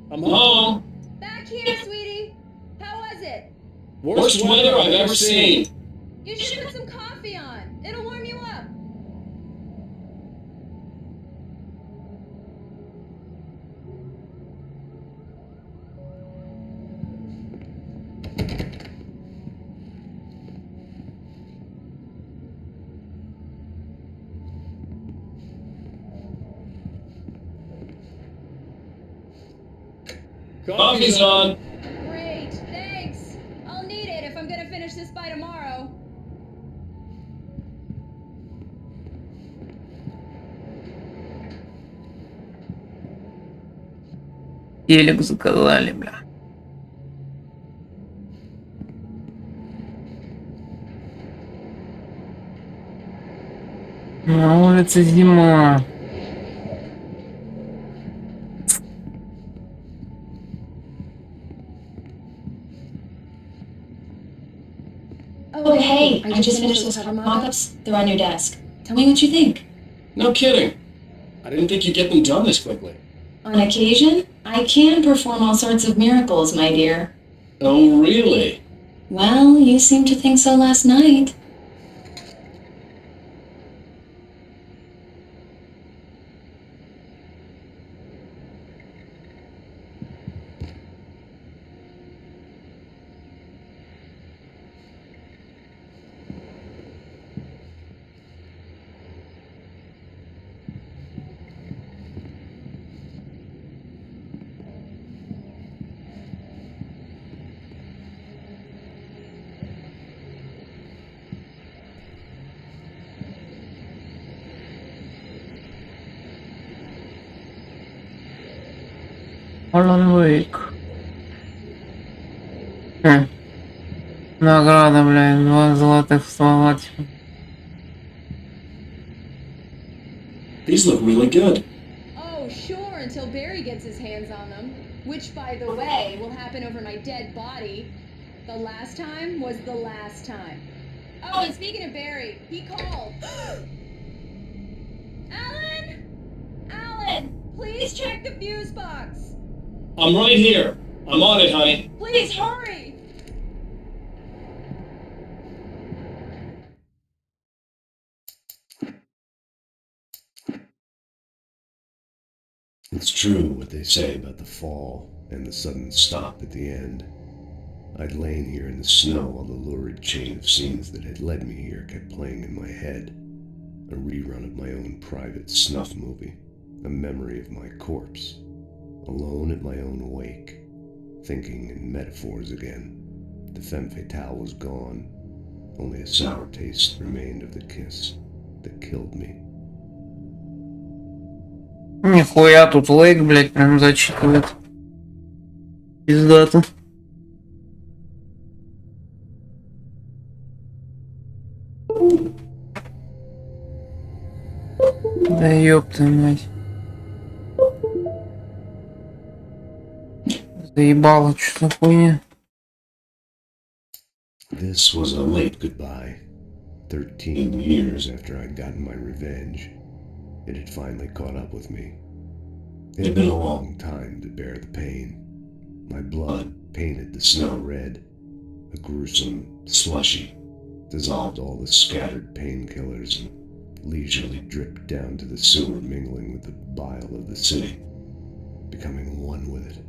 I'm home. Back here, sweetie. How was it? Worst weather I've ever seen. You should put some coffee on. It'll warm you up. Coffee's on. Great, thanks. I'll need it if I'm gonna finish this by tomorrow. Телек заказали, бля. На улице зима. Oh, hey, I just finished those cover mock-ups. They're on your desk. Tell me what you think. No kidding. I didn't think you'd get them done this quickly. On occasion, I can perform all sorts of miracles, my dear. Oh, really? Well, you seemed to think so last night. Alan Wake. Награда, блядь, 2 золотых ствола. These look really good. Oh, sure, until Barry gets his hands on them. Which, by the way, will happen over my dead body. The last time was the last time. Oh, and speaking of Barry, he called. Alan! Alan! Please check the fuse box! I'm right here. I'm on it, honey. Please hurry! It's true what they say about the fall and the sudden stop at the end. I'd lain here in the snow while the lurid chain of scenes that had led me here kept playing in my head. A rerun of my own private snuff movie, a memory of my corpse, alone at my own wake, thinking in metaphors again. The femme fatale was gone. Only a sour taste remained of the kiss that killed me. Нихуя, тут лейк, блядь, прям зачитывает. Пиздато. Да ёпта мать. Заебало, что за хуйня. This was a late goodbye. 13 years after I'd gotten my revenge, it had finally caught up with me. It had been a long time to bear the pain. My blood painted the snow red. A gruesome slushy dissolved all the scattered painkillers and leisurely dripped down to the sewer, mingling with the bile of the city, becoming one with it.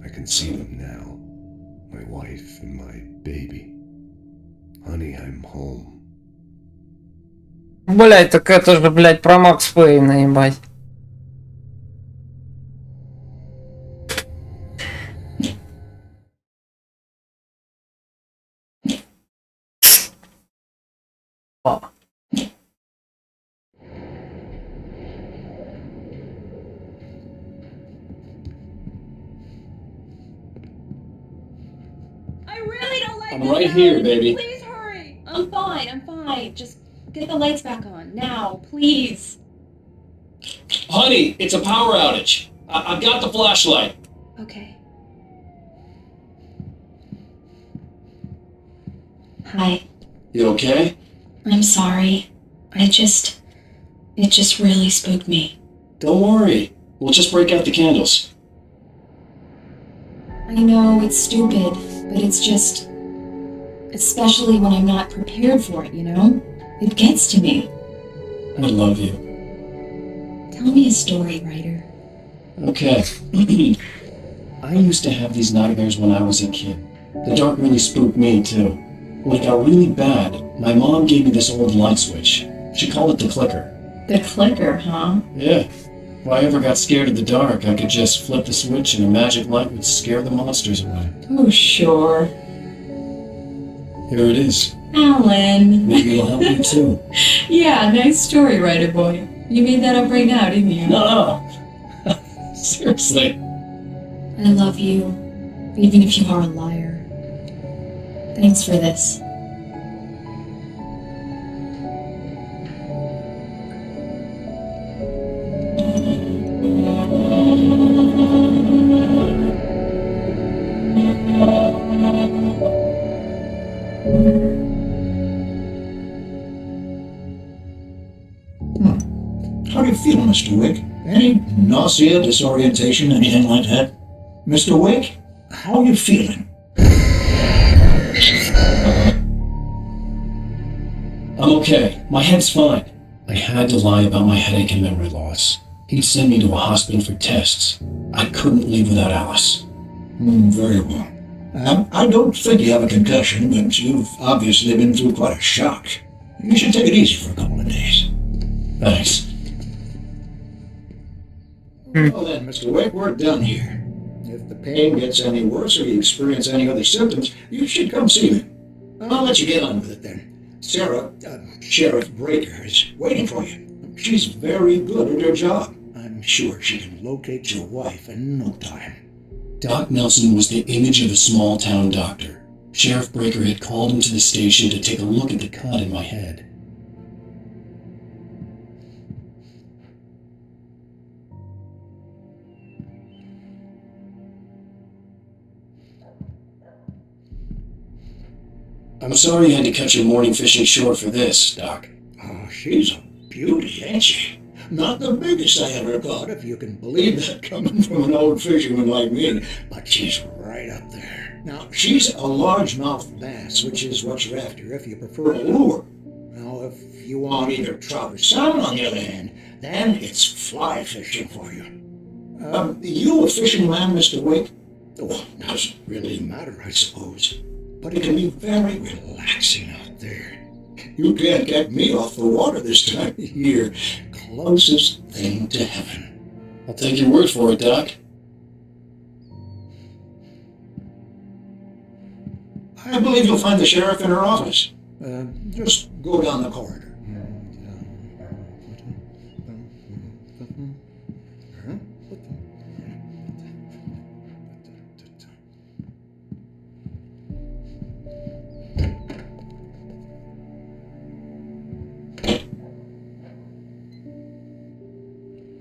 I can see them now, my wife and my baby. Honey, I'm home. Блядь, так это же, блядь, про Макс Пейна, ебать. I really don't like I'm this right house. here, baby. Please hurry. I'm fine. Just get the lights back on now, please. Honey, it's a power outage. I've got the flashlight. Okay. Hi. You okay? I'm sorry. It just really spooked me. Don't worry. We'll just break out the candles. I know it's stupid, but it's just... Especially when I'm not prepared for it, you know? It gets to me. I love you. Tell me a story, writer. Okay. I used to have these nightmares when I was a kid. The dark really spooked me, too. When it got really bad, my mom gave me this old light switch. She called it the clicker. The clicker, huh? Yeah. If I ever got scared of the dark, I could just flip the switch and a magic light would scare the monsters away. Oh, sure. Here it is. Alan. Maybe it'll help you, too. Yeah, nice story, writer boy. You made that up right now, didn't you? No. Seriously. I love you, even if you are a liar. Thanks for this. How do you feel, Mr. Wick? Any nausea, disorientation, anything like that? Mr. Wick, how are you feeling? I'm okay. My head's fine. I had to lie about my headache and memory loss. He'd send me to a hospital for tests. I couldn't leave without Alice. Very well. I don't think you have a concussion, but you've obviously been through quite a shock. You should take it easy for a couple of days. Thanks. Well then, Mr. Wick, we're done here. If the pain gets any worse or you experience any other symptoms, you should come see me. I'll let you get on with it then. Sarah, Sheriff Breaker, is waiting for you. She's very good at her job. I'm sure she can locate your wife in no time. Doc Nelson was the image of a small-town doctor. Sheriff Breaker had called him to the station to take a look at the cut in my head. I'm sorry you had to cut your morning fishing short for this, Doc. Oh, she's a beauty, ain't she? Not the biggest I ever caught, if you can believe that coming from an old fisherman like me, but she's right up there. Now, she's a largemouth bass, which is what you're after if you prefer a lure. Now, if you want either trout or salmon, on the other hand, then it's fly fishing for you. You a fishing man, Mr. Wick? Oh, doesn't really matter, I suppose. But it can be very relaxing out there. You can't get me off the water this time of year. Closest thing to heaven. I'll take your word for it, Doc. I believe you'll find the sheriff in her office. Just go down the corridor.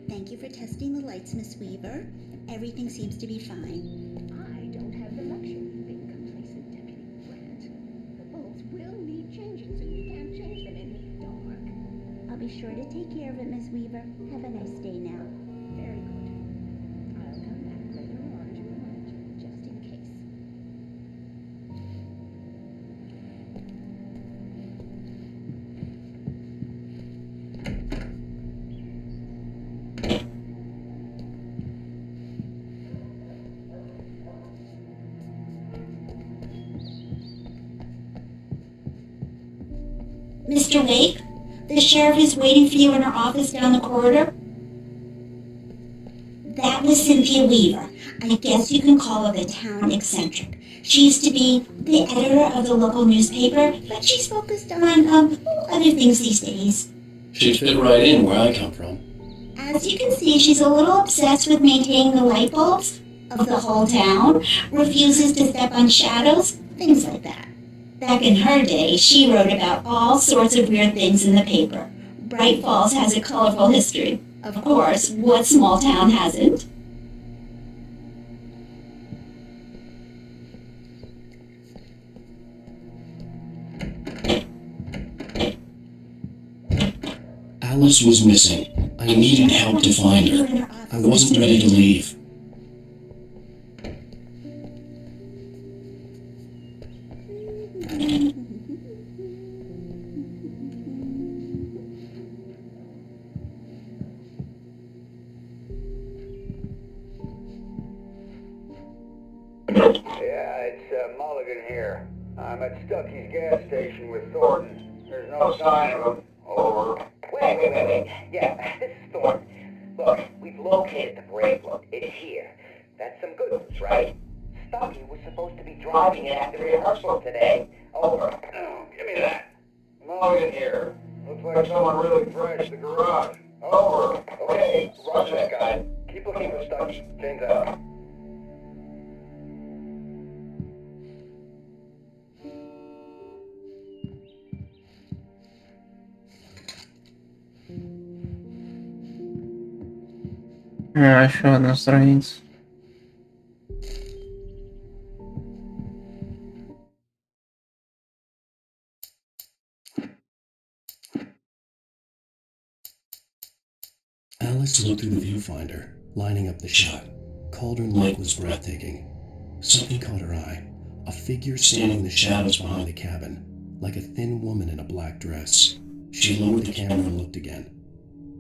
Thank you for testing the lights, Miss Weaver. Everything seems to be fine. I don't have the luxury of being complacent, Deputy Grant. The bulbs will need changing, so you can't change them in the dark. I'll be sure to take care of it, Miss Weaver. Have a nice day now. Very good. I'll come back later on to remind you, just in case. Mr. Lake, the sheriff is waiting for you in her office down the corridor. That was Cynthia Weaver. I guess you can call her the town eccentric. She used to be the editor of the local newspaper, but she's focused on, other things these days. She'd fit right in where I come from. As you can see, she's a little obsessed with maintaining the light bulbs of the whole town, refuses to step on shadows, things like that. Back in her day, she wrote about all sorts of weird things in the paper. Bright Falls has a colorful history. Of course, what small town hasn't? Alice was missing. I needed help to find her. I wasn't ready to leave. Yeah, it's Mulligan here. I'm at Stucky's gas station with Thornton. There's no sign of him. Over. Wait. Yeah, this is Thornton. Look, we've located the brake load. It's here. That's some good news, right? Stucky was supposed to be driving it at the rehearsal today. Over. Oh, give me that. Mulligan here. Looks like someone really trashed the garage. Over. Okay, roger that, guy. Keep looking for Stucky. Chains out. Еще одна страница. Alex looked through the viewfinder, lining up the shot. Cauldron Lake was breathtaking. Something caught her eye. A figure standing in the shadows behind the cabin, like a thin woman in a black dress. She lowered the camera and looked again.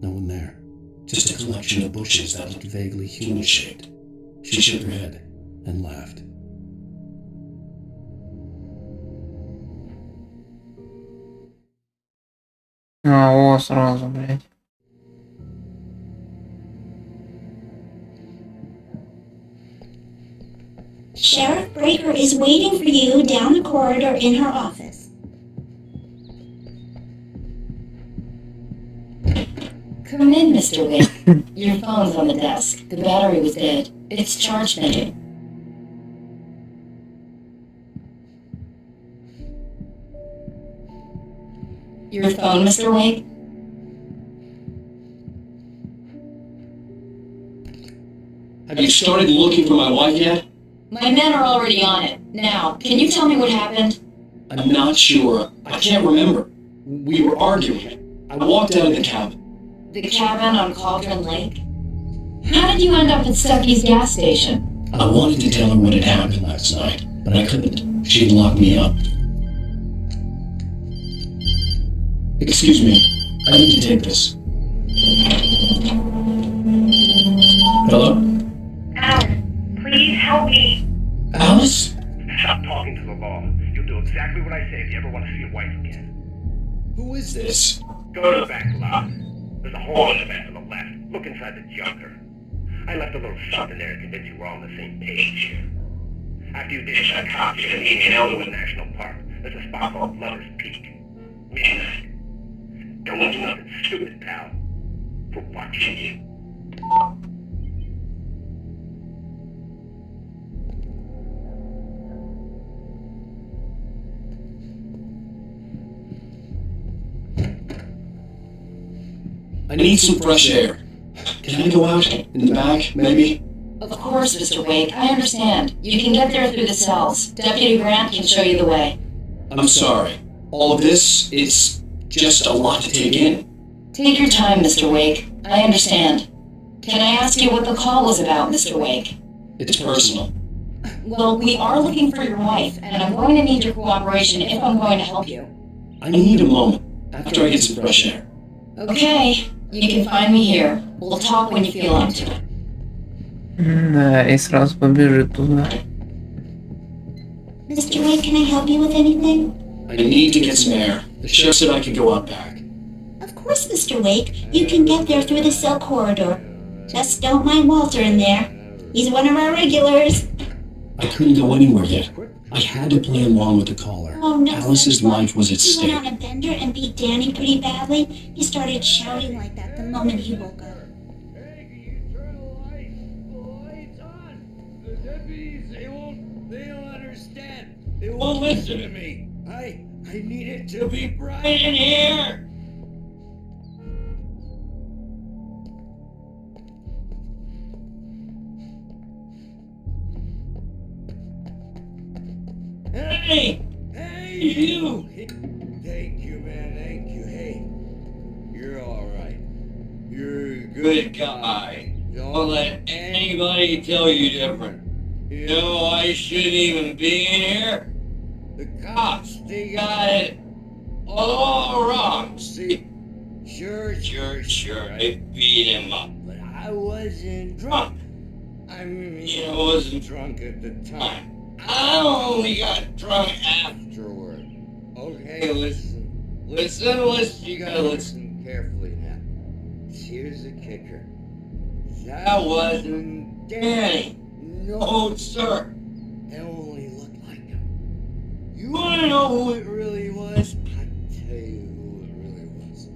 No one there. Just a collection of bushes that looked vaguely human-shaped. She shook her head and laughed. О, сразу, блядь. Sheriff Breaker is waiting for you down the corridor in her office. Come in, Mr. Wick. Your phone's on the desk. The battery was dead. It's charged now. Your phone, Mr. Wake? Have you started looking for my wife yet? My men are already on it. Now, can you tell me what happened? I'm not sure. I can't remember. We were arguing. I walked out of the cabin. The cabin on Cauldron Lake? How did you end up at Stucky's gas station? I wanted to tell her what had happened last night, but I couldn't. She'd locked me up. Excuse me. I need to take this. Hello? Alice, please help me. Alice? Stop talking to the law. You'll do exactly what I say if you ever want to see your wife again. Who is this? Go to the back lot. There's a hole in the back to the left. Look inside the junker. I left a little something there to convince you we're all on the same page here. After you dish that cop, you're going to need an elder with national There's a spot called Lover's Peak. Midnight. Don't do nothing stupid, pal. For watching you. I need some fresh air. Can I go out? In the back, maybe? Of course, Mr. Wake, I understand. You can get there through the cells. Deputy Grant can show you the way. I'm sorry. All of this is just a lot to take in. Take your time, Mr. Wake. I understand. Can I ask you what the call was about, Mr. Wake? It's personal. Well, we are looking for your wife, and I'm going to need your cooperation if I'm going to help you. I need a moment, after I get some fresh air. Okay, you can find me here. We'll talk when you feel up to it. Да, и сразу побежит туда. Mr. Wake, can I help you with anything? I need to get some air. The sheriff said I could go out back. Of course, Mr. Wake. You can get there through the cell corridor. Just don't mind Walter in there. He's one of our regulars. I couldn't go anywhere yet. I had to play along with the caller. Oh, no, Alice's SpongeBob. life was at He stake. went on a bender and beat Danny pretty badly. He started shouting like that the moment he woke up. Hey, can you turn the lights? The lights on. The deputies, they don't understand. They won't listen to me. I need it to be bright in here. Hey! Hey, you! Thank you, man, thank you. Hey, you're alright. You're a good guy. Don't let anybody tell you different. You know, I shouldn't even be in here. The cops, they got it all wrong. See? Sure, I beat him up. But I wasn't drunk. I mean, I wasn't drunk at the time. I only got drunk afterward. Okay, listen. You gotta listen carefully now. Here's the kicker. That wasn't Danny. No, sir. It only looked like him. You wanna know who it really was? I'll tell you who it really was.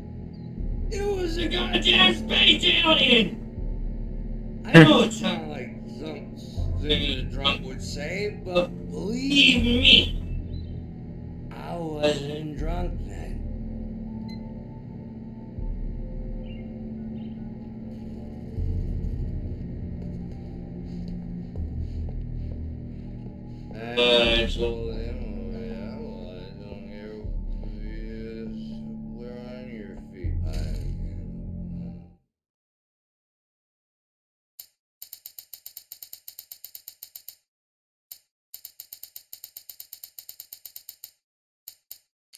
It was a goddamn space alien! I know it sounds like something a drunk would say, but believe me, I wasn't drunk then. I told him, don't hear we're on your feet.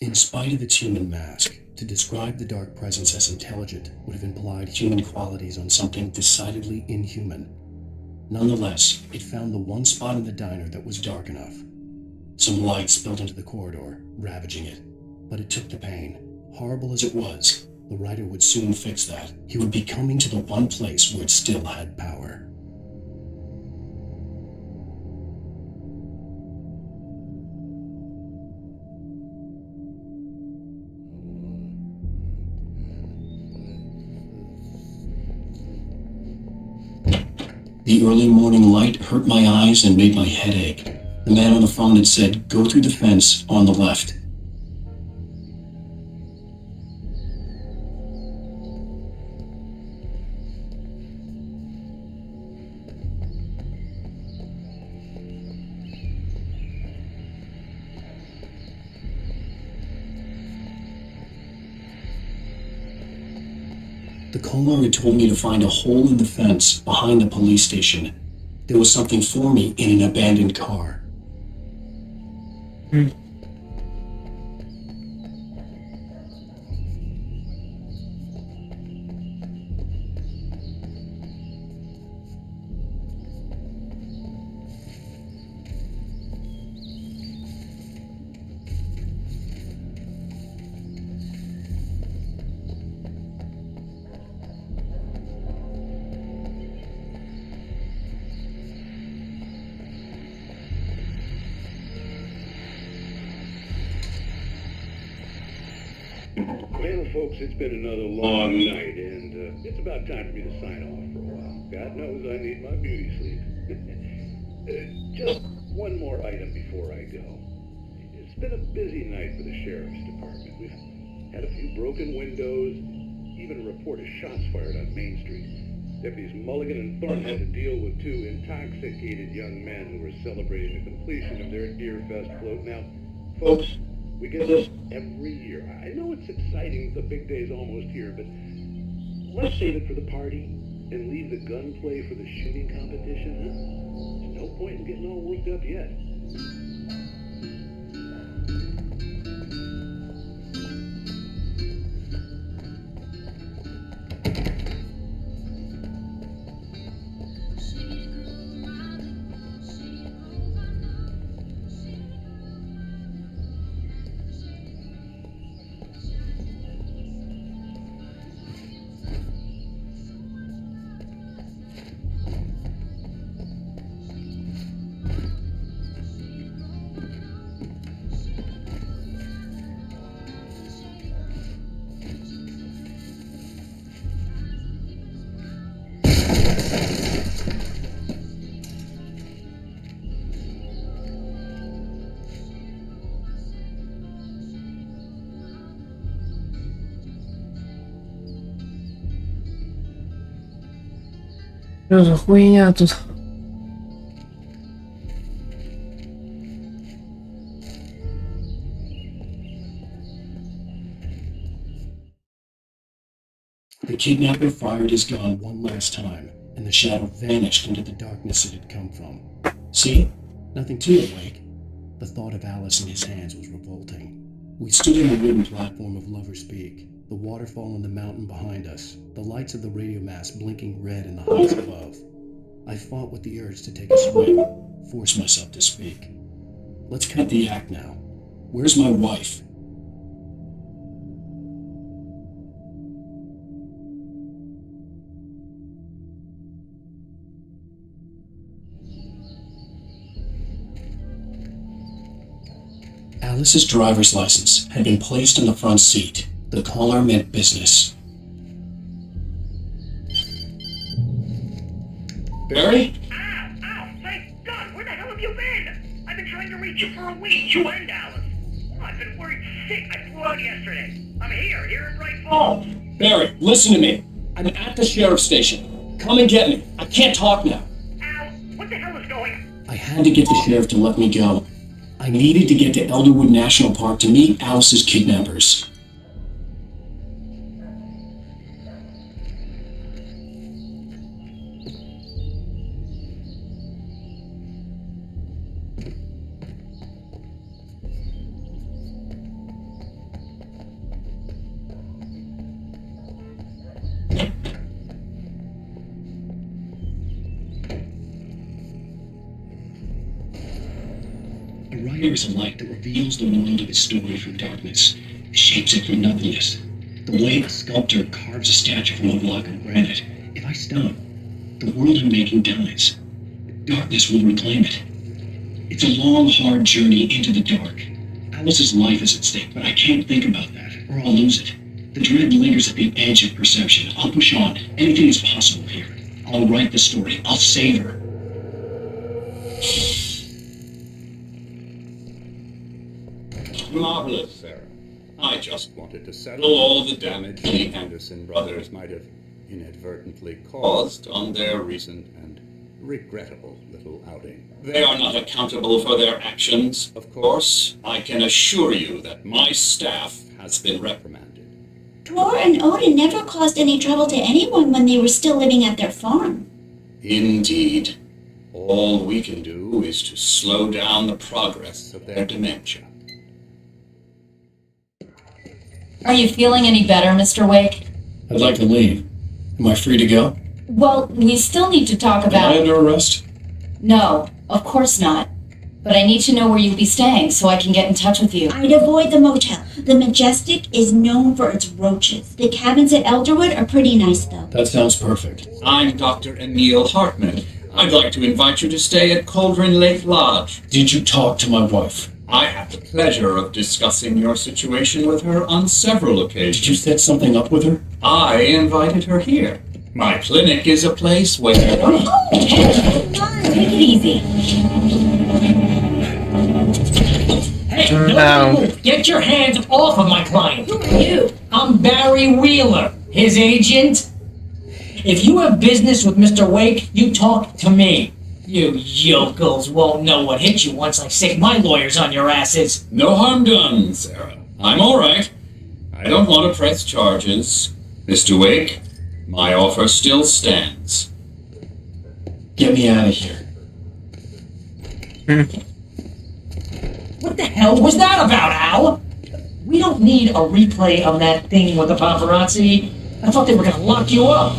In spite of its human mask, to describe the dark presence as intelligent would have implied human qualities on something decidedly inhuman. Nonetheless, it found the one spot in the diner that was dark enough. Some light spilled into the corridor, ravaging it. But it took the pain. Horrible as it was, the writer would soon fix that. He would be coming to the one place where it still had power. The early morning light hurt my eyes and made my head ache. The man on the phone had said, "Go through the fence on the left." The caller had told me to find a hole in the fence behind the police station. There was something for me in an abandoned car. Well, folks, it's been another long night, and it's about time for me to sign off for a while. God knows I need my beauty sleep. Just one more item before I go. It's been a busy night for the Sheriff's Department. We've had a few broken windows, even a report of shots fired on Main Street. Deputies Mulligan and Thornton had to deal with two intoxicated young men who were celebrating the completion of their Deerfest float. Now, folks, we get this every year. I know it's exciting, the big day's almost here, but let's save it for the party and leave the gunplay for the shooting competition, huh? There's no point in getting all worked up yet. Что за хуйня тут? The kidnapper fired his gun one last time, and the shadow vanished into the darkness it had come from. See? Nothing to it, Wake. The thought of Alice in his hands was revolting. We stood on the wooden platform of Lover's Peak, the waterfall in the mountain behind us, the lights of the radio mast blinking red in the heights above. I fought with the urge to take a swim, forced myself to speak. Let's cut the act now. Where's my wife? Alice's driver's license had been placed on the front seat. The caller meant business. Barry? Ow! Thank God! Where the hell have you been? I've been trying to reach you for a week, you and Alice. Oh, I've been worried sick. I flew out yesterday. I'm here in Bright Falls. Barry, listen to me. I'm at the sheriff's station. Come and get me. I can't talk now. Al, what the hell is going on? I had to get the sheriff to let me go. I needed to get to Elderwood National Park to meet Alice's kidnappers. A writer is a light that reveals the world of his story from darkness, shapes it from nothingness. The way a sculptor carves a statue from a block of granite. If I stop, the world I'm making dies. Darkness will reclaim it. It's a long, hard journey into the dark. Alice's life is at stake, but I can't think about that, or I'll lose it. The dread lingers at the edge of perception. I'll push on. Anything is possible here. I'll write the story. I'll save her. Marvelous, Sarah. I just wanted to settle all the damage the Anderson brothers might have inadvertently caused on their recent and regrettable little outing. They are not accountable for their actions, of course. I can assure you that my staff has been reprimanded. Tor and Odin never caused any trouble to anyone when they were still living at their farm. Indeed. All we can do is to slow down the progress of their dementia. Are you feeling any better, Mr. Wake? I'd like to leave. Am I free to go? Well, we still need to talk Am about... I under arrest? No, of course not. But I need to know where you'll be staying so I can get in touch with you. I'd avoid the motel. The Majestic is known for its roaches. The cabins at Elderwood are pretty nice, though. That sounds perfect. I'm Dr. Emil Hartman. I'd like to invite you to stay at Cauldron Lake Lodge. Did you talk to my wife? I had the pleasure of discussing your situation with her on several occasions. Did you set something up with her? I invited her here. My clinic is a place where... Oh, hey, come on, take it easy. Hey, No. no move! Get your hands off of my client! Who are you? I'm Barry Wheeler, his agent. If you have business with Mr. Wake, you talk to me. You yokels won't know what hit you once I sick my lawyers on your asses. No harm done, Sarah. I'm all right. I don't want to press charges. Mr. Wake, my offer still stands. Get me out of here. What the hell was that about, Al? We don't need a replay of that thing with the paparazzi. I thought they were gonna lock you up.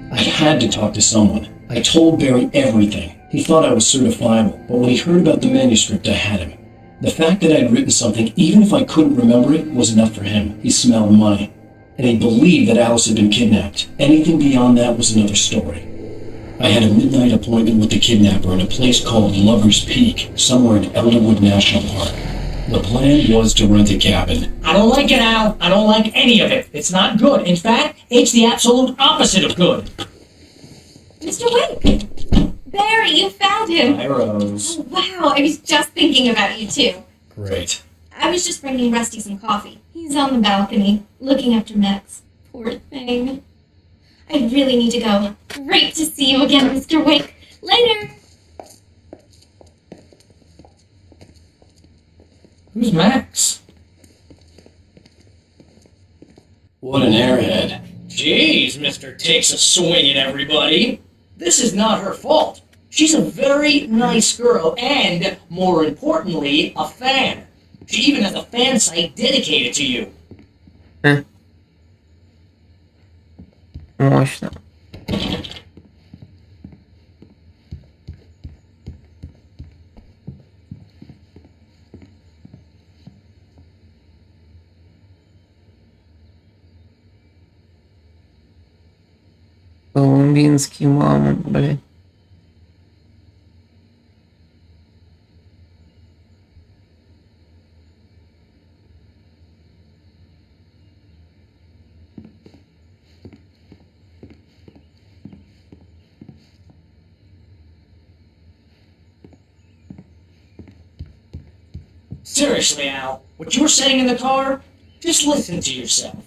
I had to talk to someone. I told Barry everything. He thought I was certifiable, but when he heard about the manuscript, I had him. The fact that I'd written something, even if I couldn't remember it, was enough for him. He smelled money. And he believed that Alice had been kidnapped. Anything beyond that was another story. I had a midnight appointment with the kidnapper in a place called Lover's Peak, somewhere in Elderwood National Park. The plan was to rent a cabin. I don't like it, Al. I don't like any of it. It's not good. In fact, it's the absolute opposite of good. Mr. Wake! Barry, you found him! Hi, Rose. Oh, wow, I was just thinking about you, too. Great. I was just bringing Rusty some coffee. He's on the balcony, looking after Max. Poor thing. I really need to go. Great to see you again, Mr. Wake. Later! Who's Max? What an airhead. Jeez, Mr. Takes a swing at everybody. This is not her fault. She's a very nice girl and, more importantly, a fan. She even has a fan site dedicated to you. Мощно. Колумбинский мамонт, блядь. Seriously, Al, what you were saying in the car, just listen to yourself.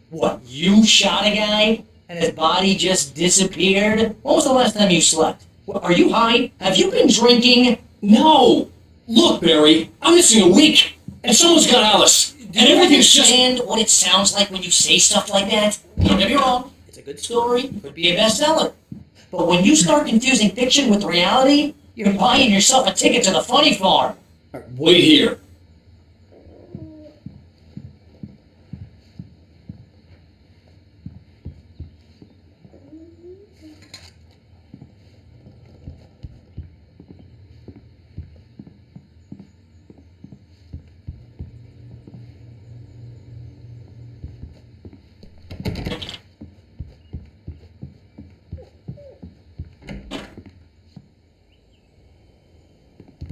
What, you shot a guy and his body just disappeared? When was the last time you slept? What, are you high? Have you been drinking? No! Look, Barry, I'm missing a week, and someone's got Alice, and everything's just... understand what it sounds like when you say stuff like that? Don't get me wrong, it's a good story, could be a bestseller. But when you start confusing fiction with reality, you're buying yourself a ticket to the funny farm. Wait here.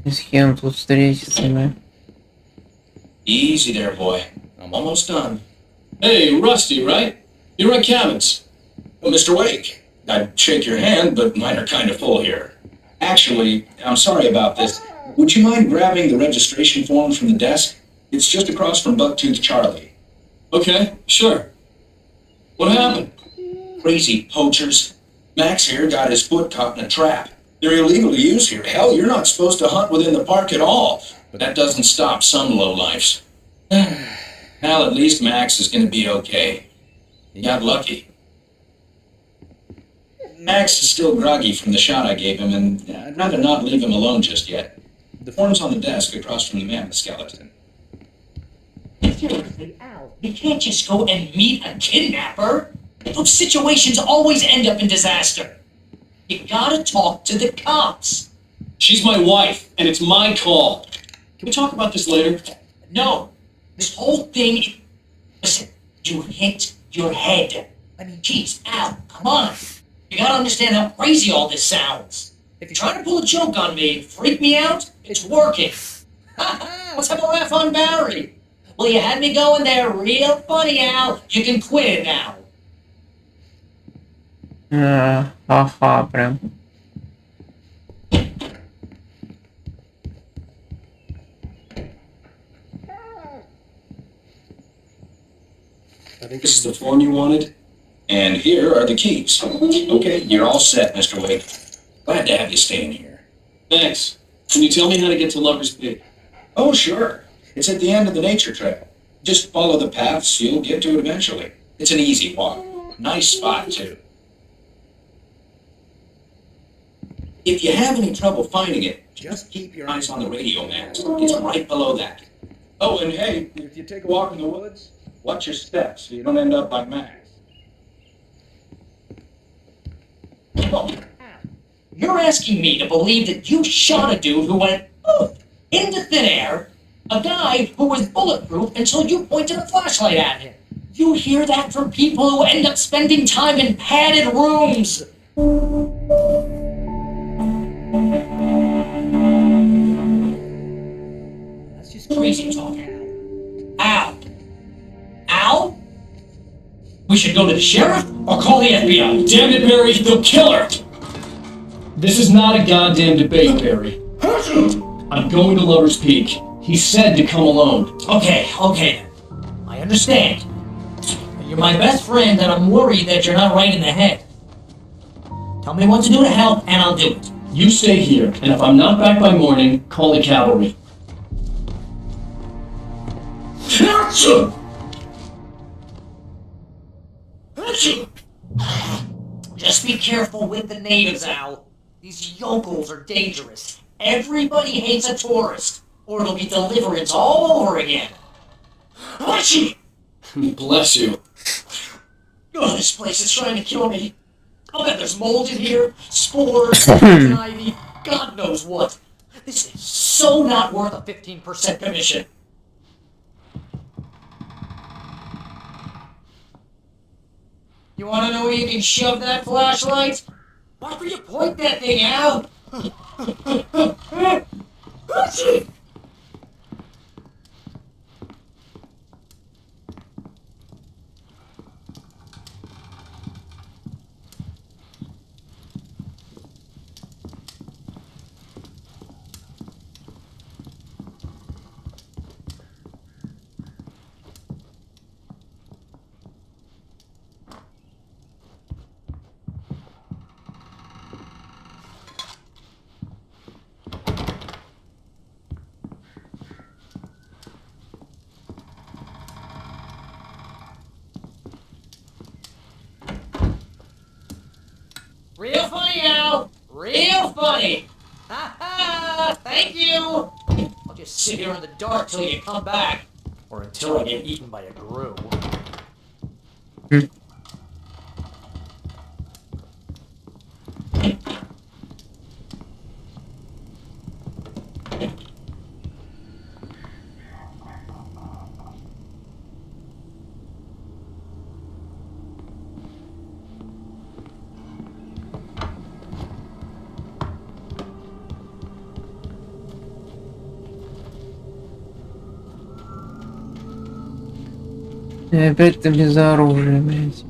И с кем тут встретиться, да? Easy there, boy. I'm almost done. Hey, Rusty, right? You run cabins. Well, Mr. Wake, I'd shake your hand, but mine are kind of full here. Actually, I'm sorry about this. Would you mind grabbing the registration forms from the desk? It's just across from Bucktooth Charlie. Okay, sure. What happened? Crazy poachers. Max here got his foot caught in a trap. They're illegal to use here. Hell, you're not supposed to hunt within the park at all. But that doesn't stop some lowlifes. Hell, at least Max is gonna be okay. He got lucky. Max is still groggy from the shot I gave him, and I'd rather not leave him alone just yet. The form's on the desk across from the mammoth skeleton. Seriously, Al, you can't just go and meet a kidnapper. Those situations always end up in disaster. You gotta talk to the cops. She's my wife, and it's my call. Can we talk about this later? No, this whole thing... Listen, you hit your head. I mean, geez, Al, come on. You gotta understand how crazy all this sounds. If you're trying to pull a joke on me, freak me out, it's working. Let's have a laugh on Barry. Well, you had me going there real funny, Al. You can quit it now. Ха-ха, прям. I think this is the phone you wanted. And here are the keys. Okay, you're all set, Mr. Wake. Glad to have you staying here. Thanks. Can you tell me how to get to Lover's Peak? Oh, sure. It's at the end of the nature trail. Just follow the paths, you'll get to it eventually. It's an easy walk. Nice spot, too. If you have any trouble finding it, just keep your eyes on the radio mast. It's right below that. Oh, and hey, if you take a walk in the woods, watch your steps so you don't end up like Max. Oh, you're asking me to believe that you shot a dude who went poof into thin air, a guy who was bulletproof until you pointed a flashlight at him. You hear that from people who end up spending time in padded rooms. That's just crazy talk, Al. Al? We should go to the sheriff or call the FBI. Damn it, Barry, they'll kill her! This is not a goddamn debate, Barry. I'm going to Lover's Peak. He said to come alone. Okay then. I understand. You're my best friend and I'm worried that you're not right in the head. Tell me what to do to help and I'll do it. You stay here, and if I'm not back by morning, call the cavalry. Just be careful with the natives, Al. These yokels are dangerous. Everybody hates a tourist, or it'll be Deliverance all over again. Bless you. Oh, this place is trying to kill me. I'll bet there's mold in here, spores, and ivy, God knows what. This is so not worth a 15% commission. You wanna know where you can shove that flashlight? Why don't you point that thing out? Real funny, Al! Real funny! Ha ha! Thank you! I'll just sit here in the dark till you come back. Or until I get eaten by a grue. И опять ты без оружия, блядь.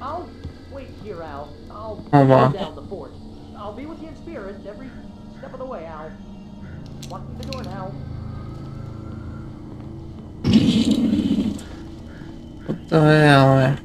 I'll wait here, Al. I'll Oba. go down the fort. I'll be with you in spirit every step of the way, Al. Walking the door now. To je ale.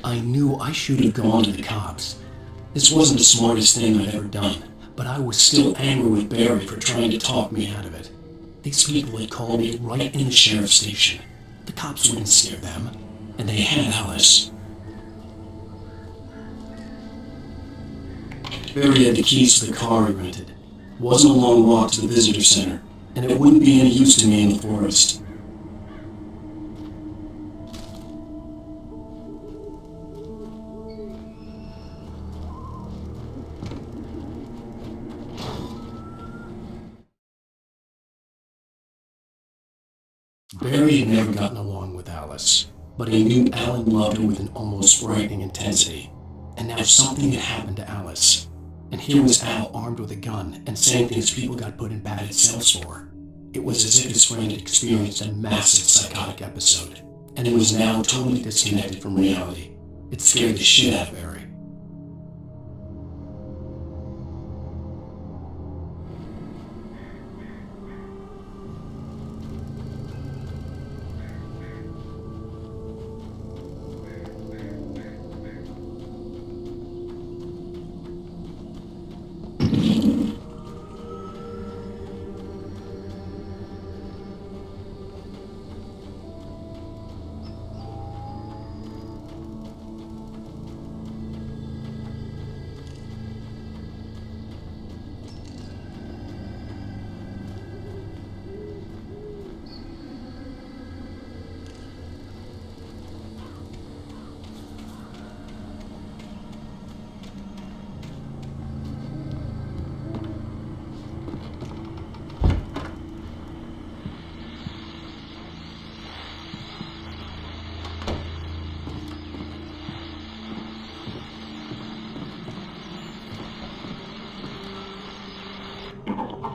I knew I should have gone to the cops. This wasn't the smartest thing I'd ever done, but I was still angry with Barry for trying to talk me out of it. These people had called me right in the sheriff's station. The cops wouldn't scare them, and they had Alice. Barry had the keys to the car he rented. It wasn't a long walk to the visitor center, and it wouldn't be any use to me in the forest. Barry had never gotten along with Alice, but he knew Alan loved her with an almost frightening intensity. And now something had happened to Alice. And here was Al armed with a gun and saying things people got put in padded cells for. It was as if his friend had experienced a massive psychotic episode, and he was now totally disconnected from reality. It scared the shit out of Barry.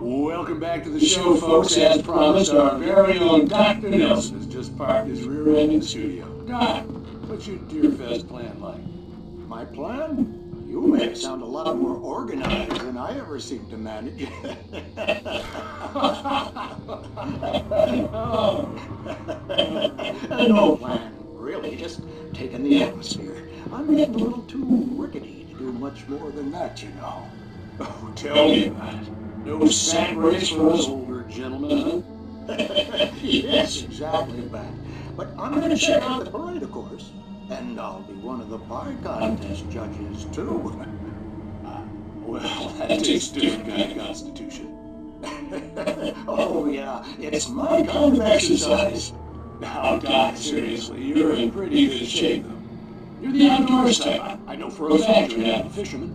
Welcome back to the show, folks. As promised, our very own Dr. Nelson has just parked his rear end in the studio. Doc, what's your Deerfest plan like? My plan? You make it sound a lot more organized than I ever seem to manage. No plan, really, just taking the atmosphere. I'm getting a little too rickety to do much more than that, you know. Oh, tell me about it. No sack race for us older gentlemen, huh? Yes, exactly that. But I'm going to check out the parade, of course. And I'll be one of the pie contest judges, too. Well, that takes a different kind of constitution. Oh, yeah, it's my kind of exercise. Now, Doc, seriously, you're in pretty good shape, though. You're the outdoors type. I know for a fact you're not a fisherman.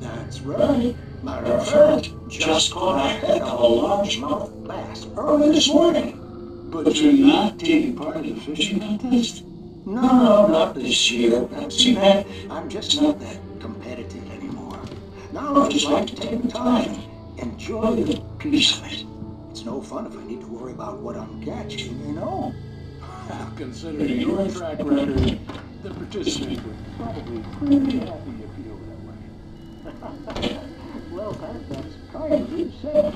That's right. Matter of fact, just caught a heck of a largemouth bass early this morning. But you're not taking part in the fishing contest? No, not this year. See, man, I'm just not that competitive anymore. Now I just like to take the time, enjoy the peace of it. It's no fun if I need to worry about what I'm catching, you know? Considering your track record, the participant would probably pretty happy if you feel that way. Well, that's kind of you said.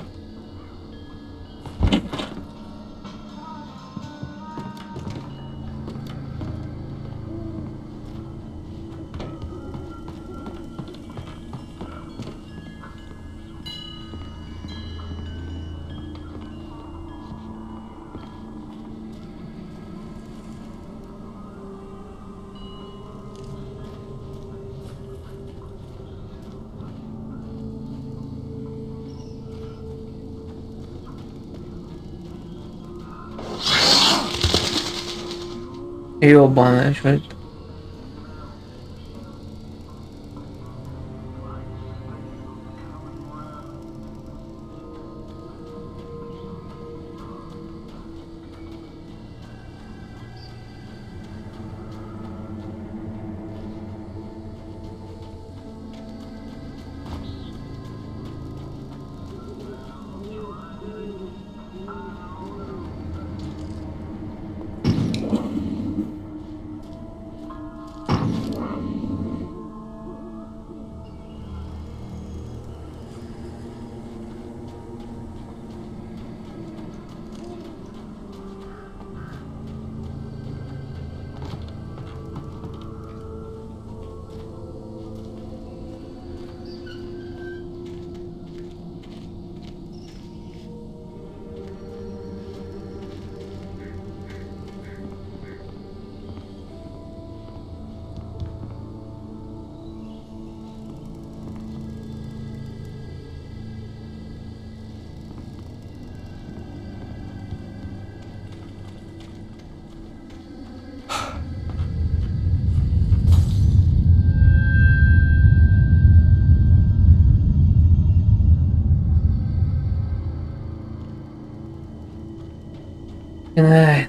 Jobban esett. Good night.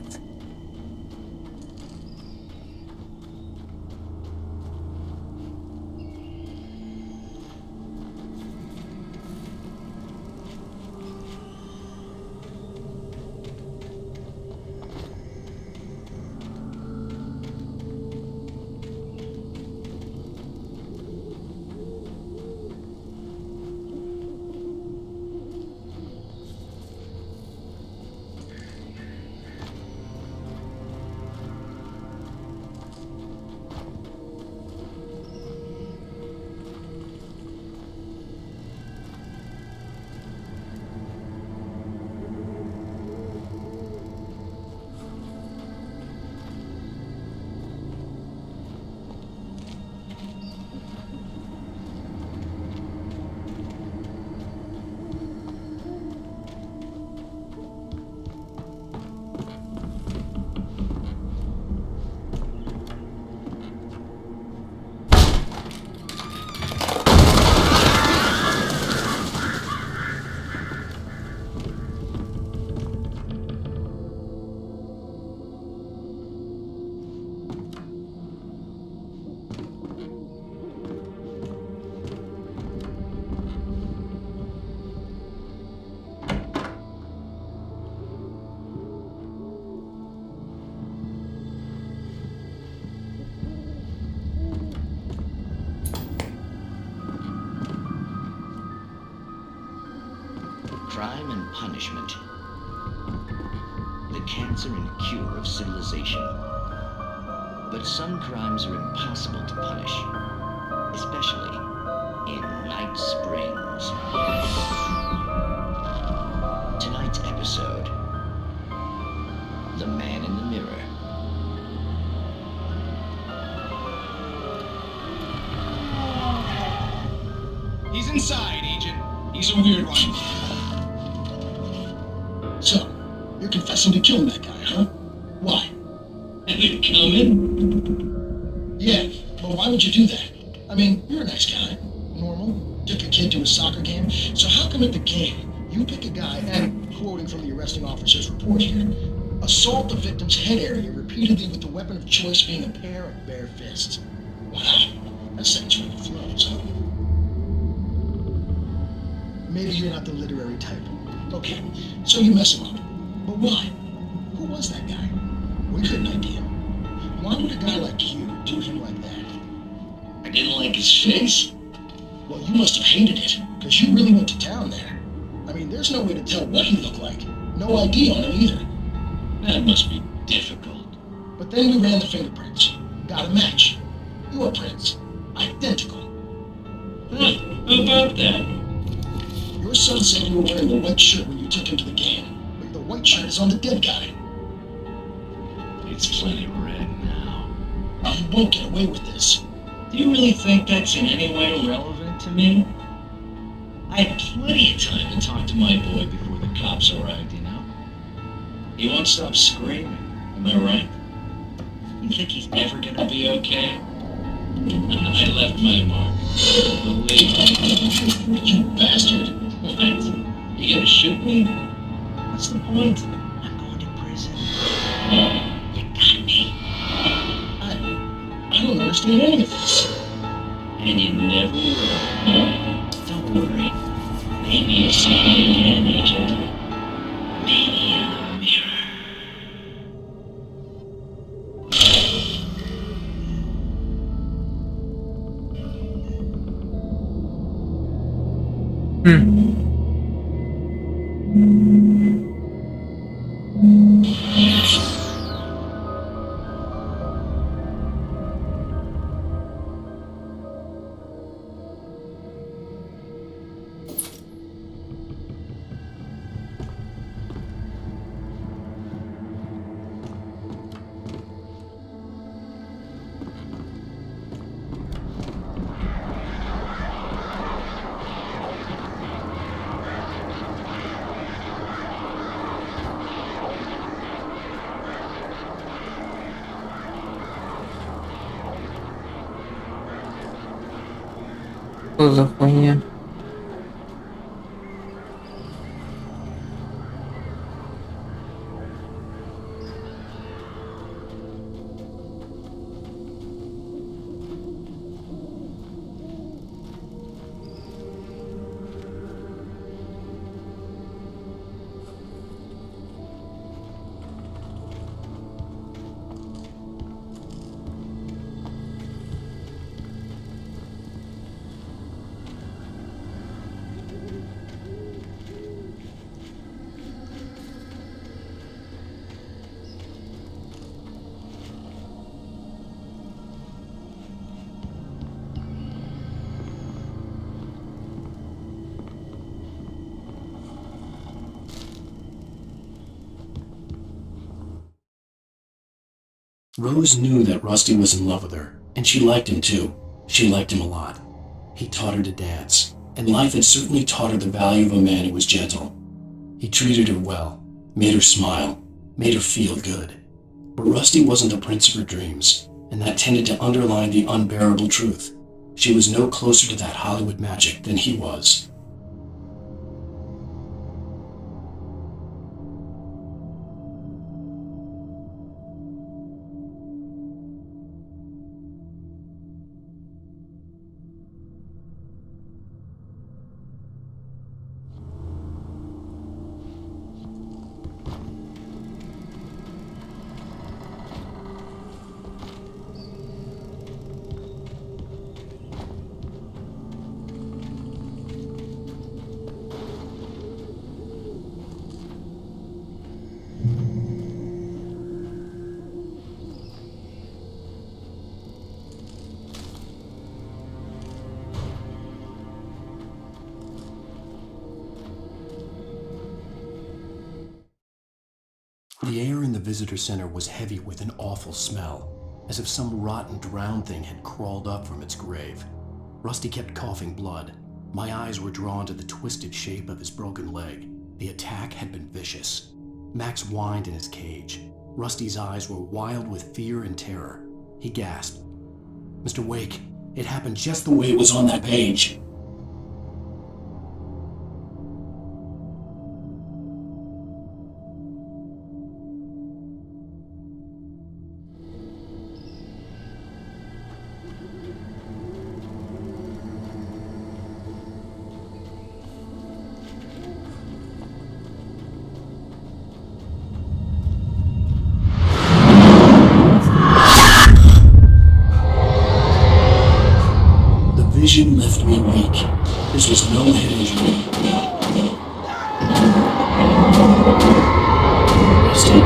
Crime and punishment. The cancer and cure of civilization. But some crimes are impossible to punish, especially in Night Springs. Tonight's episode, The Man in the Mirror. He's inside, Agent. He's a weird one. So, you're confessing to killing that guy, huh? Why? Have it coming? Yeah, but why would you do that? I mean, you're a nice guy. Normal. Took a kid to a soccer game. So how come at the game, you pick a guy and, quoting from the arresting officer's report here, assault the victim's head area repeatedly with the weapon of choice being a pair of bare fists? Wow, that sentence really flows, huh? Maybe you're not the literary type. Okay, so you mess him up. But why? Who was that guy? We couldn't ID him. Why would a guy like you do him like that? I didn't like his face. Well, you must have hated it, because you really went to town there. I mean, there's no way to tell what he looked like. No ID on him either. That must be difficult. But then we ran the fingerprints. Got a match. Your prints. Identical. Huh, how about that? Your son said you were wearing the white shirt when you took him to the game. But the white shirt is on the dead guy. It's plenty red now. You won't get away with this. Do you really think that's in any way relevant to me? I had plenty of time to talk to my boy before the cops arrived, you know? He won't stop screaming, am I right? You think he's ever gonna be okay? I left my mark. Believe me. You bastard. What? You gonna shoot me? What's the point? I'm going to prison. You got me. I don't understand any of this. And you never will. Don't worry. Maybe you'll see me again, Agent. Maybe in the mirror. Что за хуйня? Rose knew that Rusty was in love with her, and she liked him too. She liked him a lot. He taught her to dance, and life had certainly taught her the value of a man who was gentle. He treated her well, made her smile, made her feel good. But Rusty wasn't the prince of her dreams, and that tended to underline the unbearable truth. She was no closer to that Hollywood magic than he was. The air in the visitor center was heavy with an awful smell, as if some rotten drowned thing had crawled up from its grave. Rusty kept coughing blood. My eyes were drawn to the twisted shape of his broken leg. The attack had been vicious. Max whined in his cage. Rusty's eyes were wild with fear and terror. He gasped, "Mr. Wake, it happened just the way it was on that page." Vision left me weak. This was no head injury. Rusty?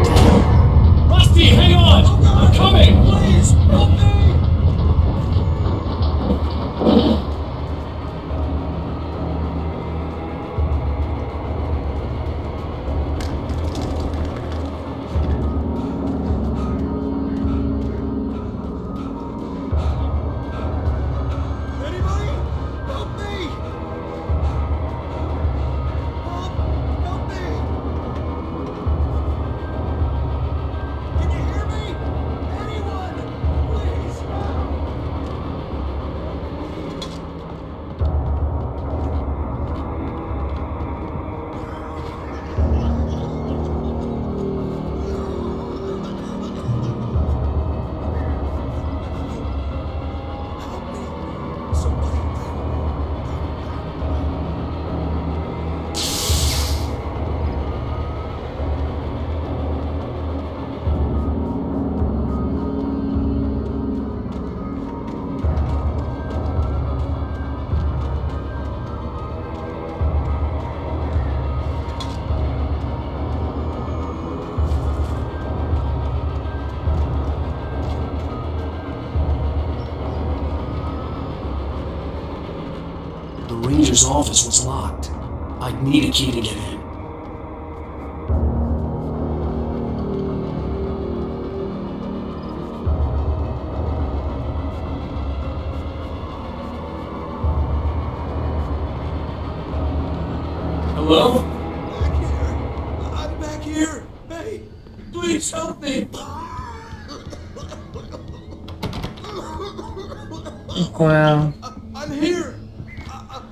Damn. Rusty, hang on! I'm coming! Please, help me! The ranger's office was locked. I'd need a key to get in. Hello? I'm back here! Hey, please help me! Well, I'm here!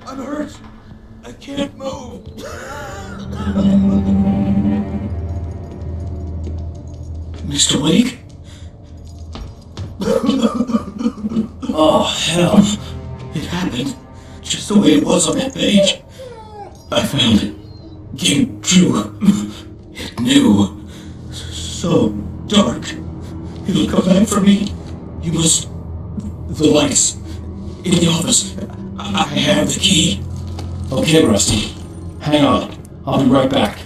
I'm hurt! I can't move! Mr. Wake? Oh, hell. It happened just the way it was on that page. I found it. Came true. It knew. So dark. It'll come back for me. You must... The lights. In the office. I have the key. Okay, Rusty. Hang on. I'll be right back.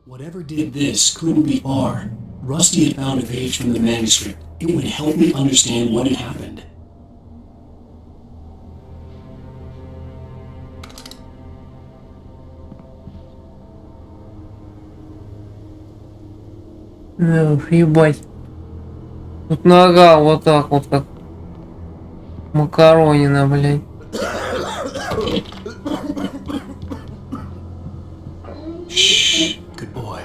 Whatever did this couldn't be R. Rusty had found a page from the manuscript. It would help me understand what had happened. Ебать. Тут нога вот так вот, как макаронина, блядь. Shh. Good boy.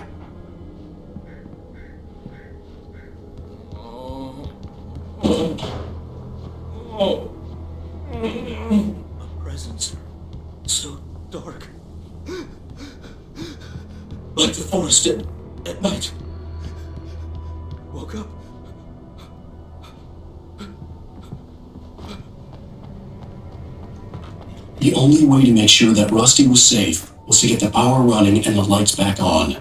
A presence so dark. Like the forest at night. Woke up. The only way to make sure that Rusty was safe was to get the power running and the lights back on.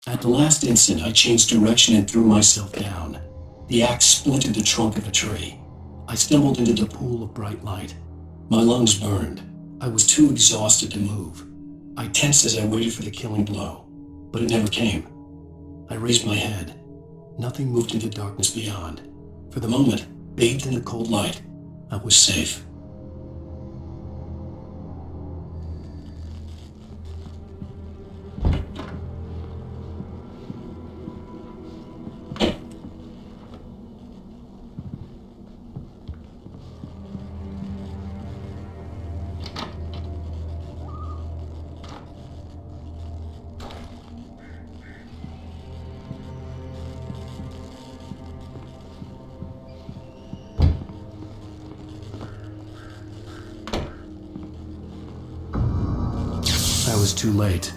At the last instant, I changed direction and threw myself down. The axe splintered the trunk of a tree. I stumbled into the pool of bright light. My lungs burned. I was too exhausted to move. I tensed as I waited for the killing blow, but it never came. I raised my head. Nothing moved into darkness beyond. For the moment, bathed in the cold light, I was safe. I was too late.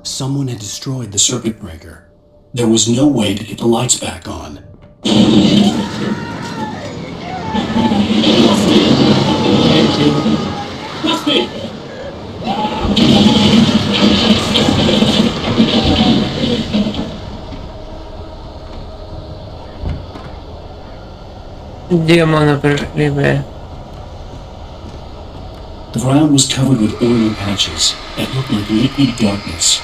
Someone had destroyed the circuit breaker. There was no way to get the lights back on. Демоны пришли, бля. The ground was covered with oily patches that looked like liquid darkness.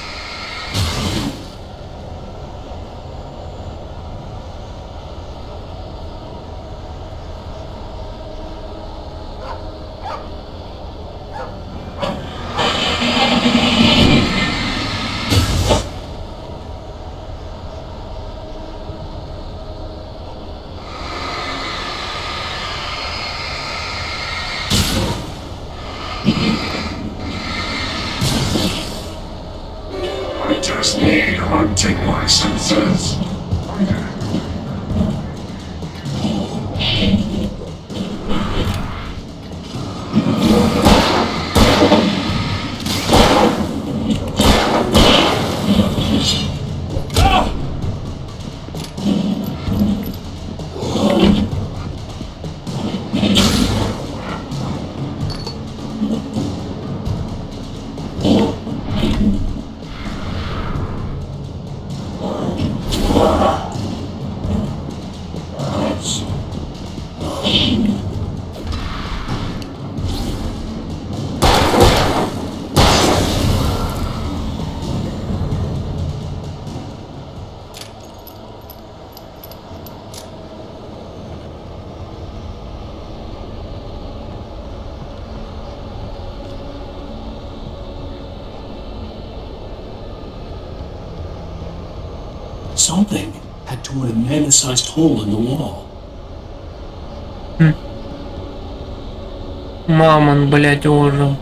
I just need hunting licenses. Something had torn a mammoth-sized hole in the wall. Мамон, блядь, ужин.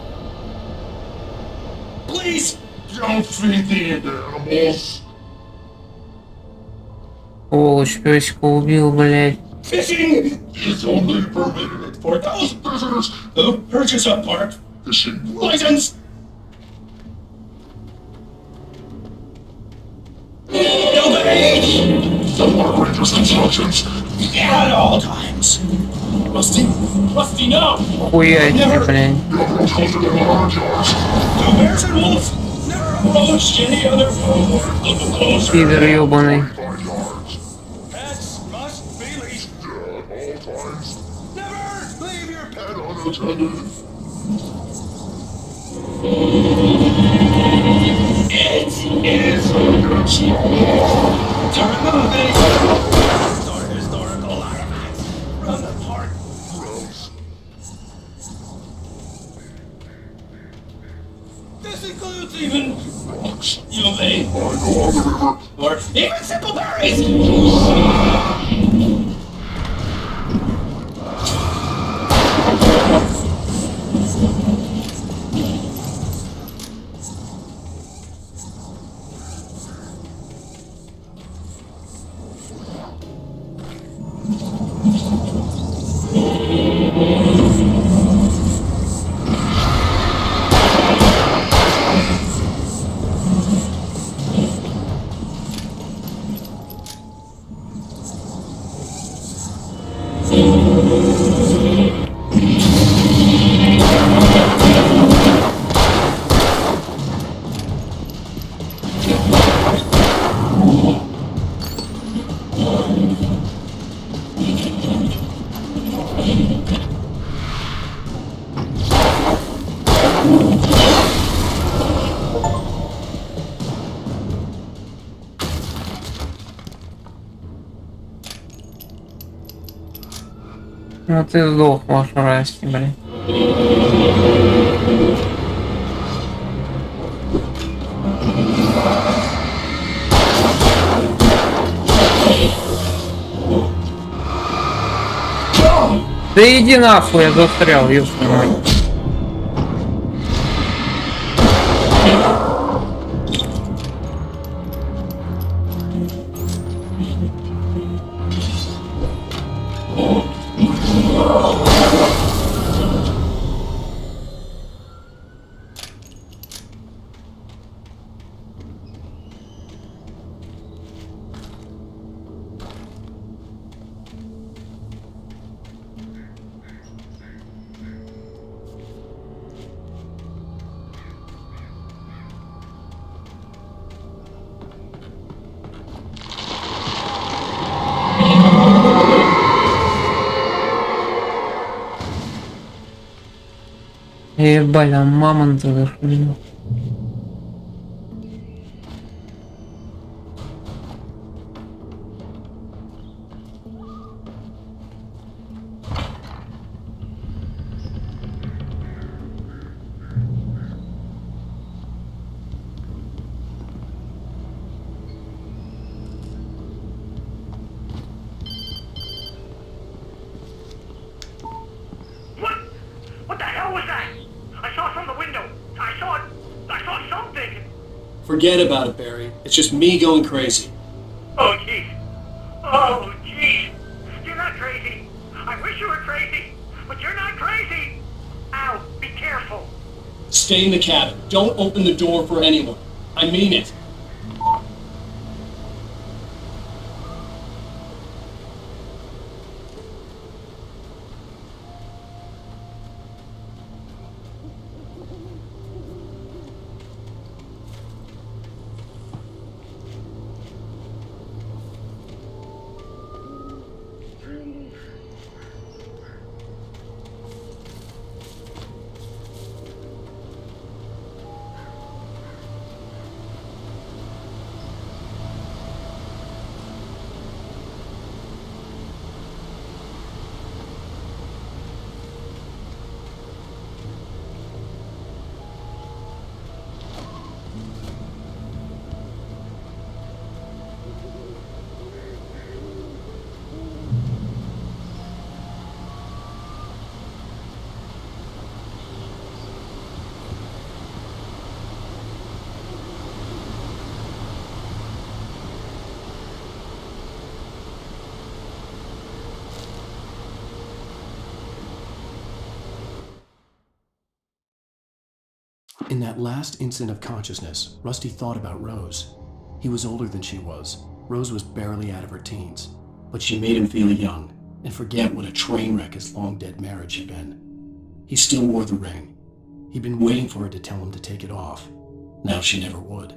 Please don't feed the animals. Сволочь, песика убил, блядь. Fishing is only permitted at 4,000 visitors who purchase a park fishing license. Obey! The Park Ranger's instructions. At all times. Rusty, Rusty, no! Хуя себе, блин. The bears and wolves never approached any other foe. Пидор ёбаный. Pets must be leashed at all times. Never leave your pet unattended. It is against the law to remove any historical artifacts from the park. Gross. This includes even rocks. You may. I know of the river. Or even simple berries. Ну ты сдох, ваш Расти, блин. Да иди нахуй, я застрял, ёпта мать. Ебать, а мамонтовых, блин. What the hell was that? I saw from the window. I saw something. Forget about it, Barry. It's just me going crazy. Oh, jeez. Oh, jeez. You're not crazy. I wish you were crazy, but you're not crazy. Ow, be careful. Stay in the cabin. Don't open the door for anyone. I mean it. In that last instant of consciousness, Rusty thought about Rose. He was older than she was. Rose was barely out of her teens. but she made him feel young and forget what a train wreck his long-dead marriage had been. He still wore the ring. He'd been waiting for her to tell him to take it off. Now she never would.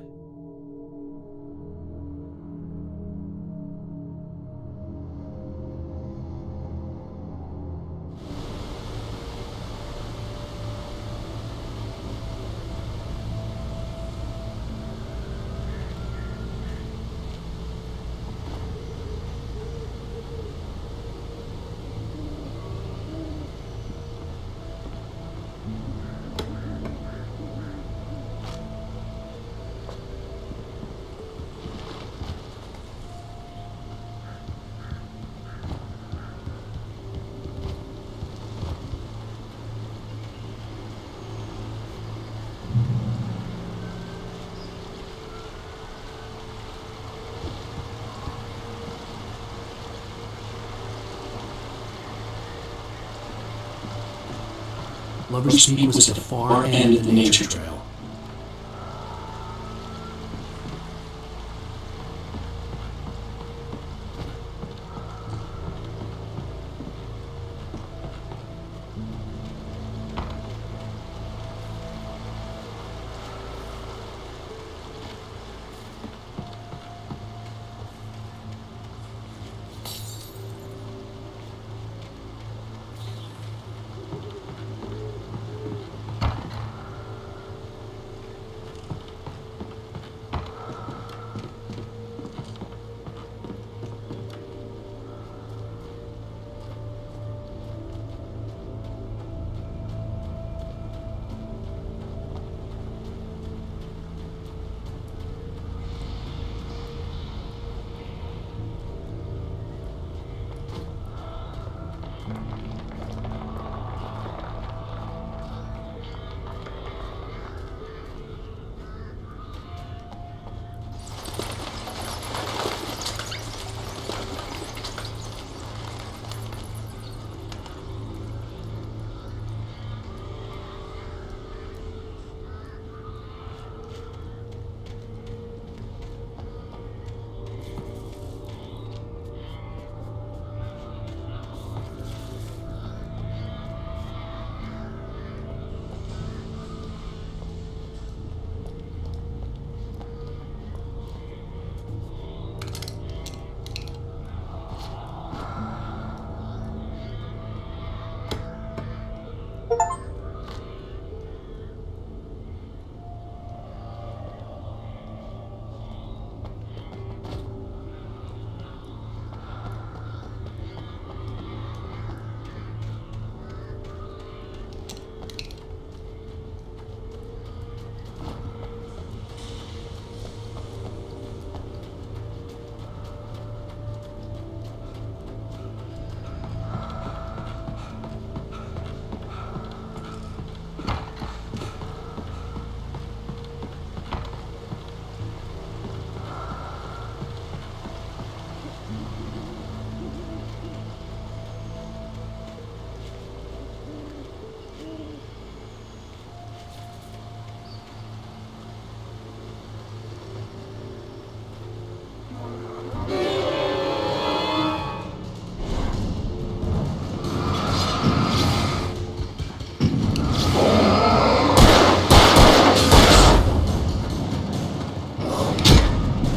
Lover's Peak was at the far end of the nature trail.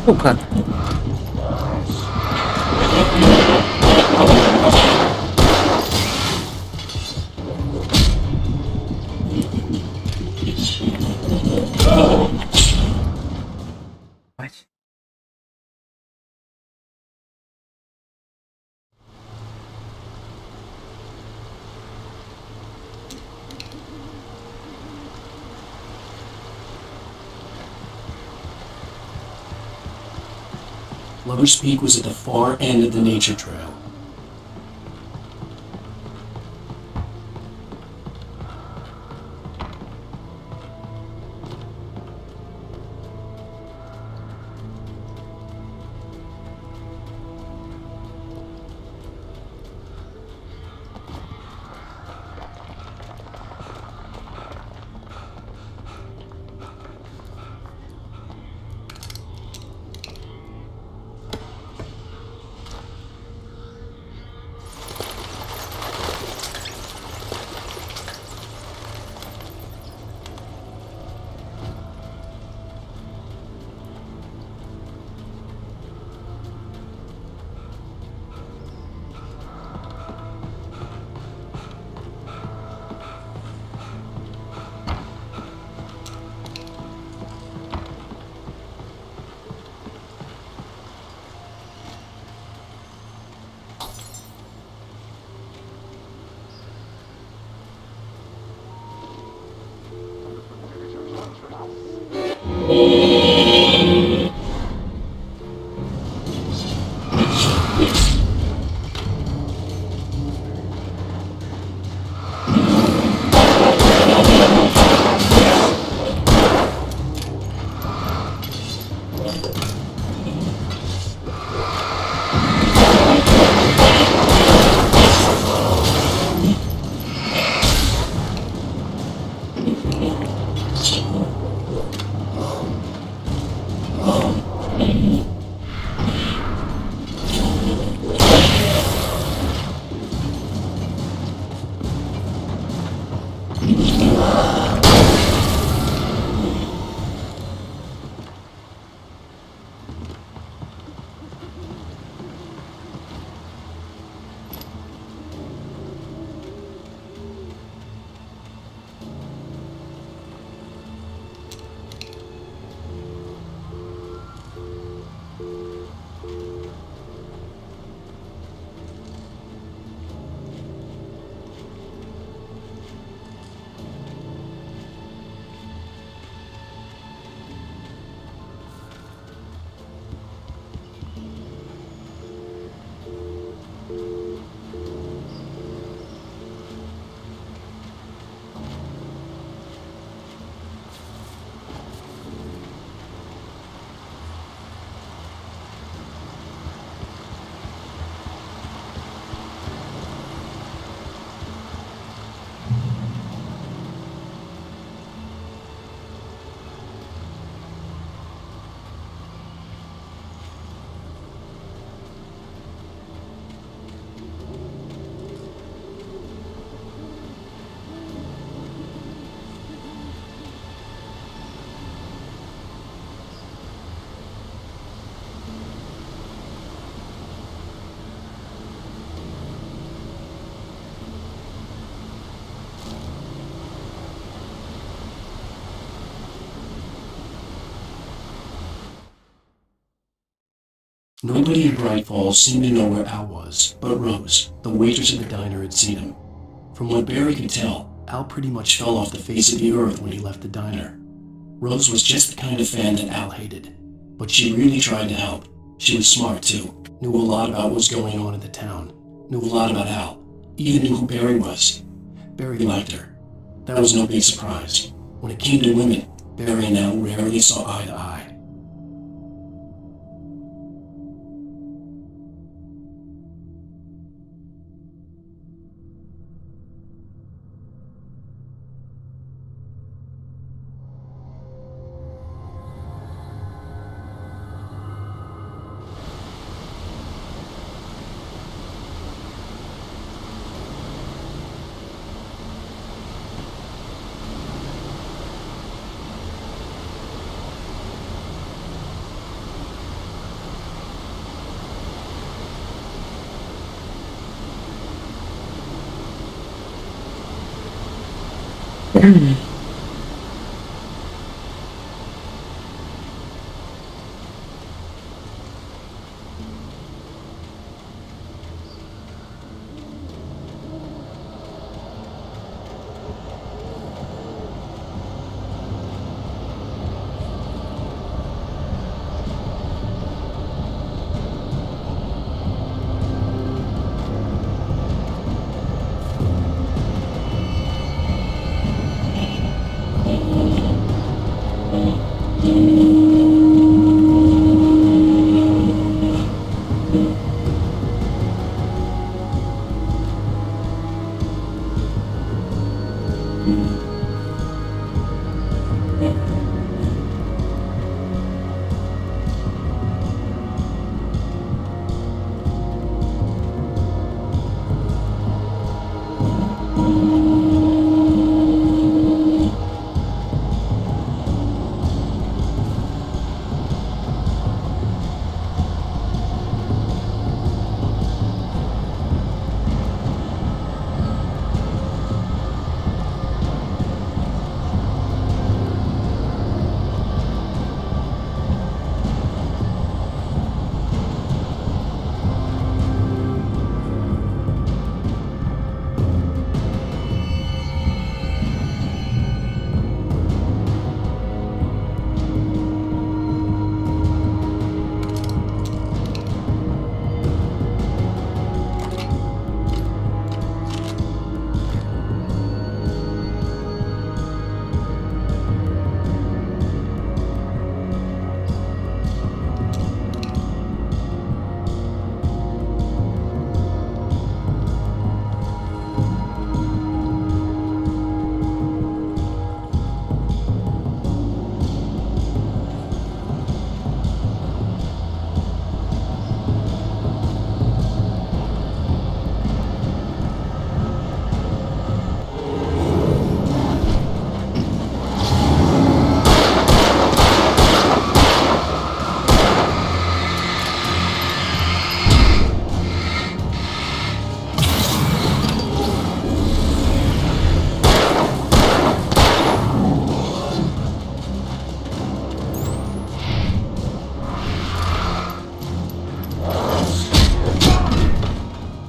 Сука. Бать. Lover's Peak was at the far end of the nature trail. Nobody in Bright Falls seemed to know where Al was, but Rose, the waitress at the diner, had seen him. From what Barry could tell, Al pretty much fell off the face of the earth when he left the diner. Rose was just the kind of fan that Al hated, but she really tried to help. She was smart too, knew a lot about what was going on in the town, knew a lot about Al, even knew who Barry was. Barry liked her. That was no big surprise. When it came to women, Barry and Al rarely saw eye to eye.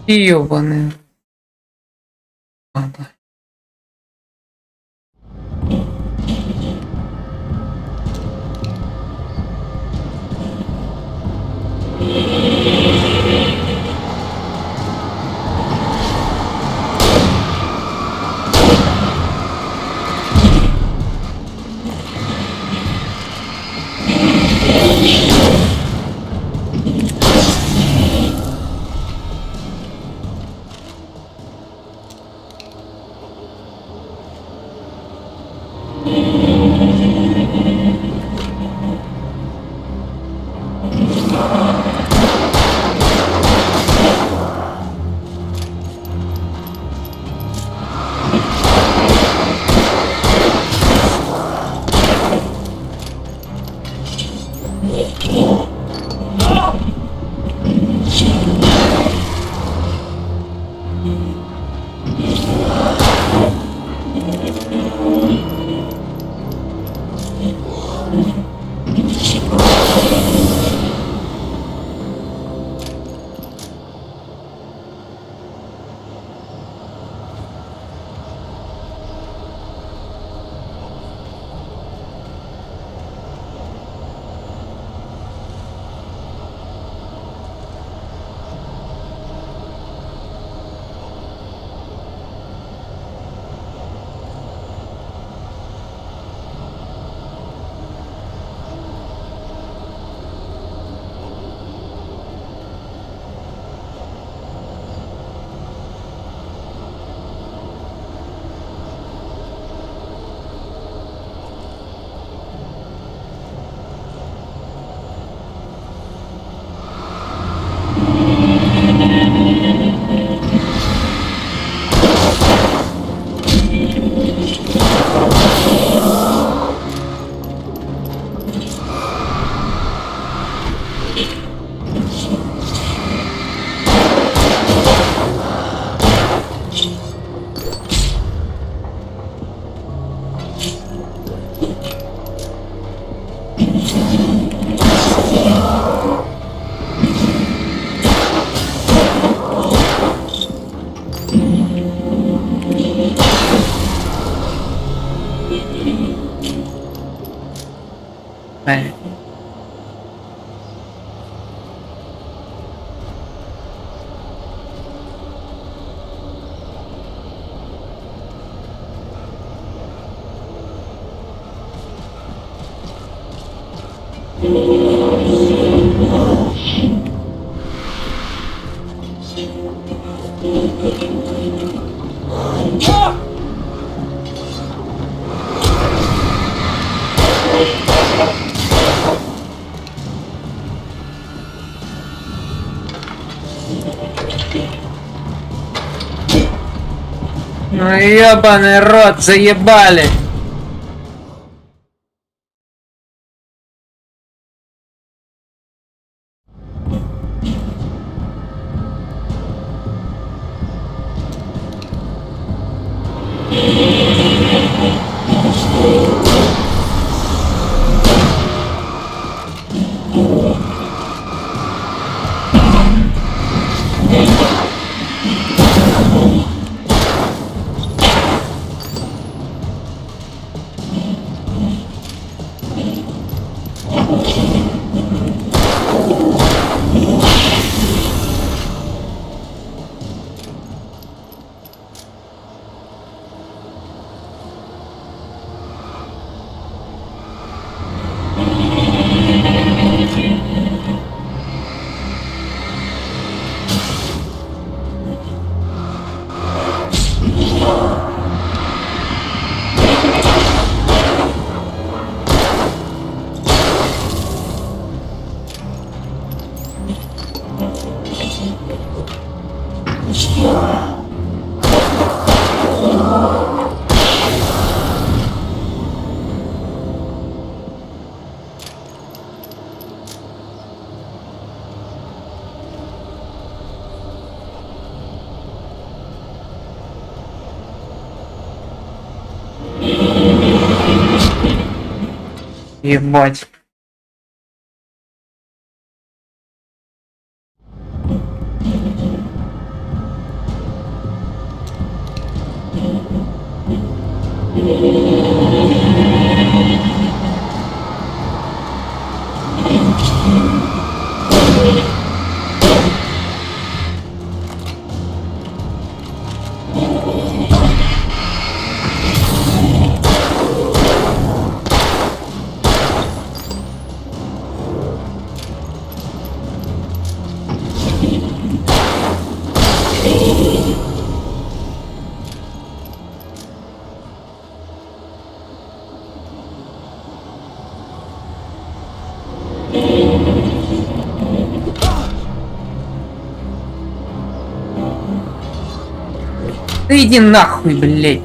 Ёбаный. Ну ёбаный рот, заебали! Ебать. Да иди нахуй, блядь.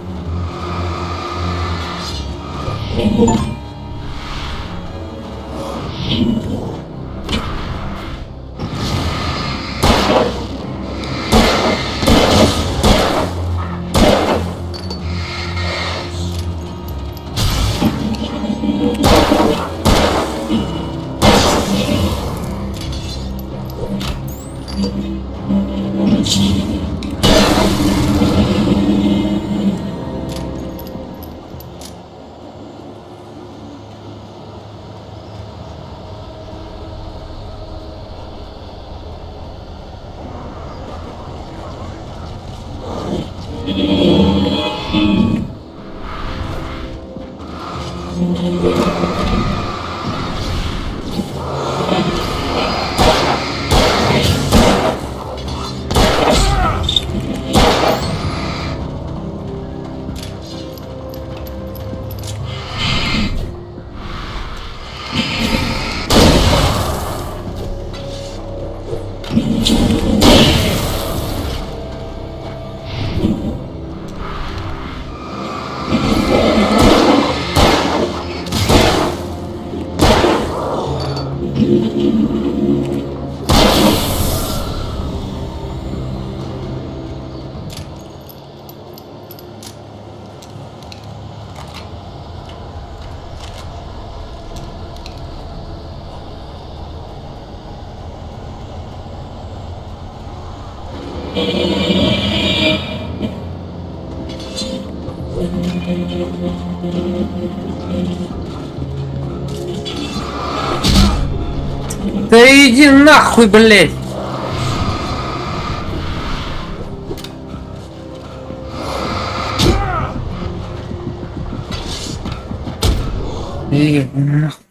Да иди нахуй, блядь! Нахуй.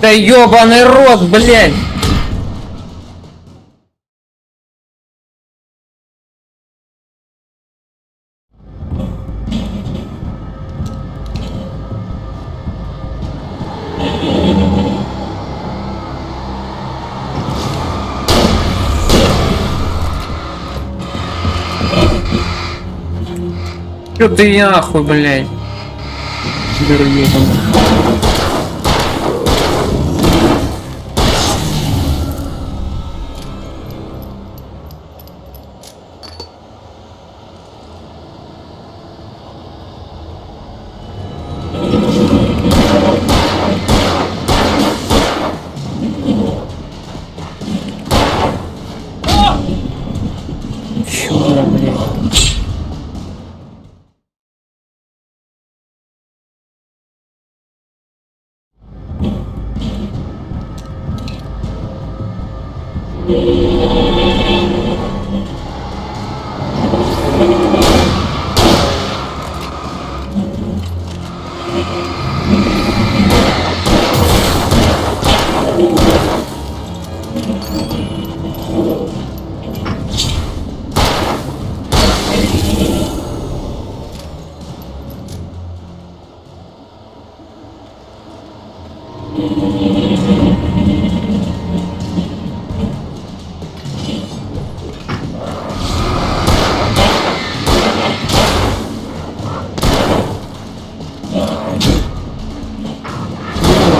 Да ёбаный рот, блядь! Чё ты нахуй, блядь? Чё, блядь?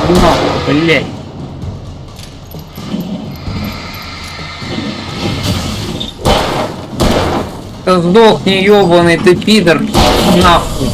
Нахуй, блядь. Да сдохни, ёбаный ты пидор, нахуй.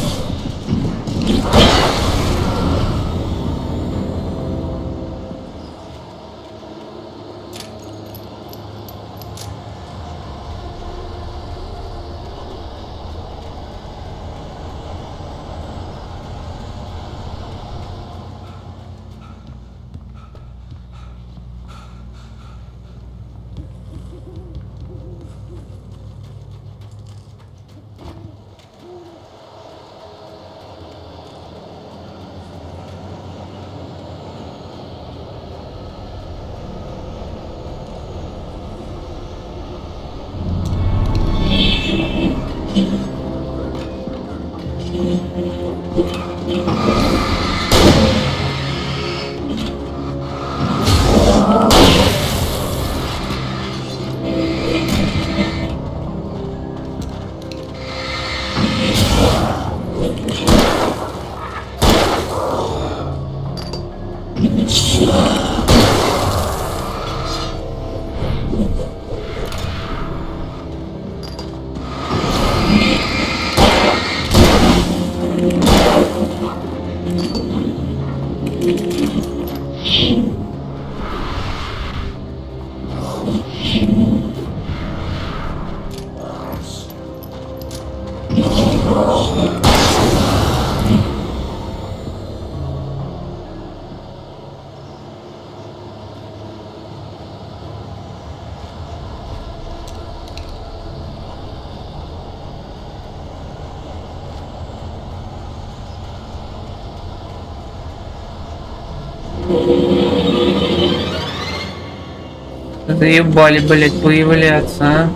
Заебали, блять, появляться, а.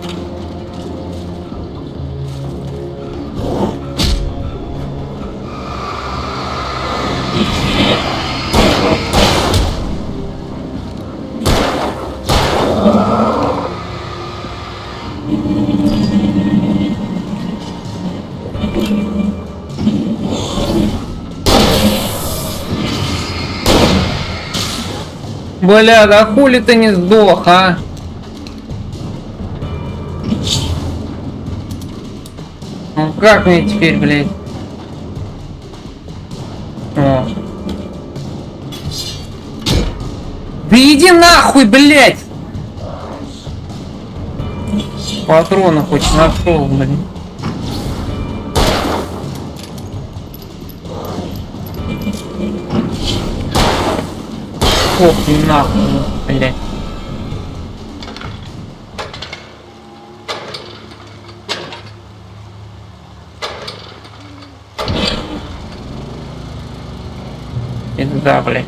Бля, да хули ты не сдох, а? Ну как мне теперь, блядь? О. Да иди нахуй, блядь! Патроны хоть нашел, блин. Ох, нахуй, блядь. Пизда, блядь.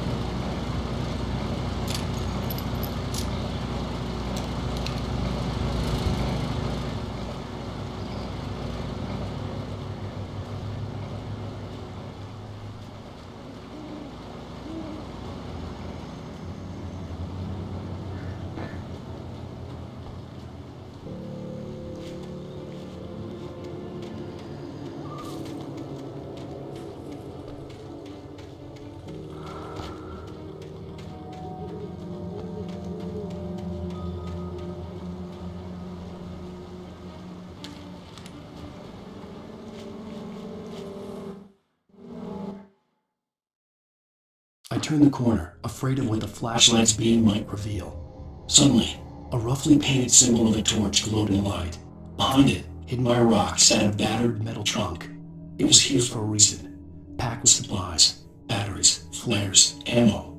I turned the corner, afraid of what the flashlight's beam might reveal. Suddenly, a roughly painted symbol of a torch glowed in light. Behind it, hidden by a rock, sat a battered metal trunk. It was here for a reason. Packed with supplies, batteries, flares, ammo.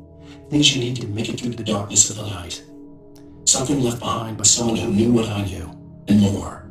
Things you needed to make it through the darkness of the night. Something left behind by someone who knew what I knew, and more.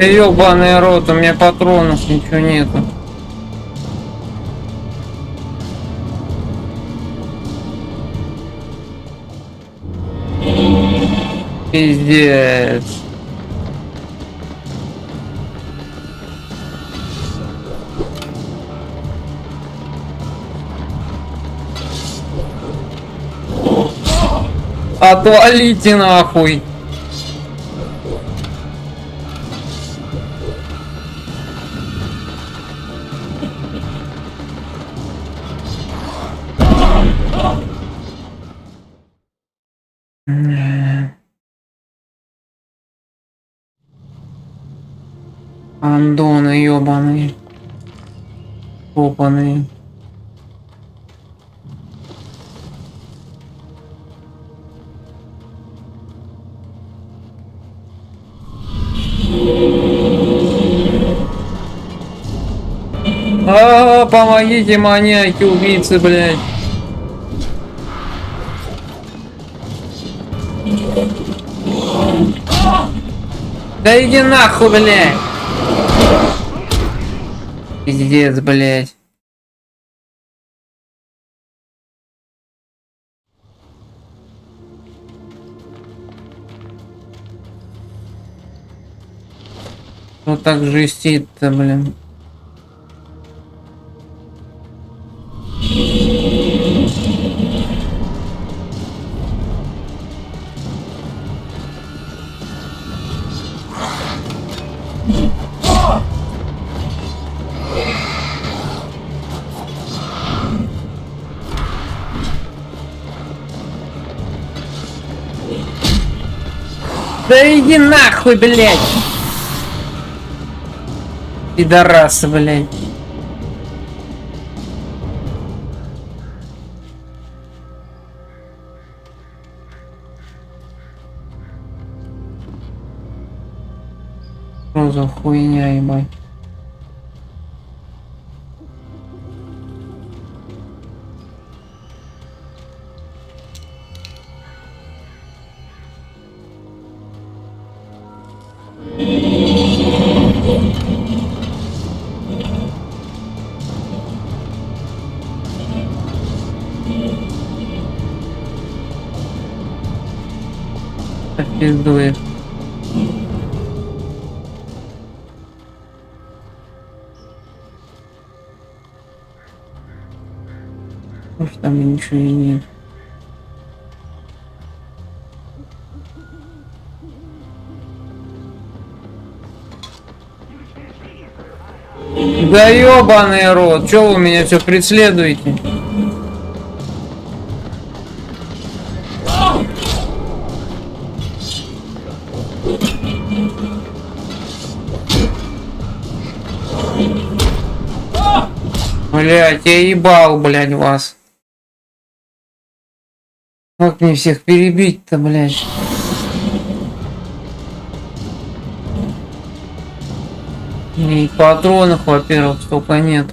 Ёбаный рот, у меня патронов ничего нету. Пиздец. Отвалите нахуй. Андоны ёбаные. Опаные. Помогите, маньяки, убийцы, блядь. Да иди нахуй, блядь. Пиздец, блядь. Что так жестит-то, блин? Да иди нахуй, блядь! Пидорасы, блядь. Что за хуйня, ебать? Пиздует. Может, там ничего и нет. Да ёбаный рот, чё вы меня все преследуете? Блять, я ебал, блять, вас. Как мне всех перебить-то, блять? И патронов, во-первых, столько нет.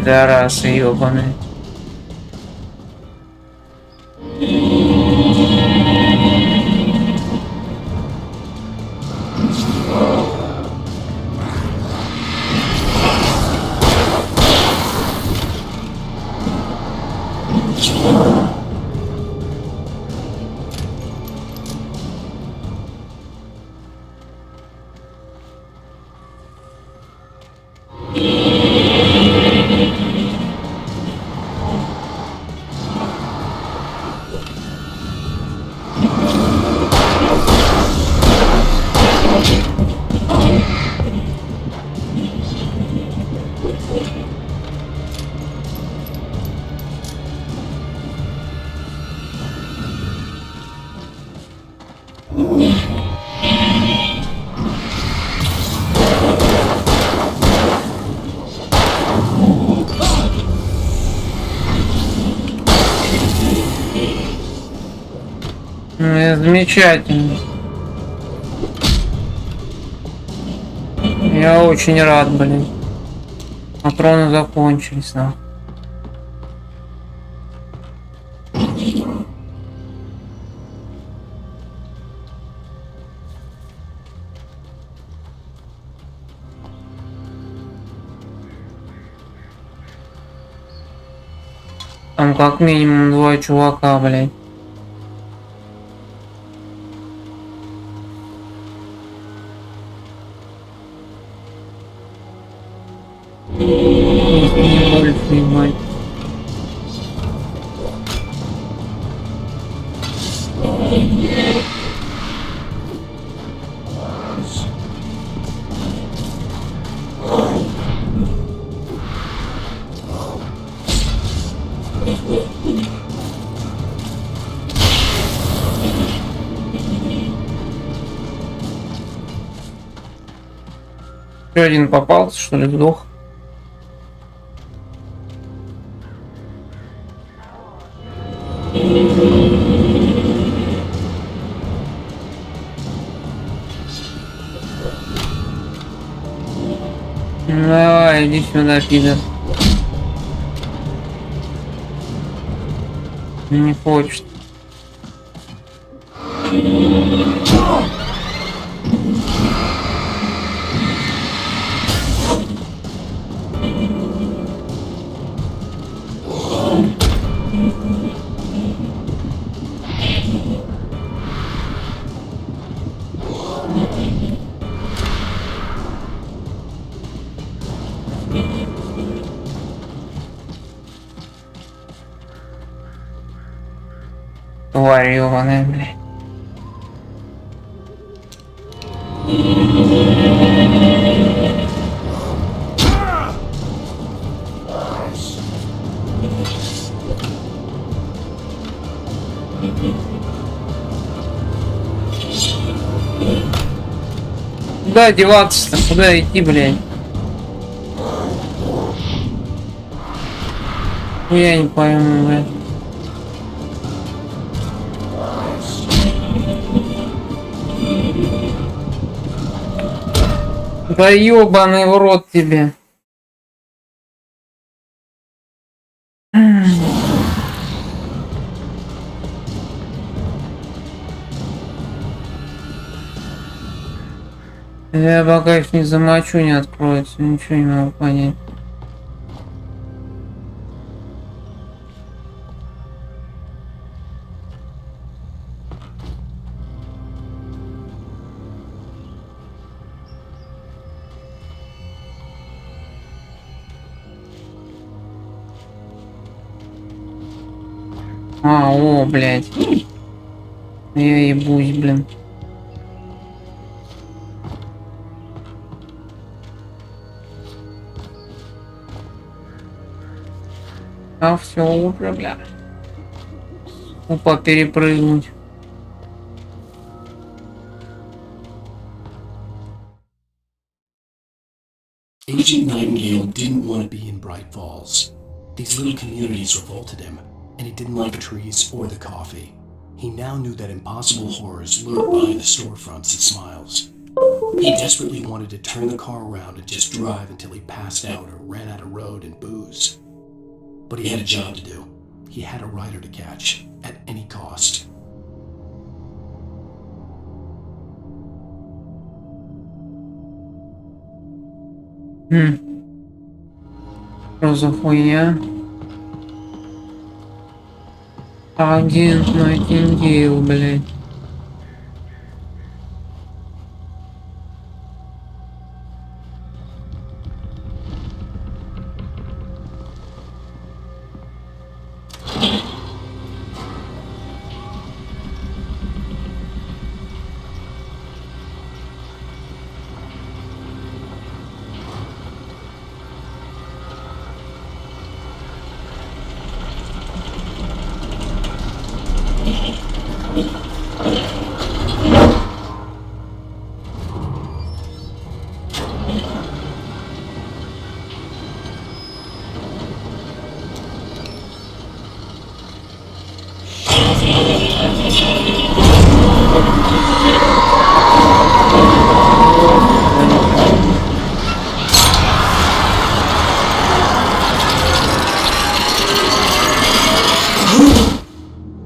Пидорасы ёбаные. Замечательно. Я очень рад, блин. Патроны закончились, нахуй. Там как минимум 2 чувака, блядь. Не больше, ебать. Еще один попался, что ли, сдох? Давай, иди сюда, пидор. Не хочет. Тварь ёбаная, блядь. Куда деваться-то? Куда идти, блядь? Я не пойму, блядь. Да ёбаный в рот тебе. Я пока их не замочу, не откроется, ничего не могу понять. О, блядь. Я ебусь, блин. А все уже, бля. Опа, перепрыгнуть. Agent Nightingale didn't want to be in Bright Falls. These little communities revolted him, and he didn't like the trees or the coffee. He now knew that impossible horrors lurked behind the storefronts and smiles. He desperately wanted to turn the car around and just drive until he passed out or ran out of road and booze. But he had a job to do. He had a rider to catch, at any cost. Что за хуйня? Агент Найтингейл, блядь.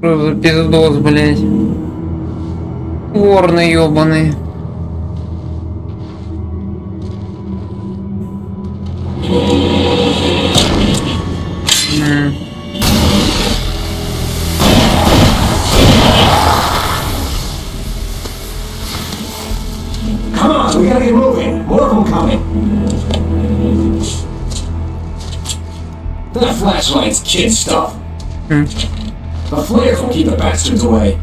Что за пиздос, блядь? Ворны ёбаный. Come on, we gotta get moving. More of them coming. That flashlight's kid stuff. The flares will keep the bastards away.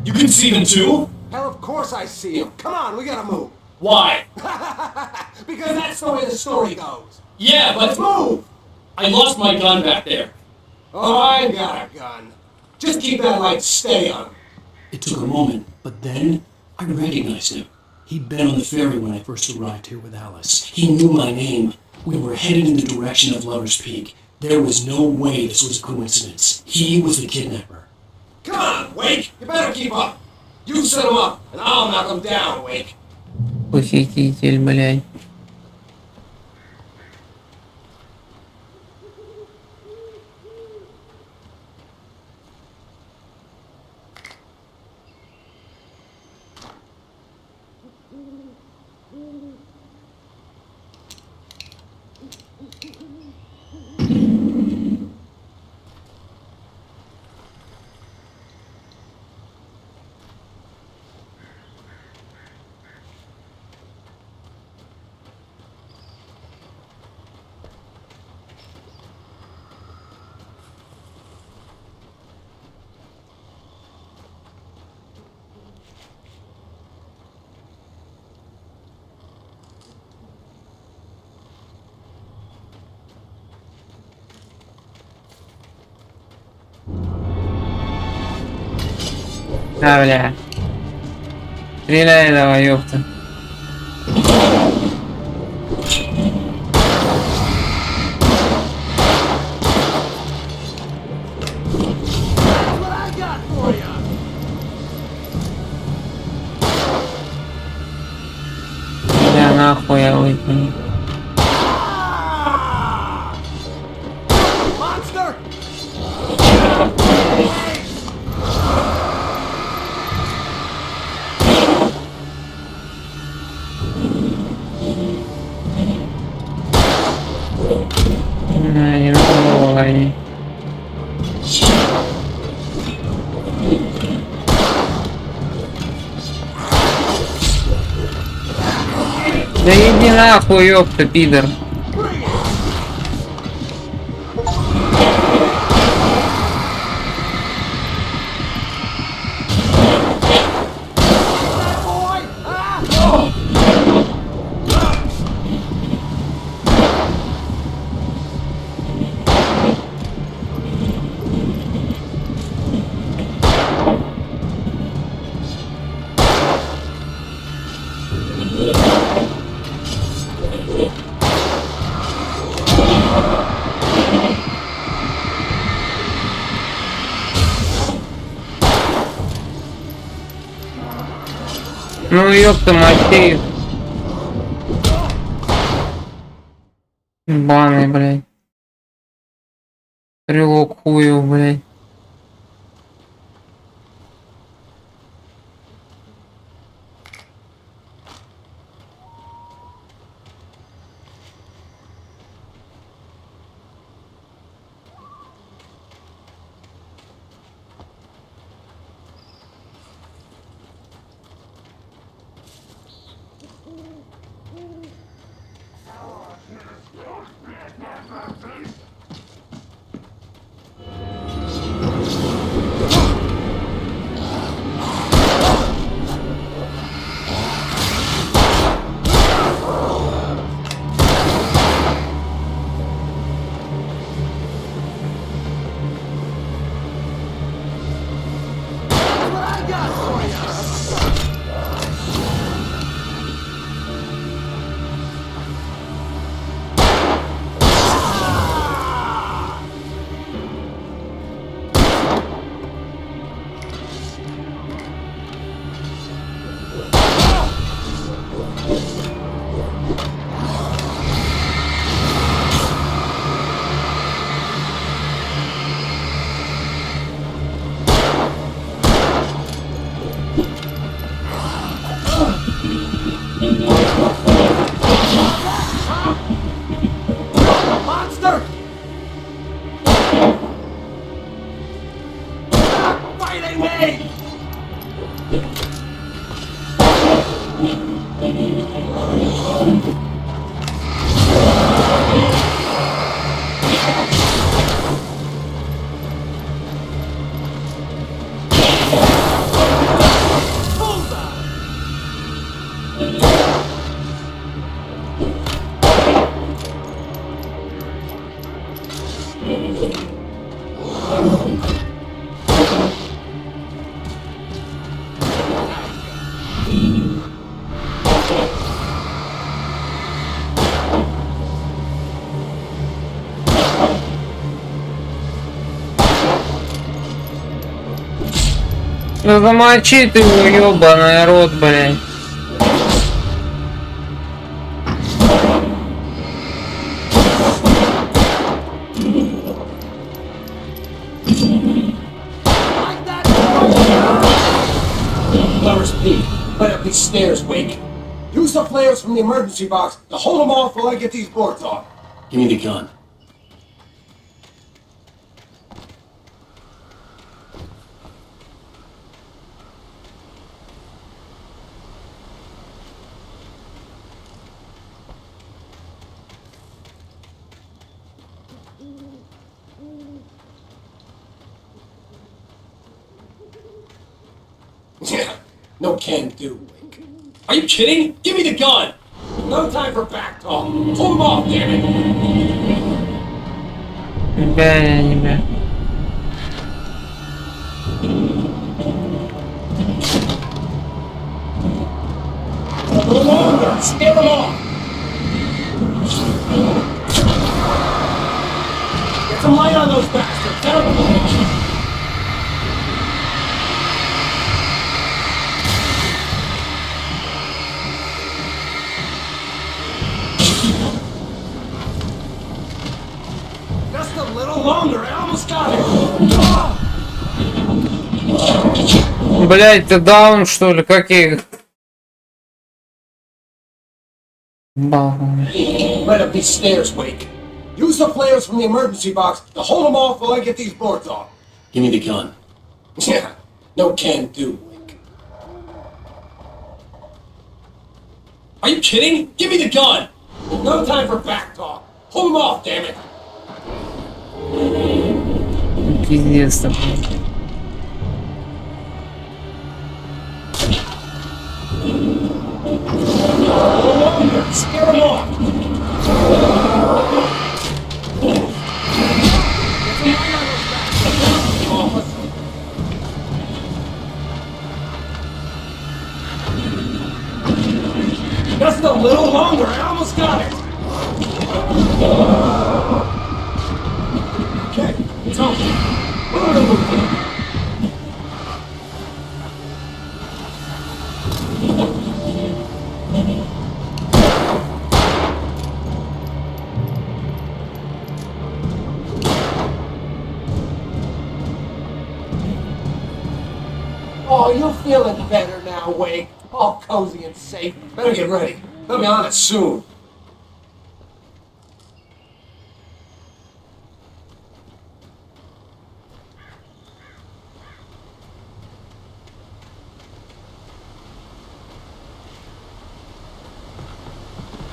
You can see them too? Hell, of course I see him. Come on, we gotta move. Why? Because that's the way the story goes. Yeah, but Let's move! I lost my gun back there. Oh, I got a gun. Just keep that light steady on him. It took a moment, but then I recognized him. He'd been on the ferry when I first arrived here with Alice. He knew my name. We were headed in the direction of Lover's Peak. There was no way this was a coincidence. He was the kidnapper. Come on, Wake! You better keep up. You set him up, and I'll knock him down, Wake. Похититель, блядь. А, бля. Стреляй давай, ёпта. Бля, нахуй я выйду. Не надо. Да иди нахуй, ёпта, пидор. Ну ёпта, Матей. Ебаный, блядь. Стрелок хуев, блядь. fighting me! Ну замочи ты его, ёбаный рот, блядь. Lower's P. Right up these stairs, Wake. Use the flares from the emergency box to hold them off while I get these boards off. Give me the gun. Yeah, no can do, Wake. Are you kidding? Give me the gun! No time for back talk. Pull them off, damn it! Бля. A little longer! Scare them off! Get some light on those bastards! Terrible! Just a little longer! I almost got it! Блять, ты даун что ли? Как я их... Right up these stairs, Wake. Use the flares from the emergency box to hold them off while I get these boards off. Give me the gun. Yeah, no can do, Wake. Are you kidding? Give me the gun! No time for back talk. Pull them off, damn it! Пиздец-то. Scare them off! Just a little longer, I almost got it! Okay, it's over. Oh, you're feeling better now, Wake. All cozy and safe. Better get ready. They'll be on it soon.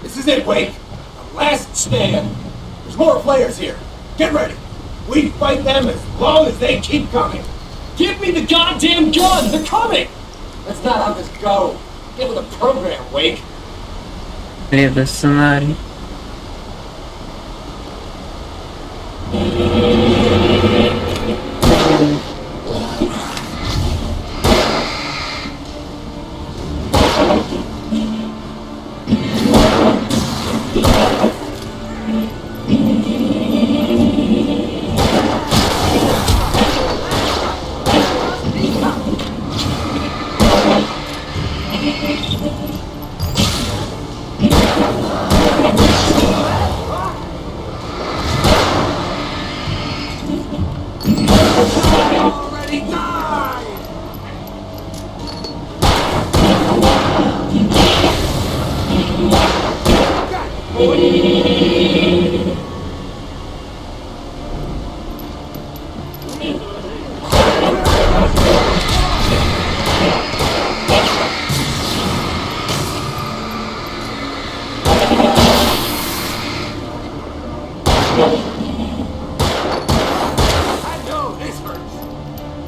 This is it, Wake. The last stand. There's more players here. Get ready. We fight them as long as they keep coming. Give me the goddamn gun! They're coming! That's not how this goes. Get with the program, Wake. Это сценарий.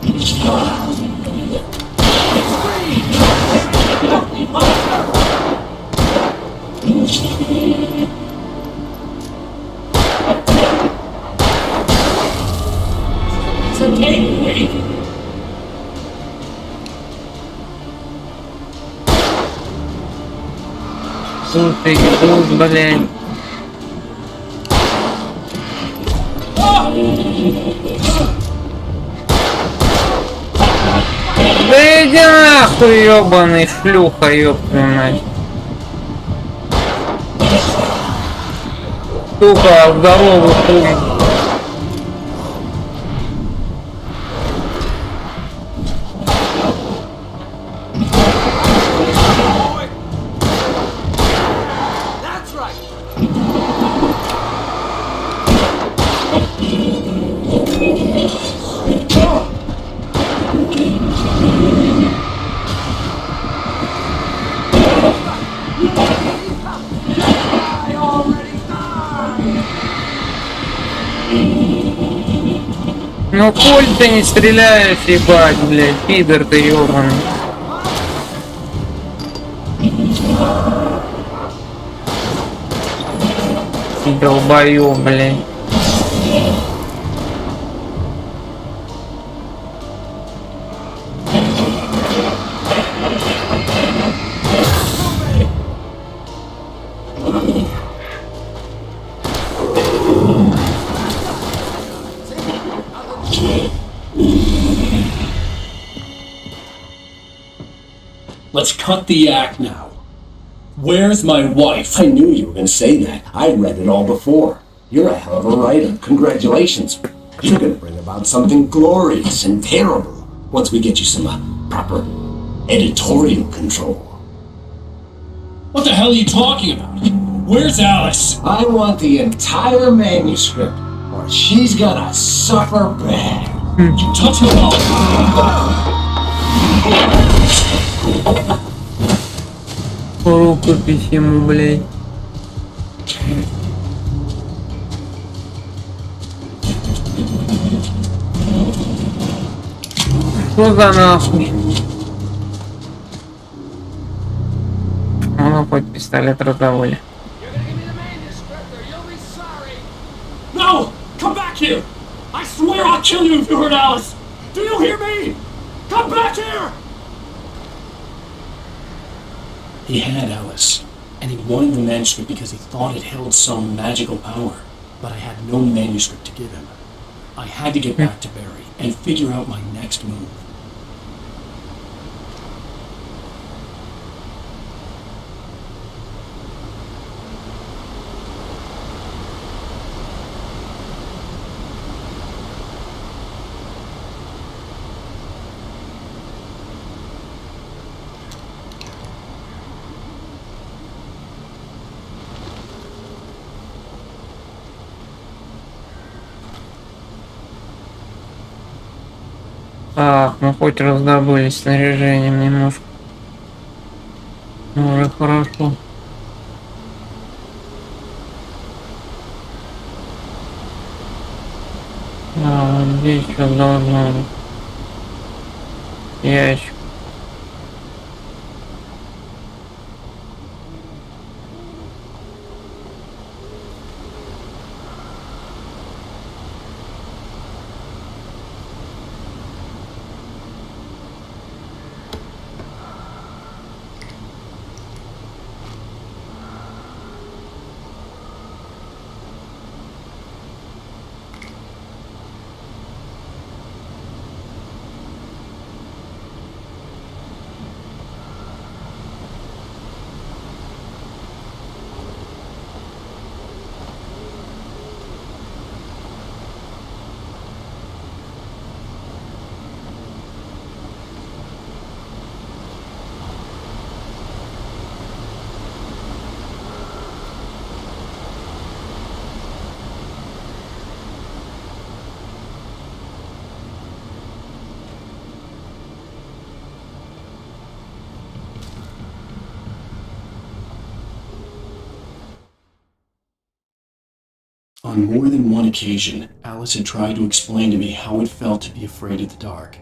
It's okay, Wake. Слушай, тут, блядь. Да иди нахуй, ёбаный шлюха, ёбаный мать. Сука, здоровый хуй. Ну коль ты не стреляешь, ебать, блядь, пидор ты ёбаный. Долбоёб, блядь. Let's cut the act now. Where's my wife? I knew you were going to say that. I read it all before. You're a hell of a writer. Congratulations. You're going to bring about something glorious and terrible once we get you some proper editorial control. What the hell are you talking about? Where's Alice? I want the entire manuscript, or she's gonna suffer bad. You touch her Рукопись ему, блядь. Что за нахуй? Ну, хоть пистолет раздавали. No! Come back here! I swear I'll kill you if you hurt Alice! Do you hear me? Come back here! He had Alice, and he wanted the manuscript because he thought it held some magical power. But I had no manuscript to give him. I had to get back to Barry and figure out my next move. Так, ну хоть раздобыли снаряжением немножко. Уже хорошо. А, вот здесь что должно быть? Ящик. On more than one occasion, Alice had tried to explain to me how it felt to be afraid of the dark.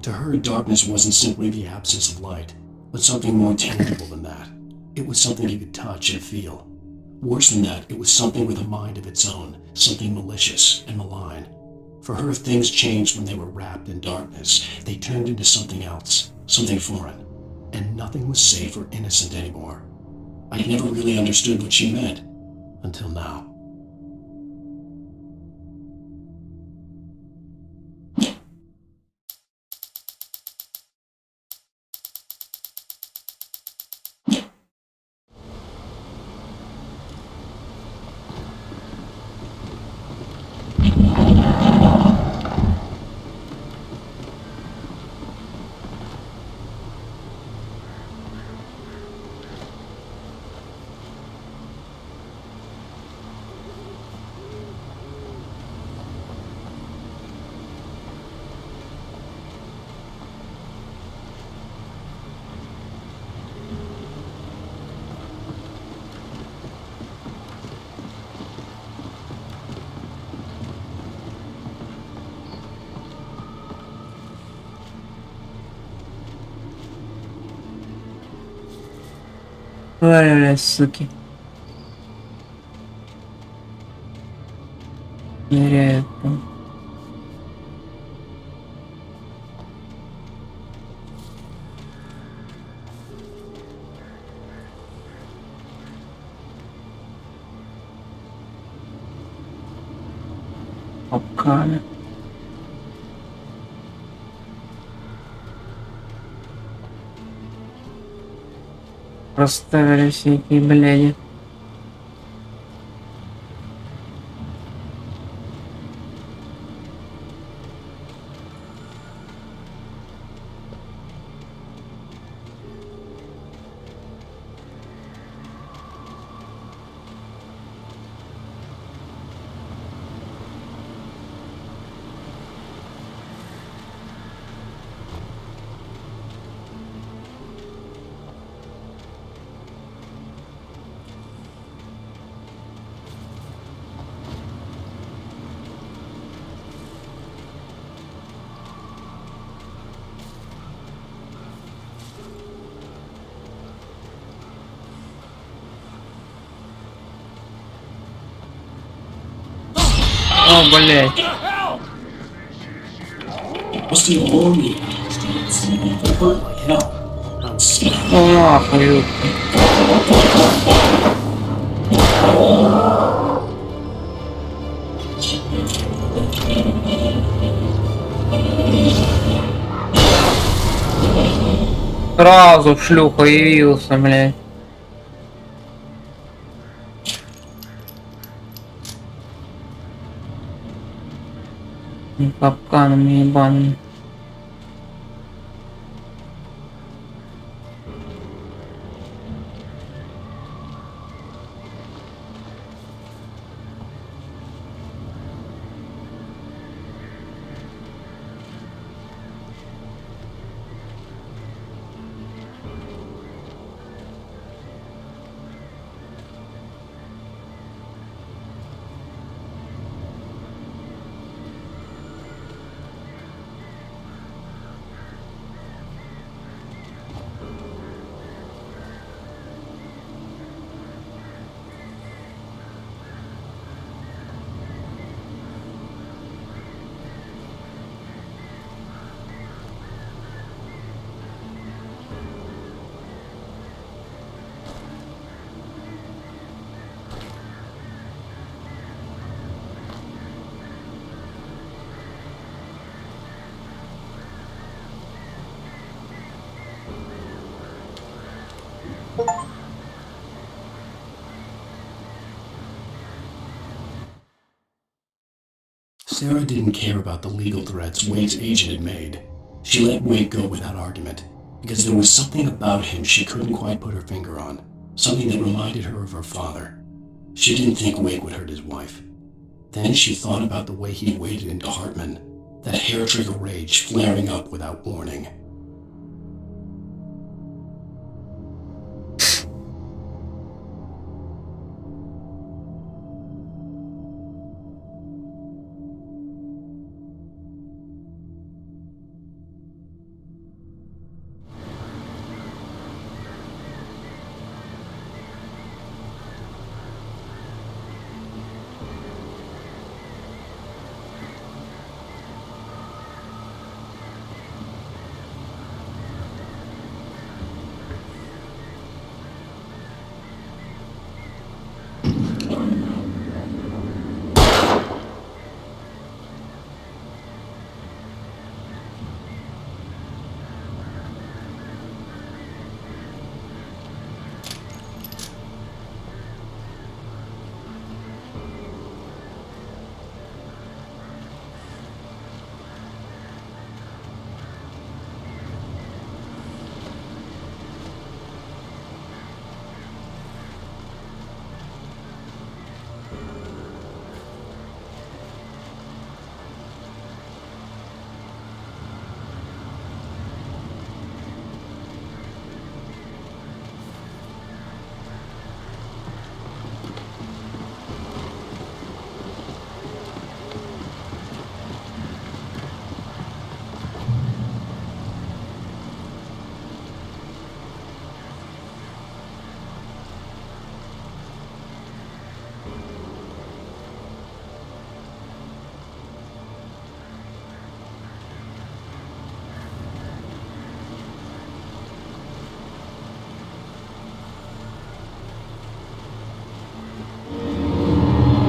To her, darkness wasn't simply the absence of light, but something more tangible than that. It was something you could touch and feel. Worse than that, it was something with a mind of its own, something malicious and malign. For her, things changed when they were wrapped in darkness. They turned into something else, something foreign, and nothing was safe or innocent anymore. I never really understood what she meant, until now. Ой, суки. Ныряют там. Капканы. Расставили всякие бляди. О, блядь. Must have warned me. It hurt like hell. I'm scared. О, нахуй. Сразу в шлюху явился, блядь. Капканами ебаными. Sarah didn't care about the legal threats Wade's agent had made. She let Wade go without argument, because there was something about him she couldn't quite put her finger on, something that reminded her of her father. She didn't think Wade would hurt his wife. Then she thought about the way he waded into Hartman, that hair-trigger rage flaring up without warning.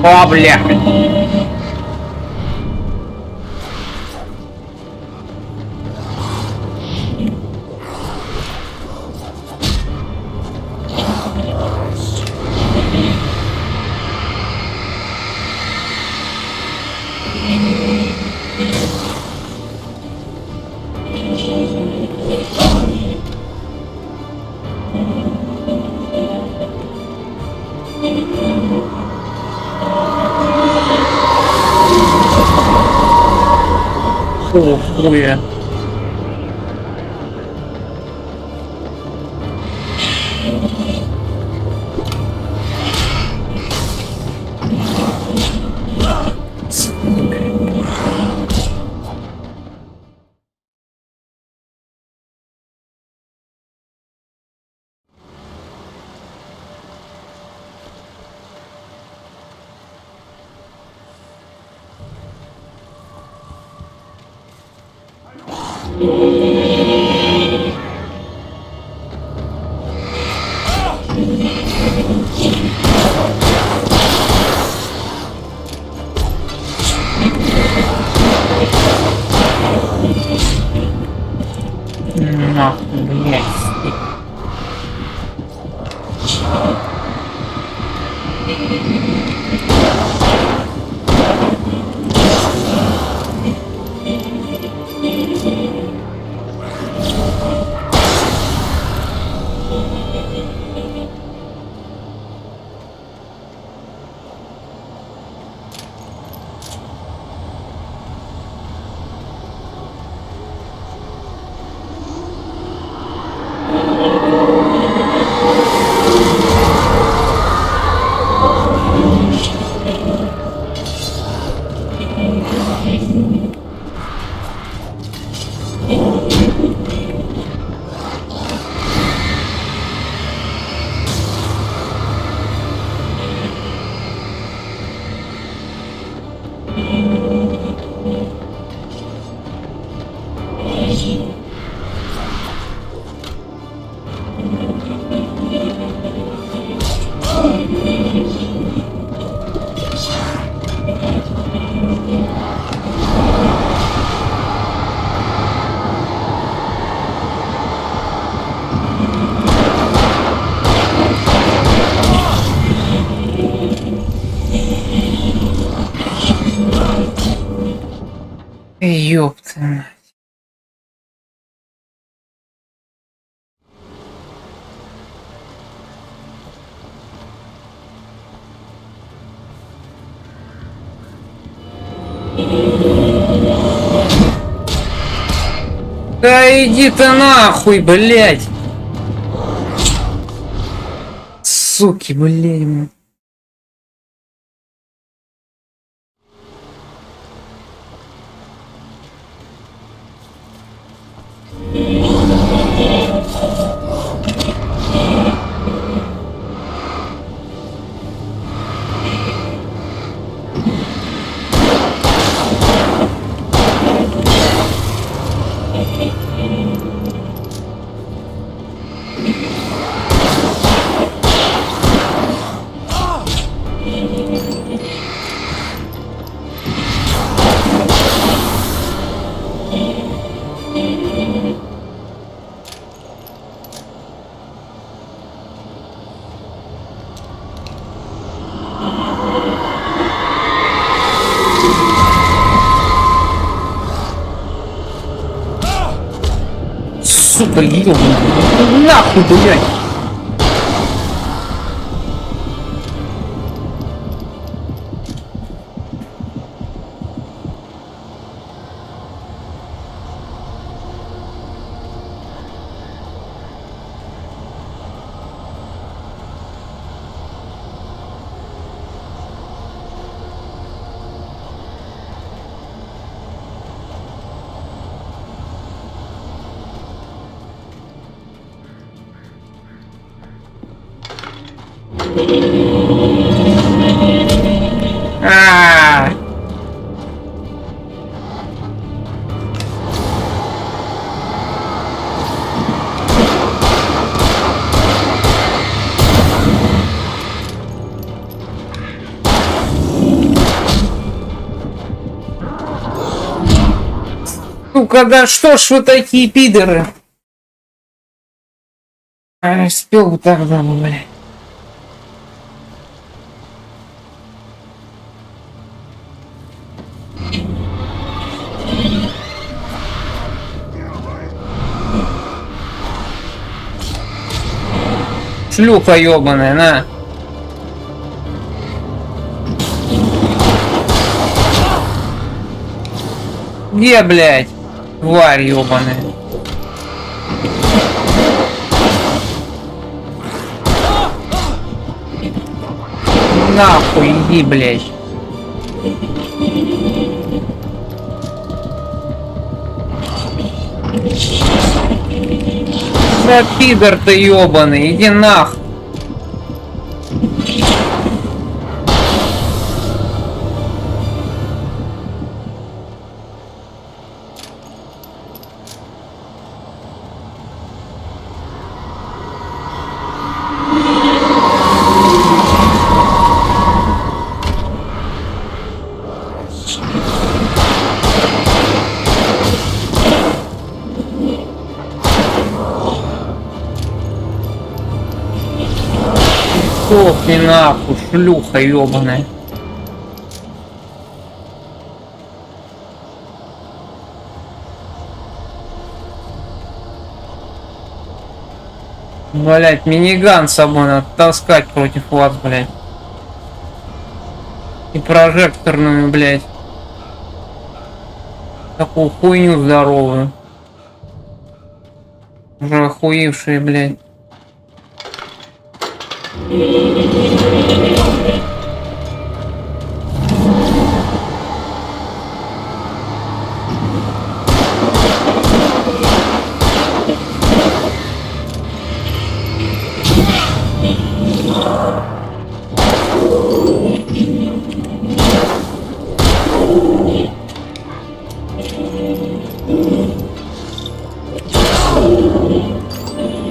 О, бля. О, хуя. Нахуй, блядь. Ёпта мать. Да иди ты нахуй, блядь. Суки, блядь. Сука, ёбаный. Нахуй, блядь. Сука, да что ж вы такие пидоры? Ай, спел бы тогда, блядь. Шлюха ёбаная, на. Где, блядь? Тварь ёбаная. Нахуй, иди, блядь. Да пидор ты ёбаный, иди нахуй. Сохни нахуй, шлюха ёбаная. Блять, миниган с собой надо таскать против вас, блять. И прожекторную, блять. Такую хуйню здоровую. Уже охуевшие, блять.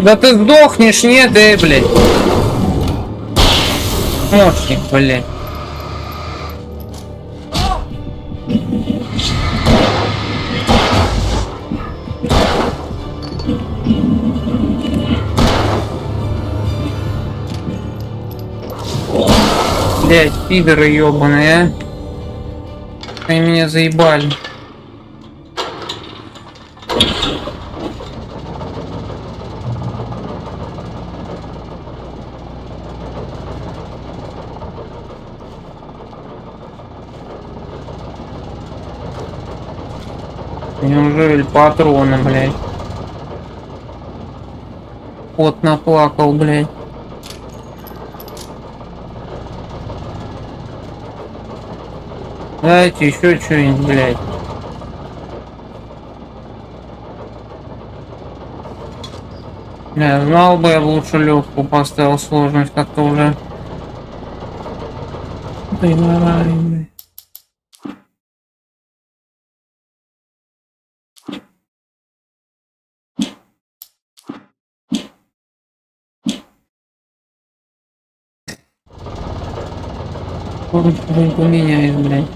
Да ты сдохнешь, нет, блядь. Мощник, блядь. Блядь, пидоры ёбаные, а. Они меня заебали. Неужели патроны, блядь? Кот наплакал, блядь. Дайте еще что-нибудь, блядь. Бля, знал бы, я бы лучше легкую поставил сложность как-то уже. Понимаю, блядь. У меня есть, блядь.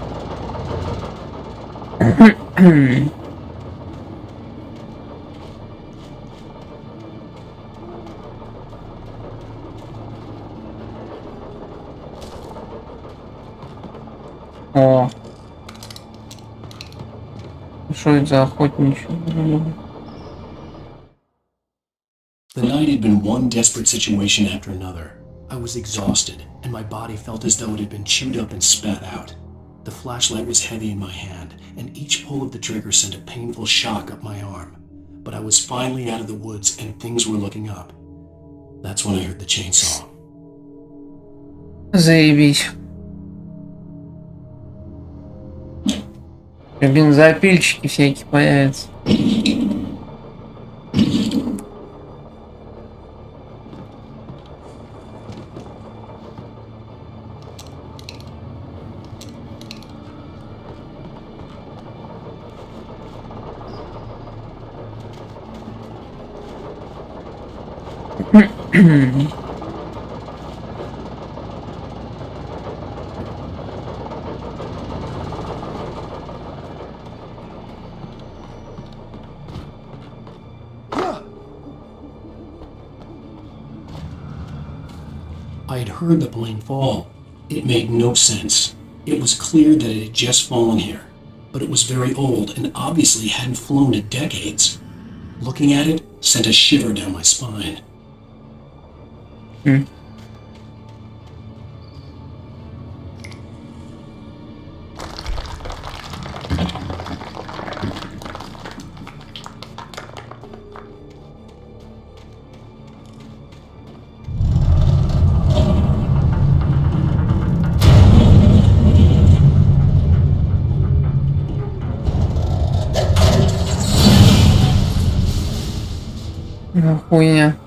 О. Что это за охотничье? The night had been one desperate situation after another. I was exhausted, and my body felt as though it had been chewed up and spat out. The flashlight was heavy in my hand, and each pull of the trigger sent a painful shock up my arm. But I was finally out of the woods, and things were looking up. That's when I heard the chainsaw. Заебись. Бензопильчики всякие появятся. I had heard the plane fall. It made no sense. It was clear that it had just fallen here, but it was very old and obviously hadn't flown in decades. Looking at it sent a shiver down my spine. Хуйня.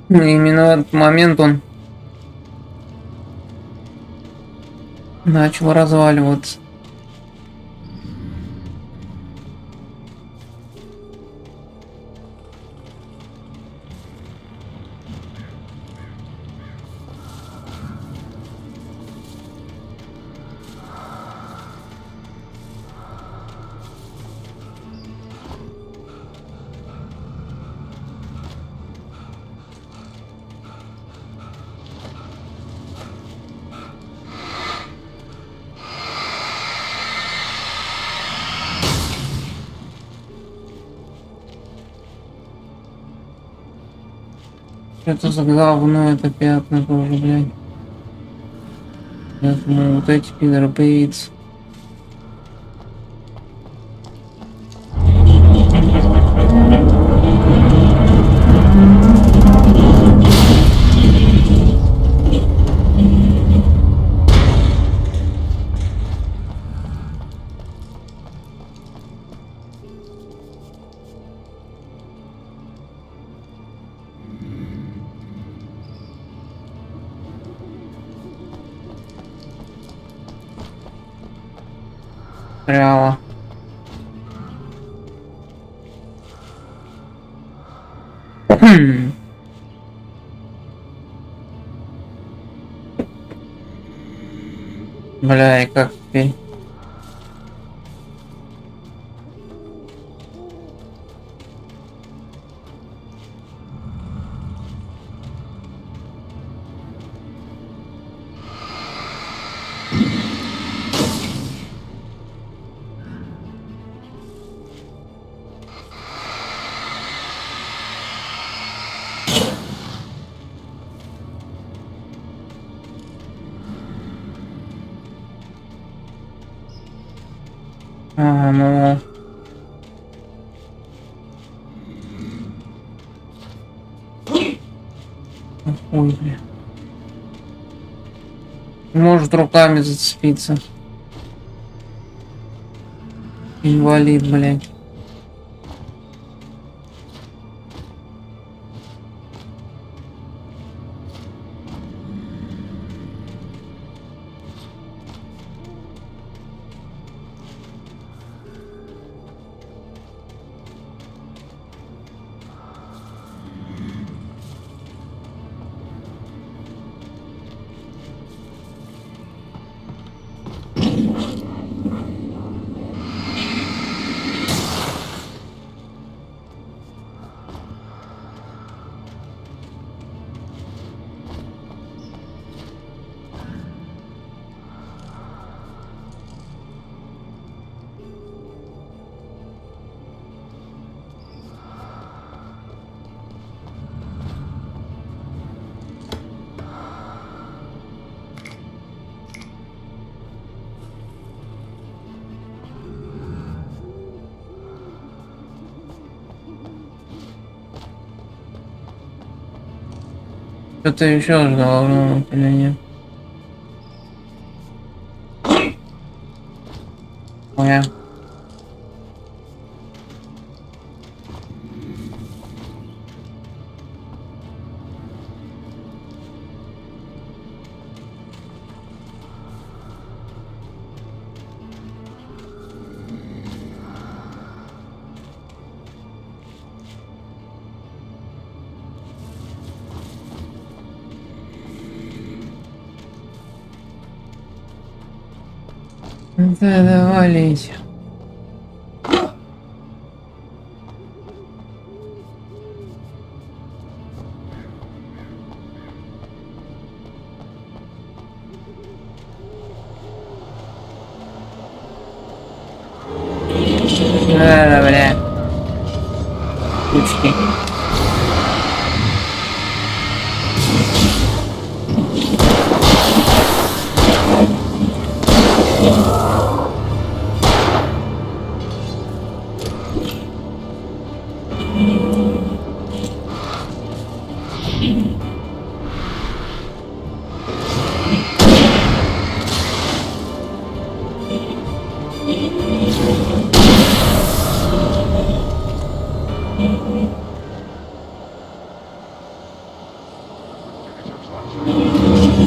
Именно в этот момент он начал разваливаться. Это за говно, это пятна тоже, блядь. Я думаю, вот эти пидоры появятся. Реала. Бля, и как теперь? Ну... Ой, бля. Может руками зацепиться. Инвалид, блядь. Что-то еще должно быть или нет? Ой. Да, давалить. надо, бля. Ручки.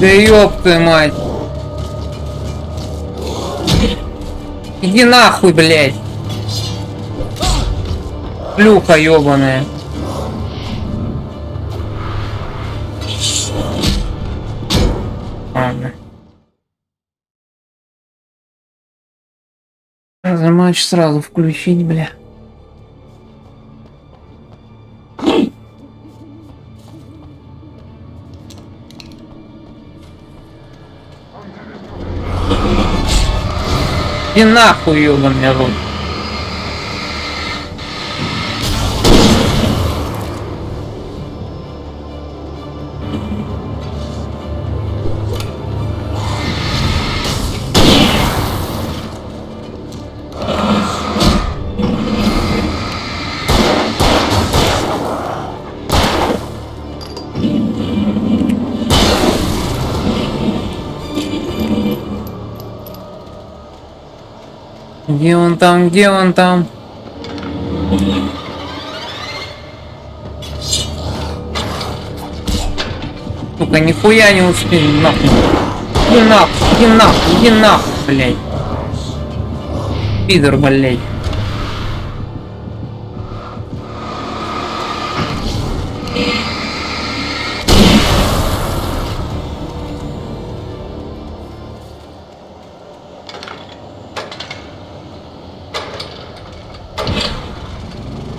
Да ёб твою мать. Иди нахуй, блядь. Плюха ёбаная. Ладно. За матч сразу включить, бля. И нахуй ёбаный рот. Где он там? Где он там? Сука, нихуя не успел, нахуй. Иди нахуй, иди нахуй, иди нахуй, блядь. Пидор, блядь.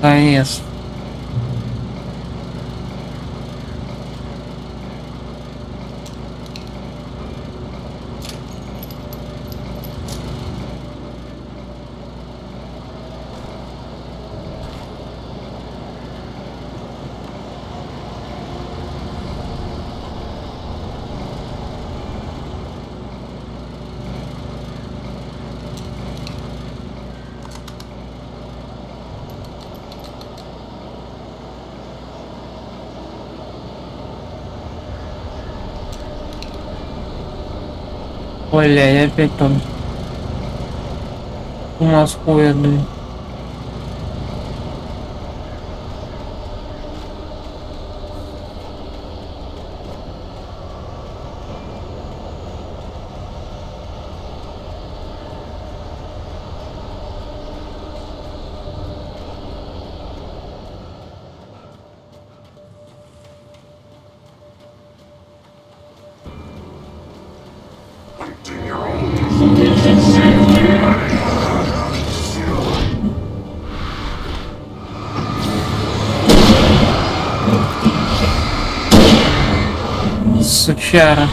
Конец. Бля, опять там в Москву, блин. Сучара.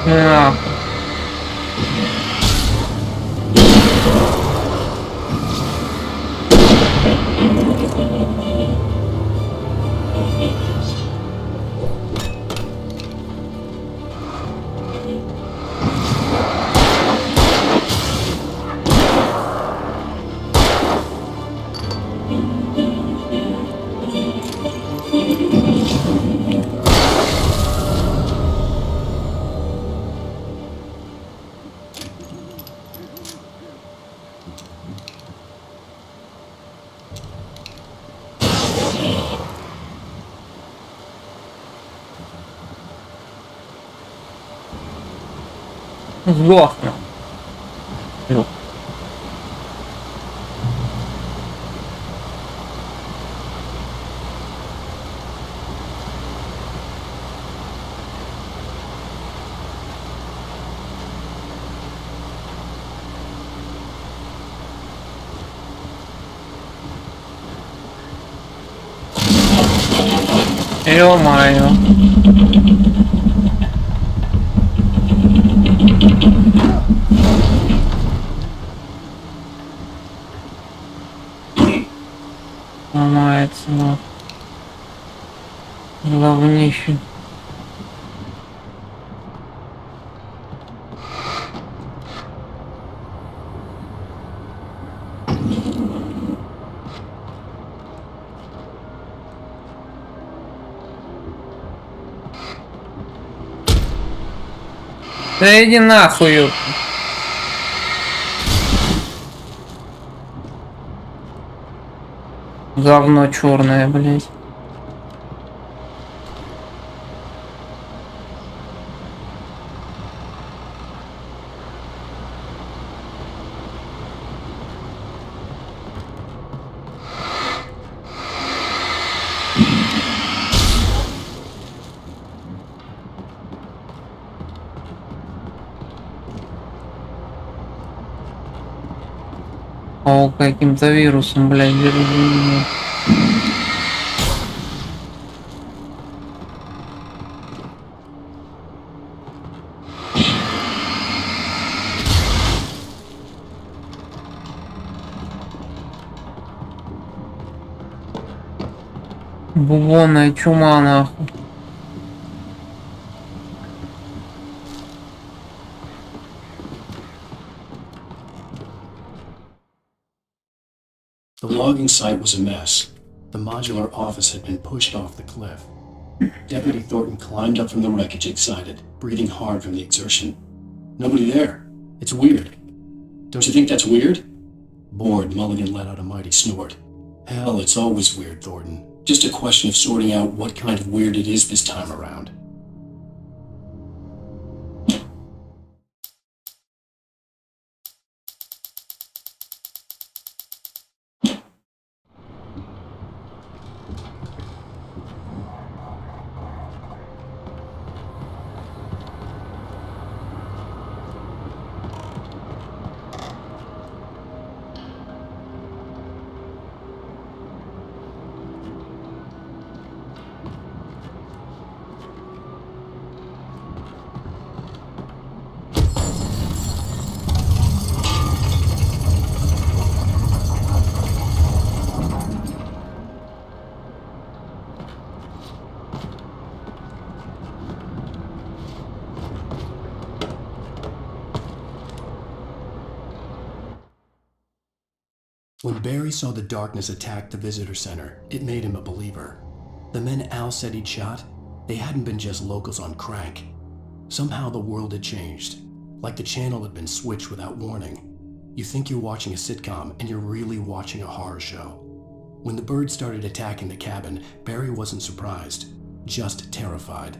Yeah. Сдохну. Люк. Ё-моё. Ломается, ну. Говнище. Да иди нахуй, ёпта. Говно черное, блядь. О, каким-то вирусом, блядь, заразили. Бубонная чума, нахуй. The logging site was a mess. The modular office had been pushed off the cliff. Deputy Thornton climbed up from the wreckage excited, breathing hard from the exertion. Nobody there. It's weird. Don't you think that's weird? Bored, Mulligan let out a mighty snort. Hell, it's always weird, Thornton. Just a question of sorting out what kind of weird it is this time around. When Barry saw the darkness attack the visitor center, it made him a believer. The men Al said he'd shot, they hadn't been just locals on crank. Somehow the world had changed, like the channel had been switched without warning. You think you're watching a sitcom, and you're really watching a horror show. When the birds started attacking the cabin, Barry wasn't surprised, just terrified.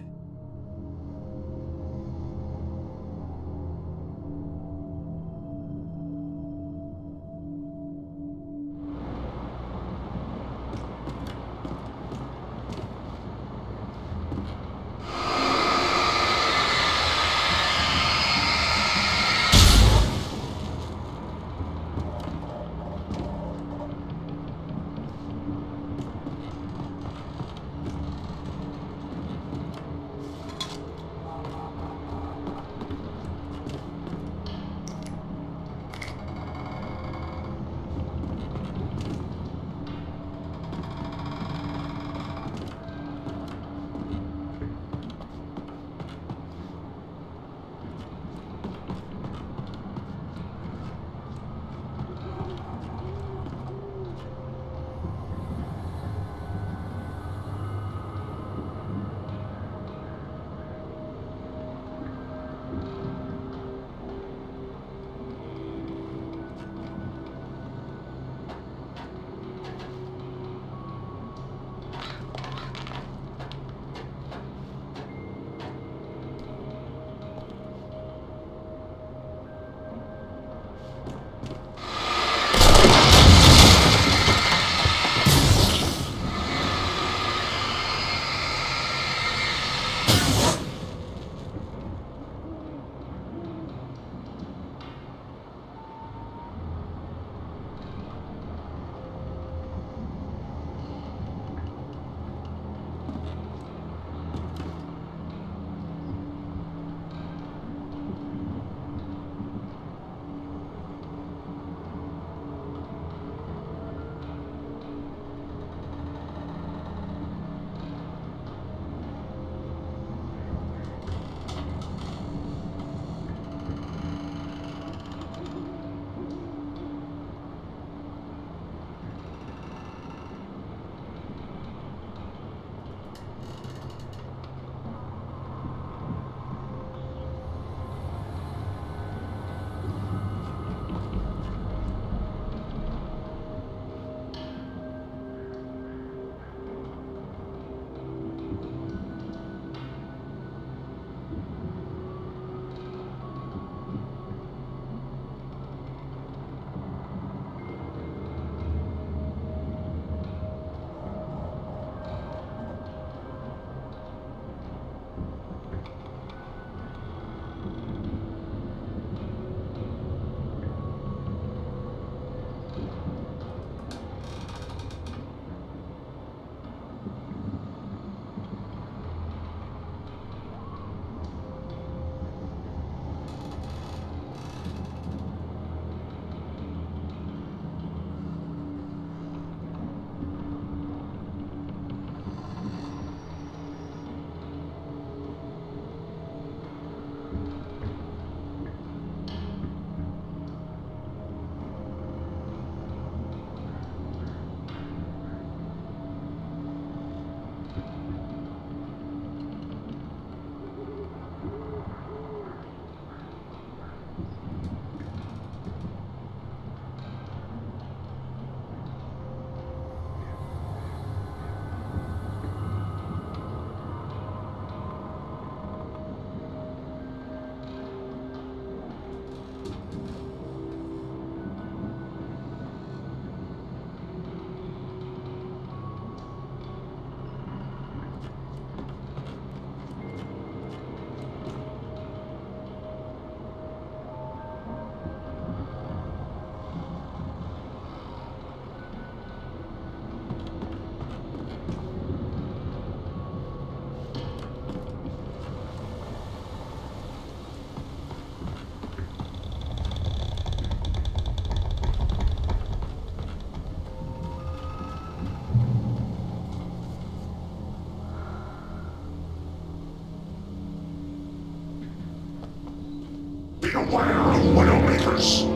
player of Widowmakers.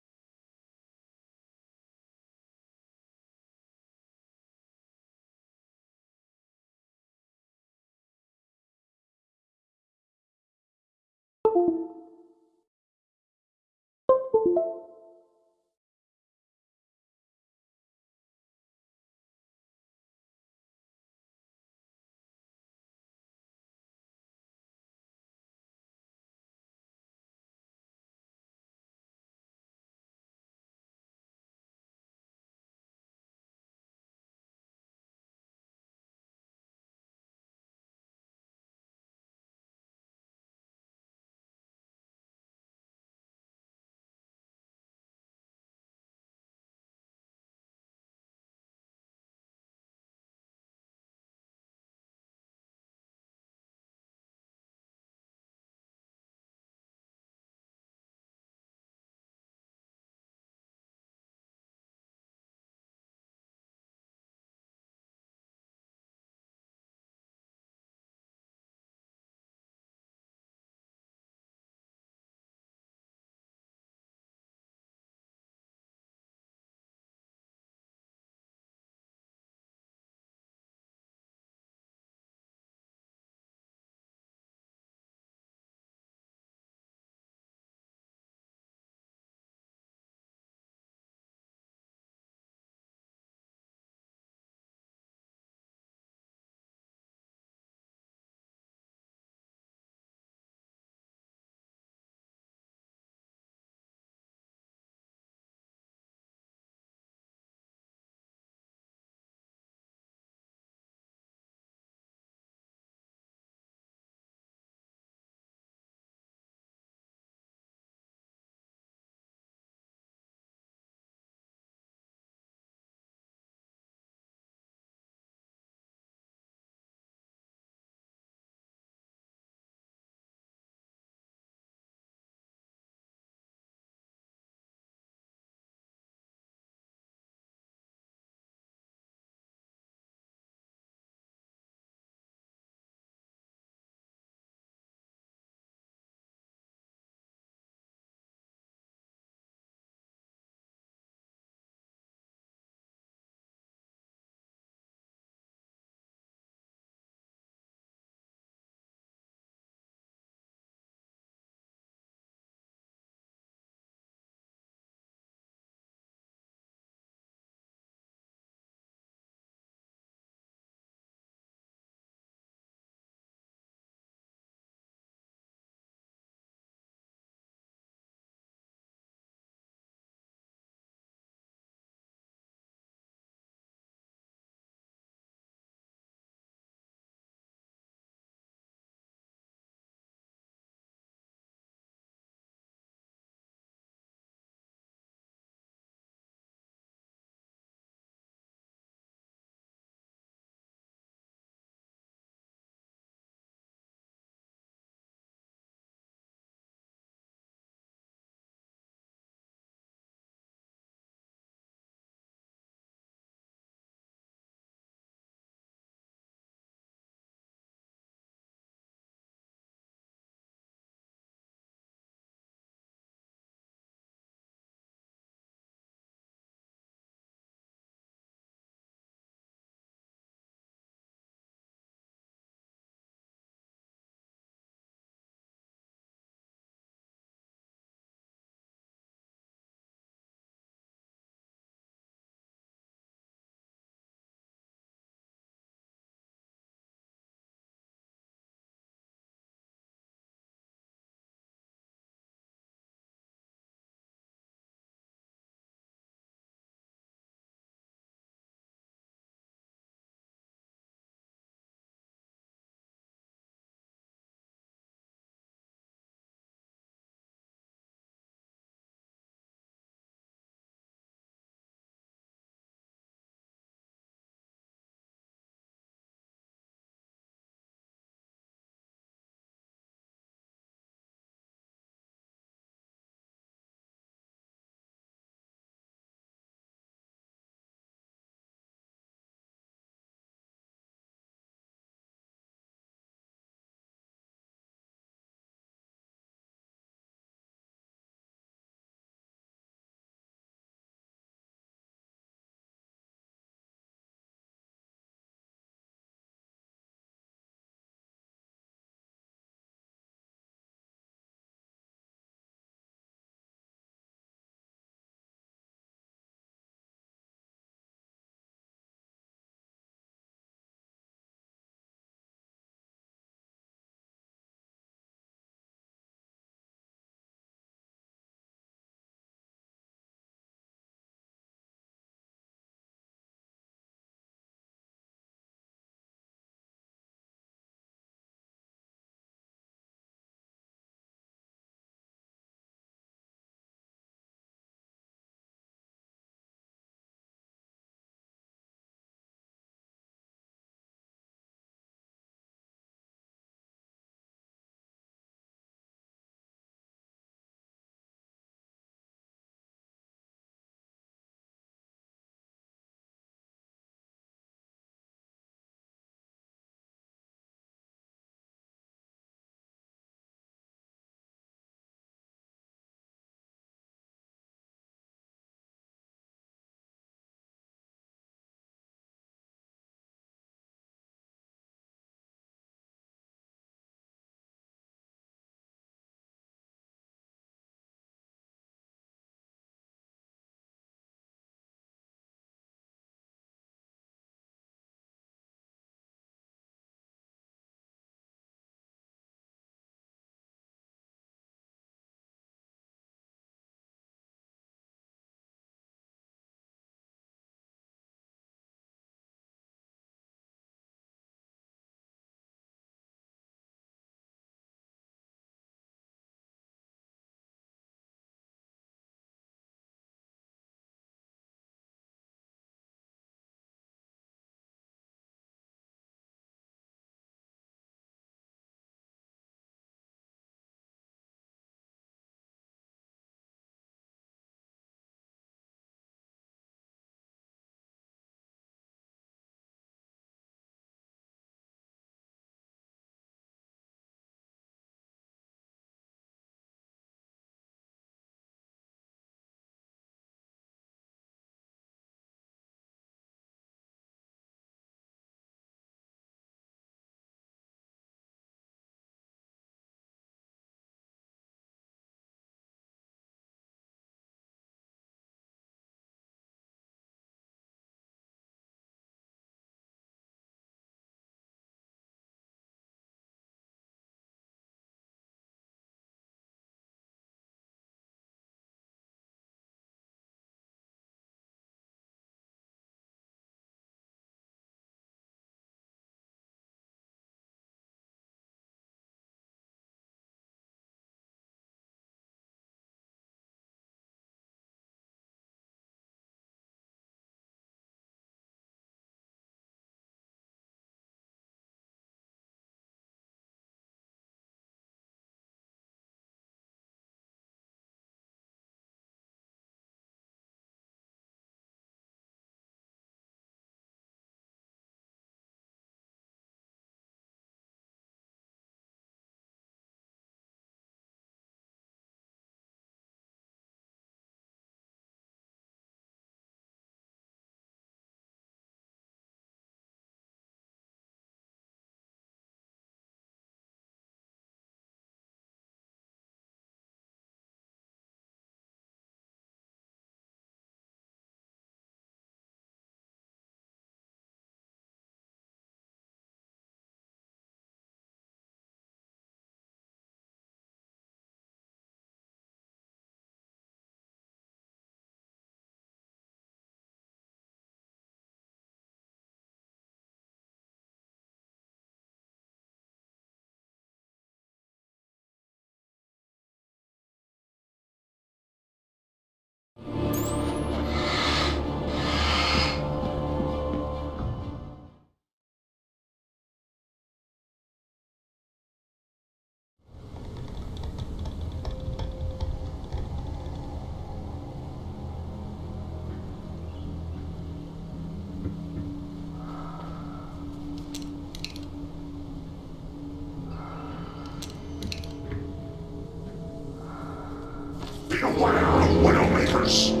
this!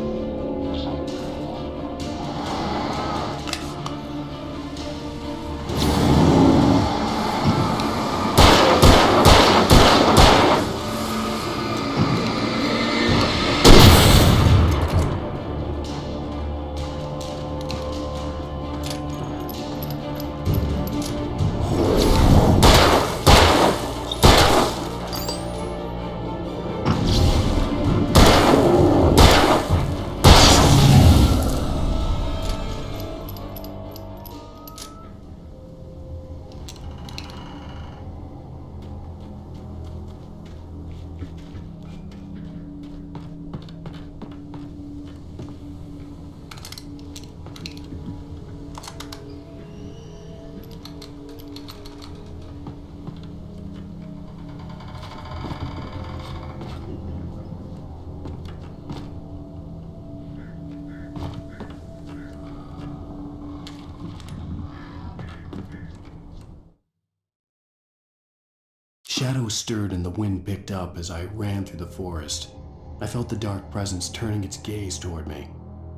Shadows stirred and the wind picked up as I ran through the forest. I felt the dark presence turning its gaze toward me.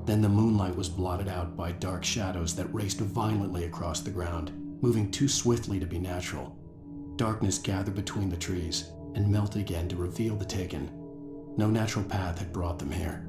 Then the moonlight was blotted out by dark shadows that raced violently across the ground, moving too swiftly to be natural. Darkness gathered between the trees and melted again to reveal the Taken. No natural path had brought them here.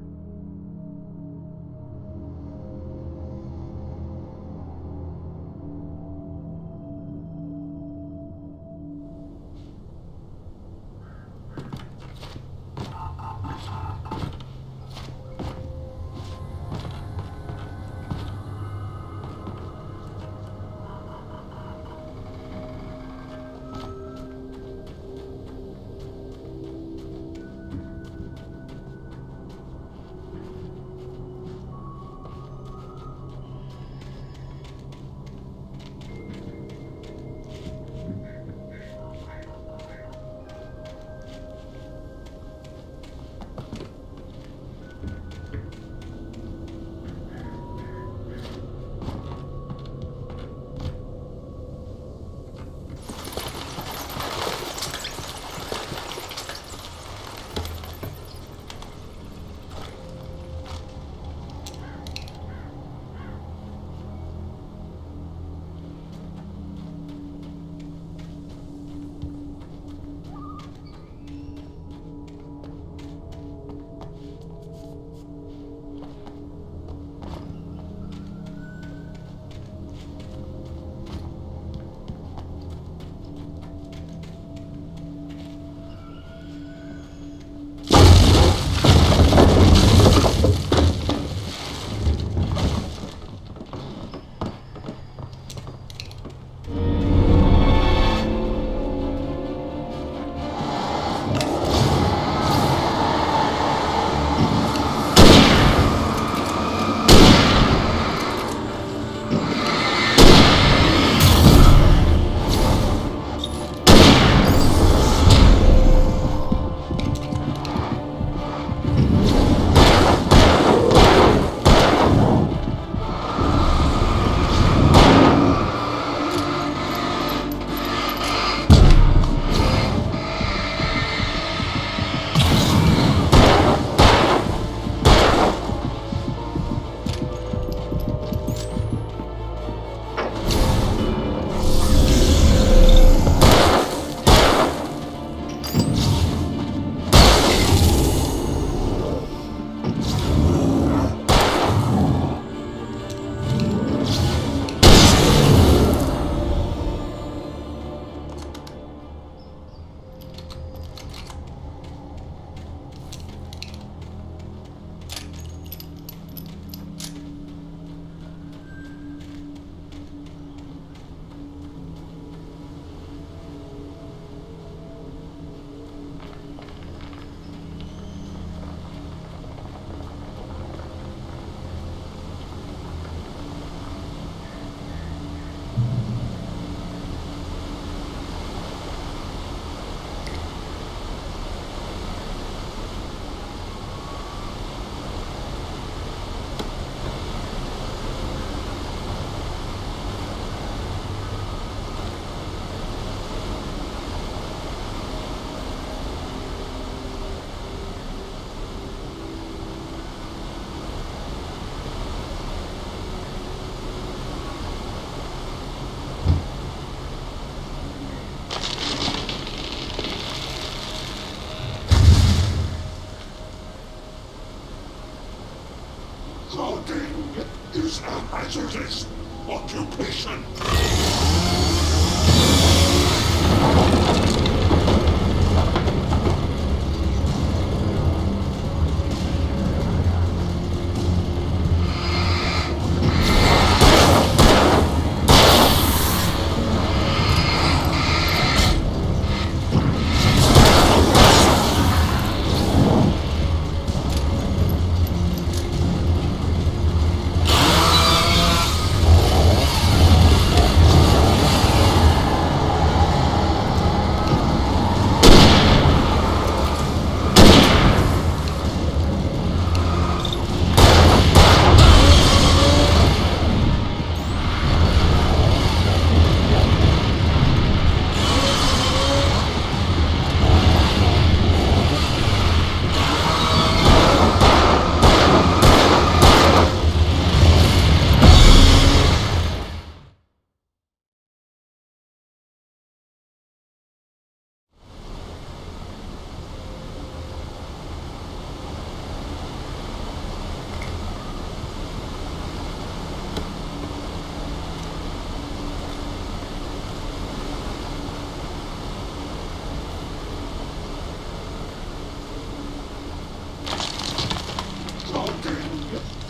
hazardous occupation.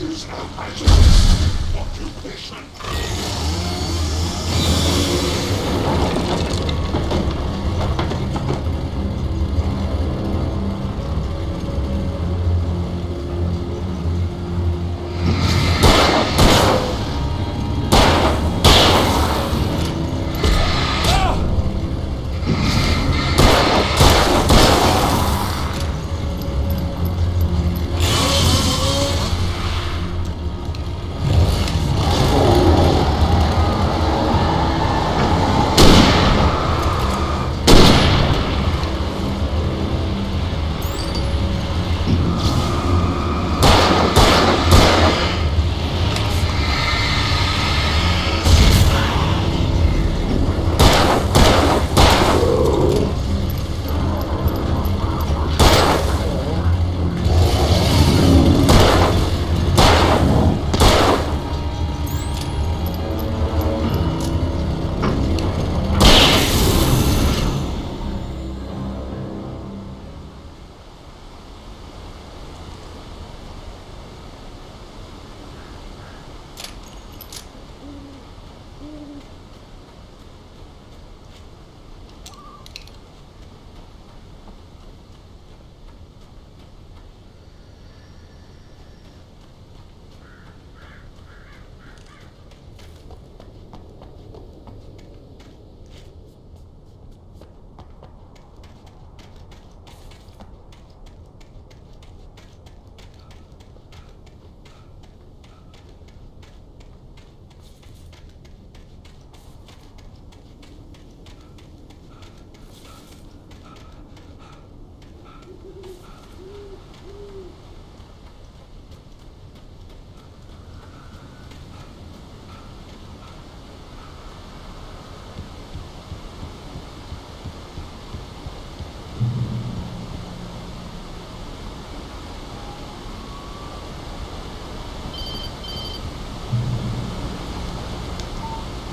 Is a hazardous occupation.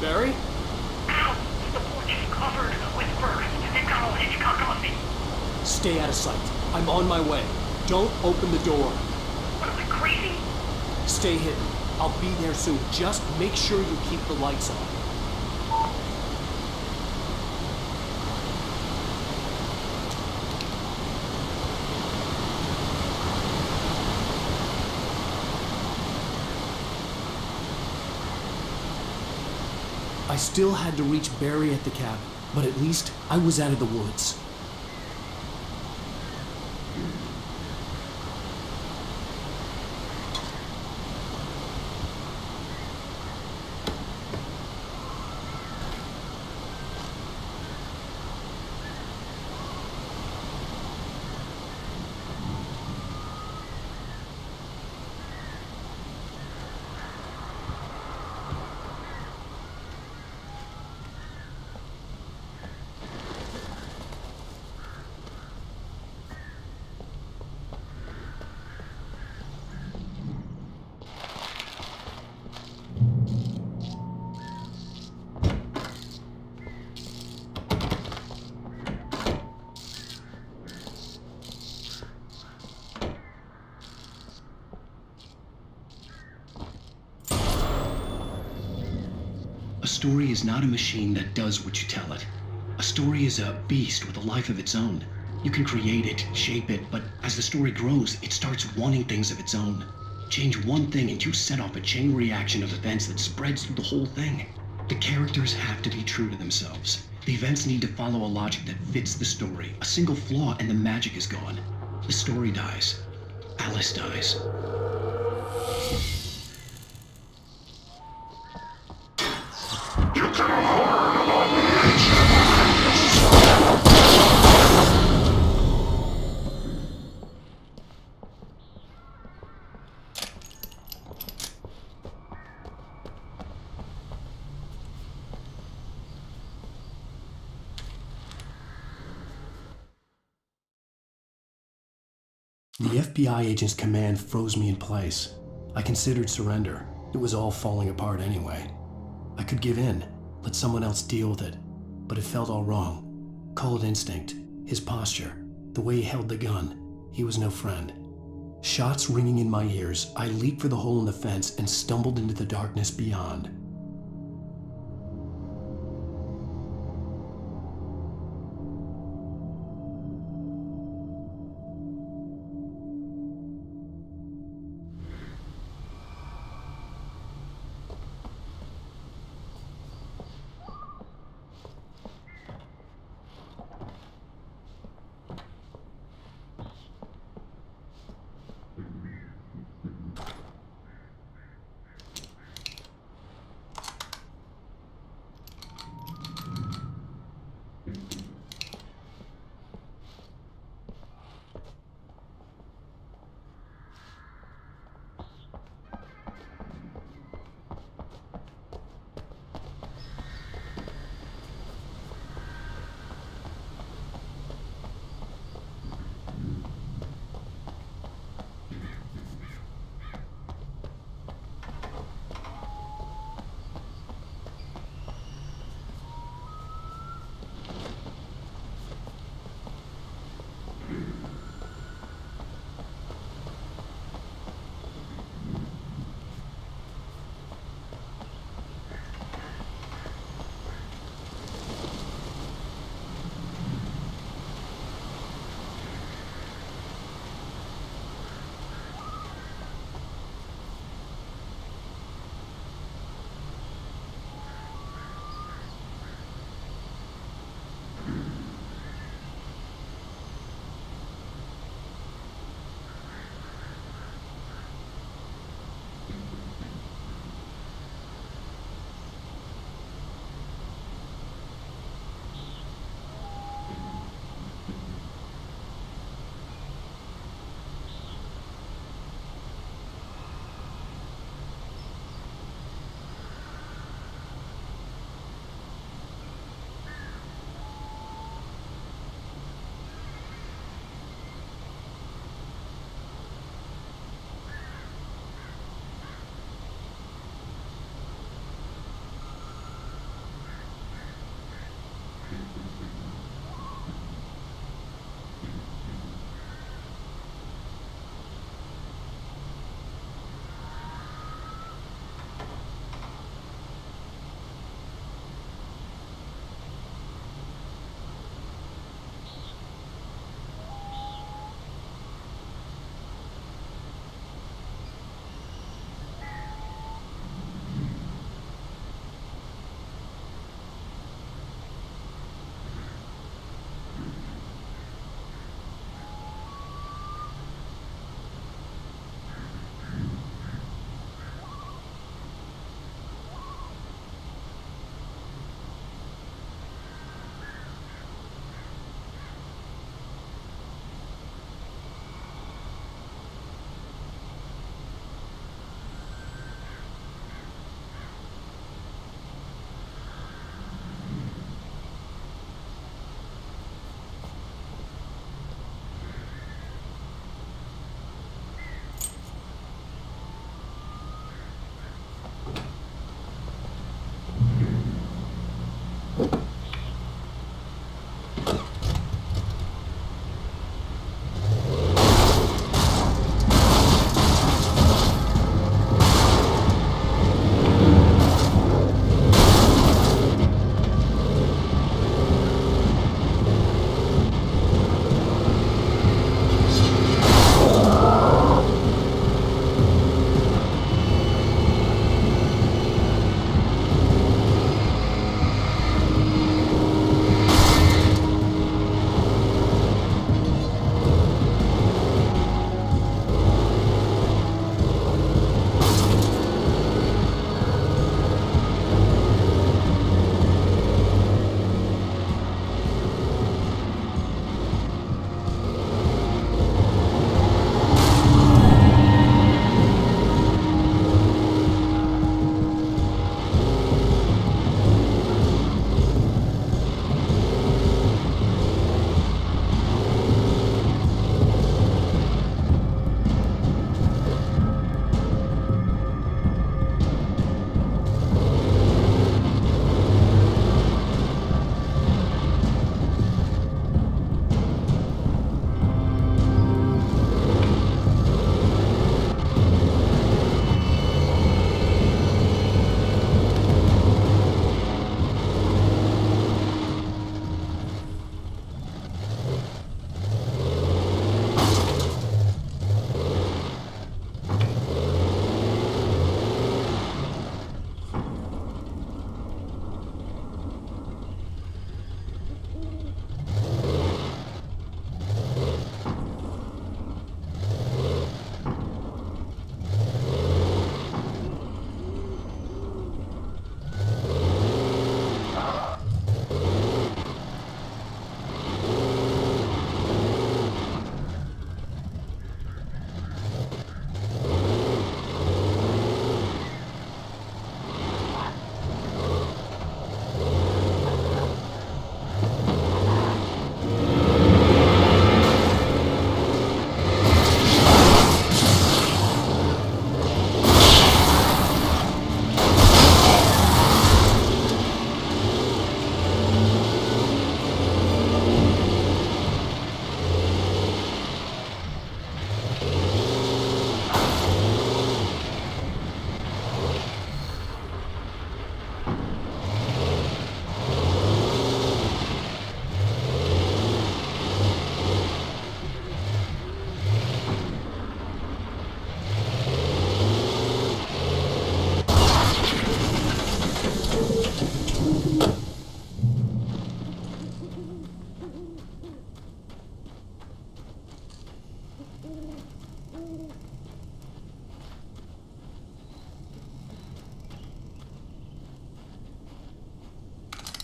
Barry? Ow! The porch is covered with fur. They've got all Hitchcock on me. Stay out of sight. I'm on my way. Don't open the door. What am I, crazy? Stay hidden. I'll be there soon. Just make sure you keep the lights on. I still had to reach Barry at the cabin, but at least I was out of the woods. A story is not a machine that does what you tell it. A story is a beast with a life of its own. You can create it, shape it, but as the story grows, it starts wanting things of its own. Change one thing and you set off a chain reaction of events that spreads through the whole thing. The characters have to be true to themselves. The events need to follow a logic that fits the story. A single flaw and the magic is gone. The story dies. Alice dies. The FBI agent's command froze me in place. I considered surrender. It was all falling apart anyway. I could give in, let someone else deal with it, but it felt all wrong. Call it instinct, his posture, the way he held the gun. He was no friend. Shots ringing in my ears, I leaped for the hole in the fence and stumbled into the darkness beyond.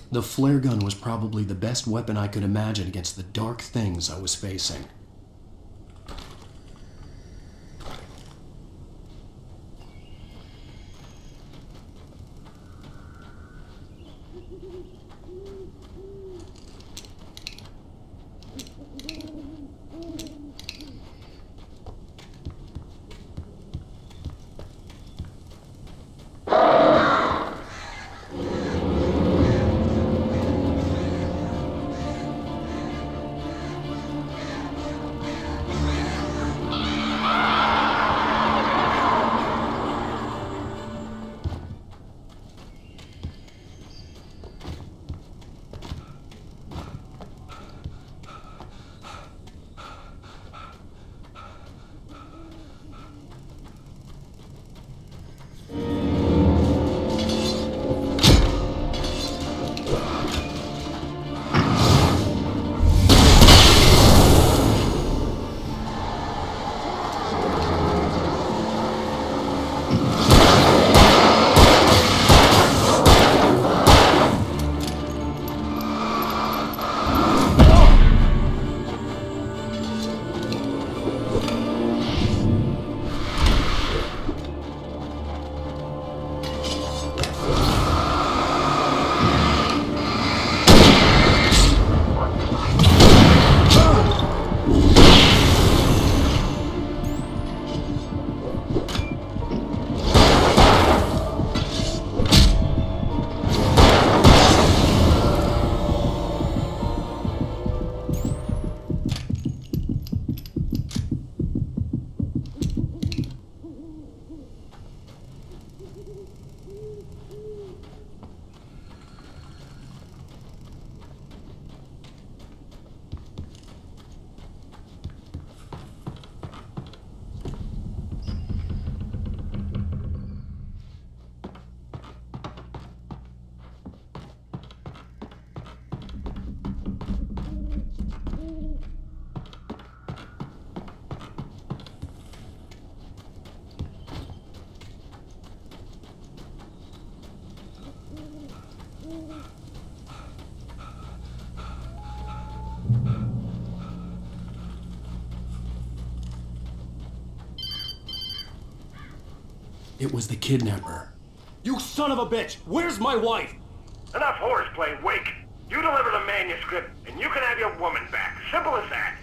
The flare gun was probably the best weapon I could imagine against the dark things I was facing. It was the kidnapper. You son of a bitch! Where's my wife? Enough horseplay, Wake. You deliver the manuscript, and you can have your woman back. Simple as that.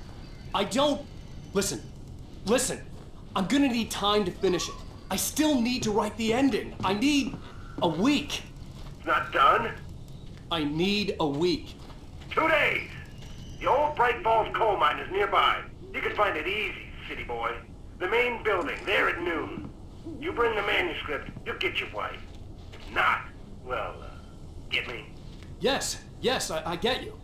I don't... Listen. I'm gonna need time to finish it. I still need to write the ending. I need a week. It's not done? I need a week. 2 days. The old Bright Falls coal mine is nearby. You can find it easy, city boy. The main building, there at noon. You bring the manuscript, you'll get your wife. If not, well, get me? Yes, I get you.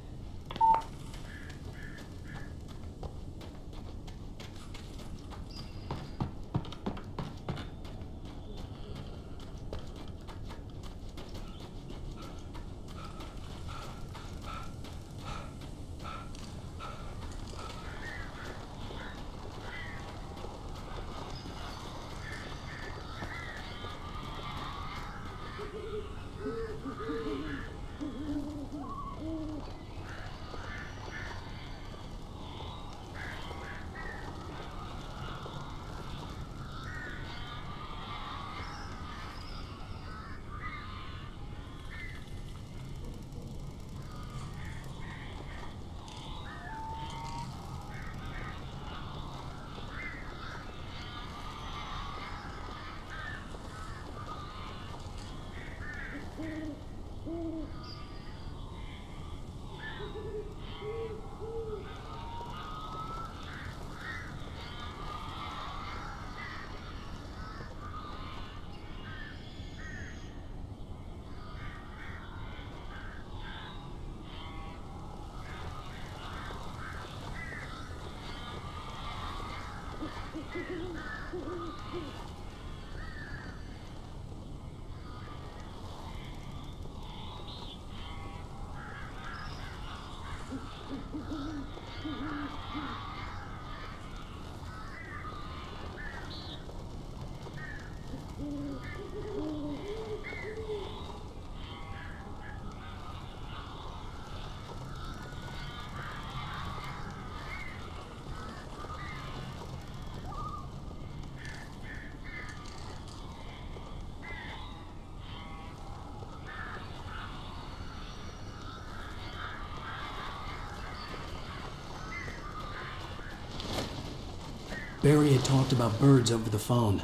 Barry had talked about birds over the phone.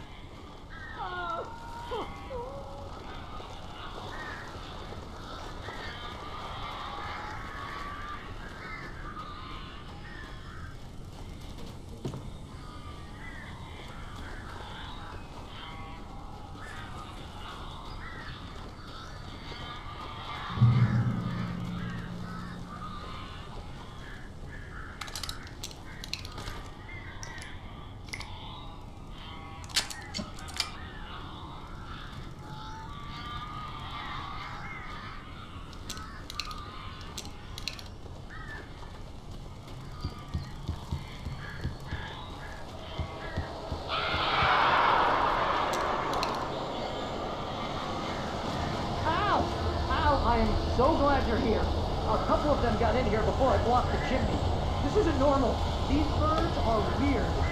I am so glad you're here. A couple of them got in here before I blocked the chimney. This isn't normal. These birds are weird.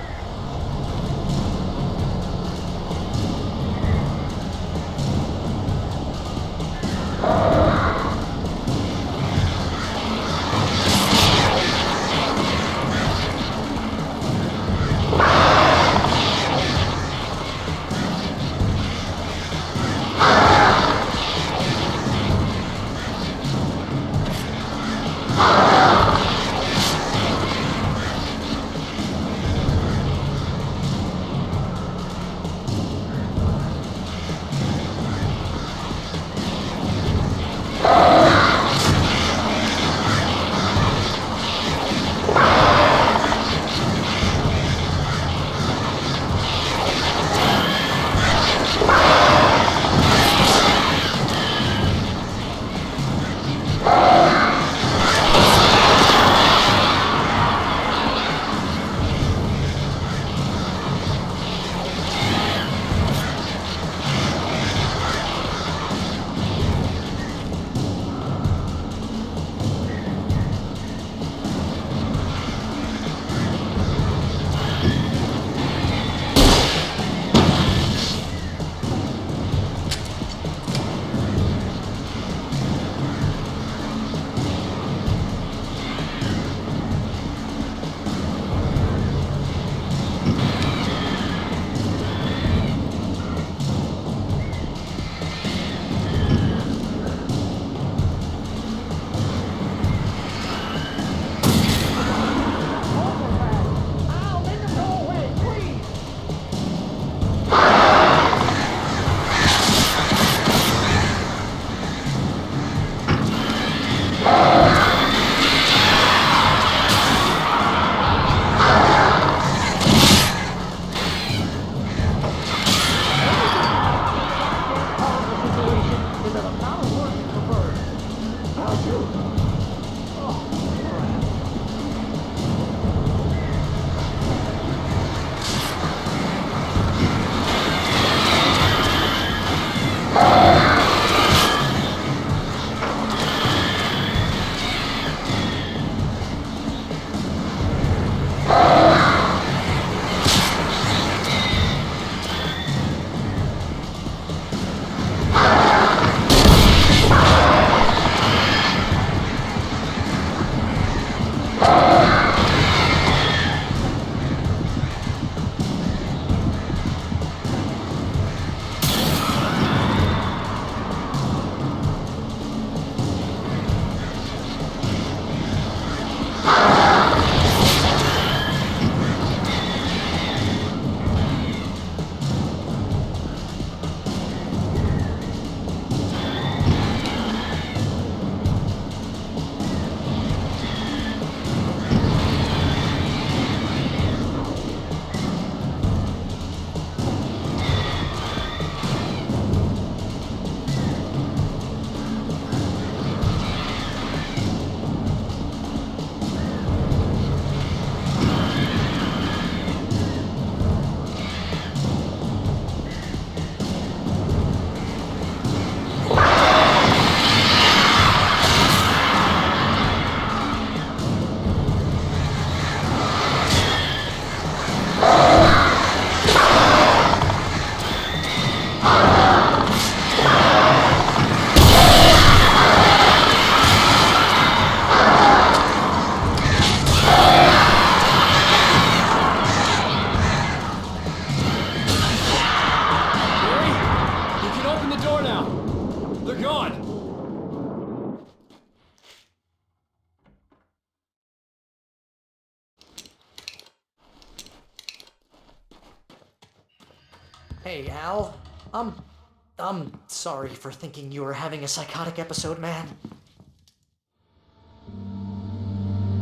Hey, Al. I'm sorry for thinking you were having a psychotic episode, man.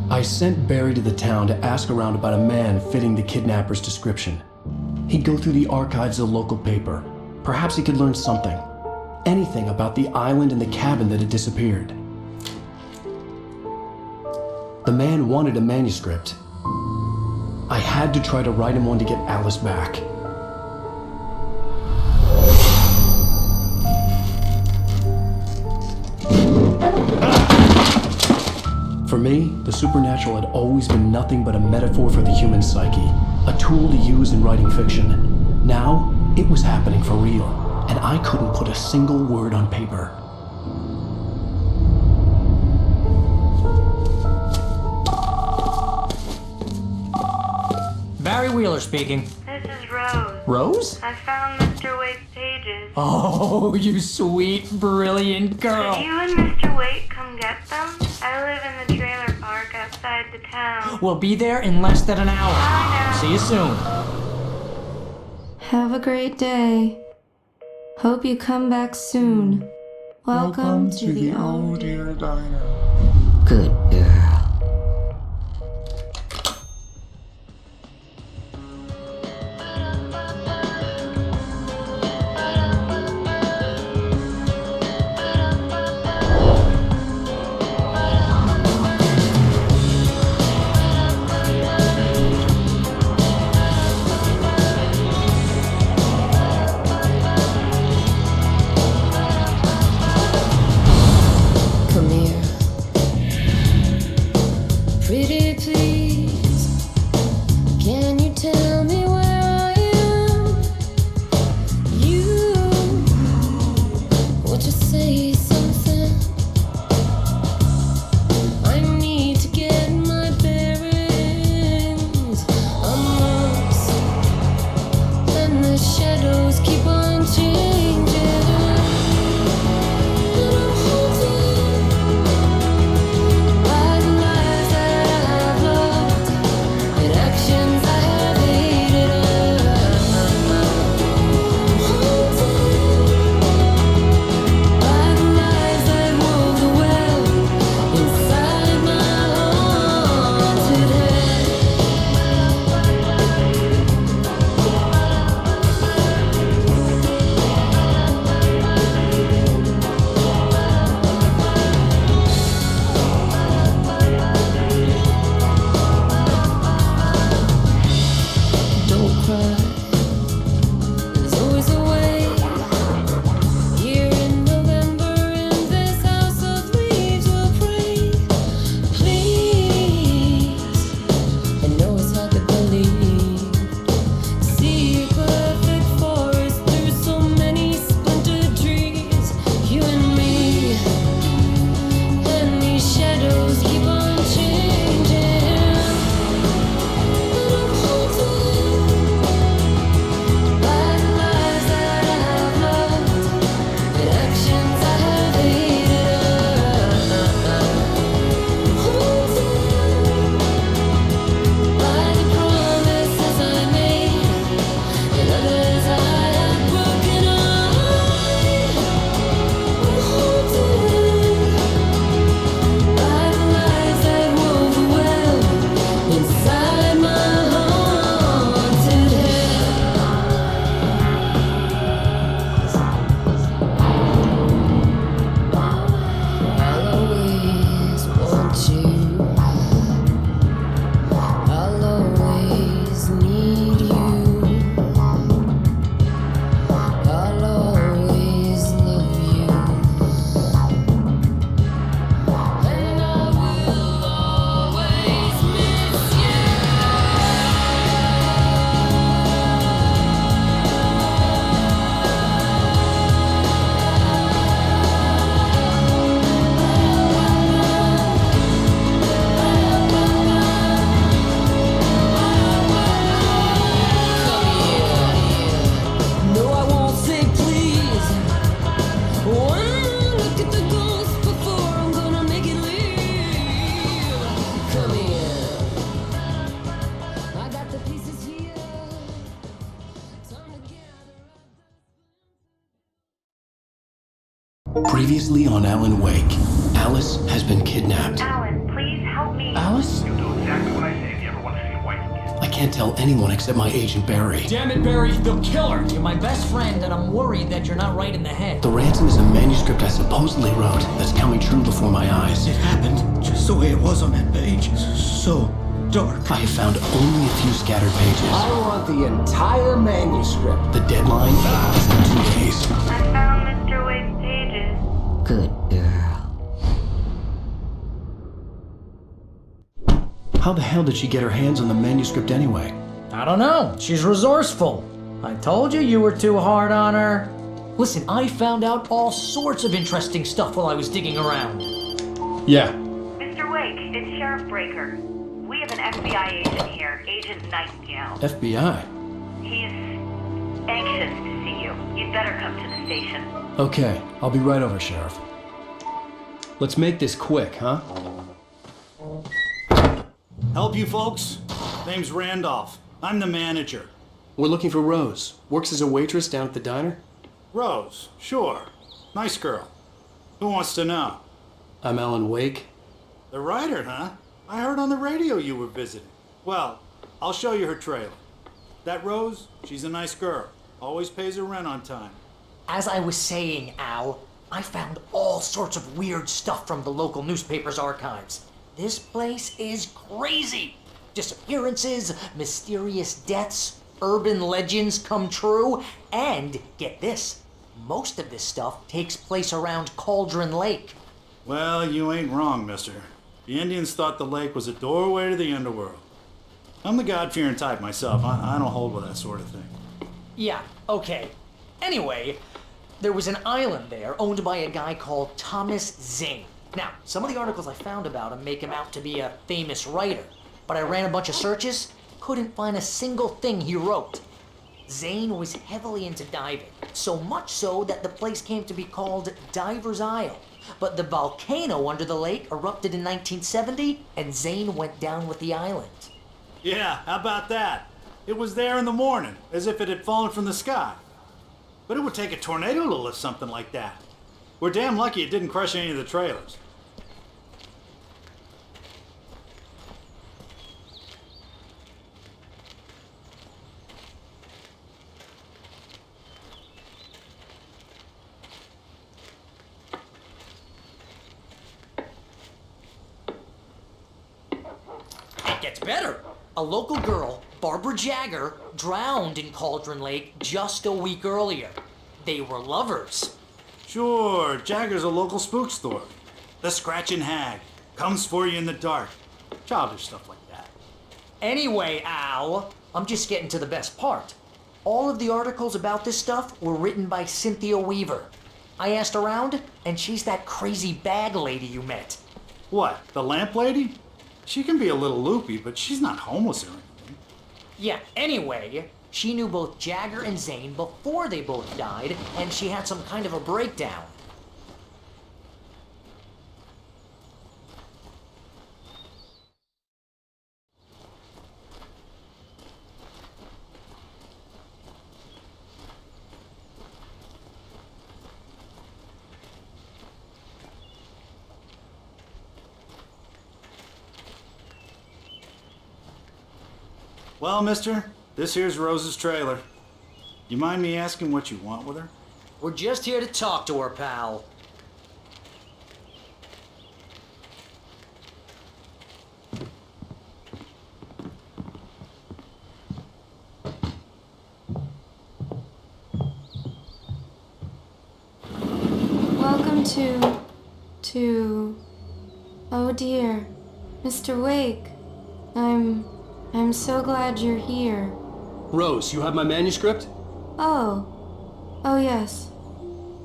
I sent Barry to the town to ask around about a man fitting the kidnapper's description. He'd go through the archives of the local paper. Perhaps he could learn something. Anything about the island and the cabin that had disappeared. The man wanted a manuscript. I had to try to write him one to get Alice back. For me, the supernatural had always been nothing but a metaphor for the human psyche, a tool to use in writing fiction. Now, it was happening for real, and I couldn't put a single word on paper. Barry Wheeler speaking. This is Rose. Rose? I found Mr. Waite's pages. Oh, you sweet, brilliant girl. Could you and Mr. Waite come get them? I live in the trailer park outside the town. We'll be there in less than an hour. Bye now. See you soon. Have a great day. Hope you come back soon. Welcome to the Oh Dear Diner. Good girl. Come here. Previously on Alan Wake, Alice has been kidnapped. Alan, please help me. Alice? You'll do exactly what I say if you ever want to see your wife again. I can't tell anyone except my agent Barry. Damn it, Barry, they'll kill her. You're my best friend, and I'm worried that you're not right in the head. The ransom is a manuscript I supposedly wrote that's coming true before my eyes. It happened just the way it was on that page. So dark. I have found only a few scattered pages. I want the entire manuscript. The deadline is in 2 days. I found Mr. Wake's pages. Good girl. How the hell did she get her hands on the manuscript anyway? I don't know. She's resourceful. I told you were too hard on her. Listen, I found out all sorts of interesting stuff while I was digging around. Yeah. Mr. Wake, it's Sheriff Breaker. We have an FBI agent here, Agent Nightingale. FBI? He's anxious to see you. You'd better come to the station. Okay, I'll be right over, Sheriff. Let's make this quick, huh? Help you folks? Name's Randolph. I'm the manager. We're looking for Rose. Works as a waitress down at the diner. Rose, sure. Nice girl. Who wants to know? I'm Alan Wake. The writer, huh? I heard on the radio you were visiting. Well, I'll show you her trailer. That Rose, she's a nice girl. Always pays her rent on time. As I was saying, Al, I found all sorts of weird stuff from the local newspaper's archives. This place is crazy. Disappearances, mysterious deaths, urban legends come true, and get this, most of this stuff takes place around Cauldron Lake. Well, you ain't wrong, mister. The Indians thought the lake was a doorway to the underworld. I'm the God-fearing type myself. I don't hold with that sort of thing. Yeah, okay. Anyway, there was an island there owned by a guy called Thomas Zane. Now, some of the articles I found about him make him out to be a famous writer, but I ran a bunch of searches, couldn't find a single thing he wrote. Zane was heavily into diving, so much so that the place came to be called Diver's Isle. But the volcano under the lake erupted in 1970, and Zane went down with the island. Yeah, how about that? It was there in the morning, as if it had fallen from the sky. But it would take a tornado to lift something like that. We're damn lucky it didn't crush any of the trailers. It gets better. A local girl, Barbara Jagger, drowned in Cauldron Lake just a week earlier. They were lovers. Sure, Jagger's a local spook story. The Scratching Hag. Comes for you in the dark. Childish stuff like that. Anyway, Al, I'm just getting to the best part. All of the articles about this stuff were written by Cynthia Weaver. I asked around, and she's that crazy bag lady you met. What, the lamp lady? She can be a little loopy, but she's not homeless or anything. Yeah, anyway, she knew both Jagger and Zane before they both died, and she had some kind of a breakdown. Well, mister, this here's Rose's trailer. You mind me asking what you want with her? We're just here to talk to her, pal. Welcome to... Oh dear. Mr. Wake. I'm so glad you're here. Rose, you have my manuscript? Oh. Oh, yes.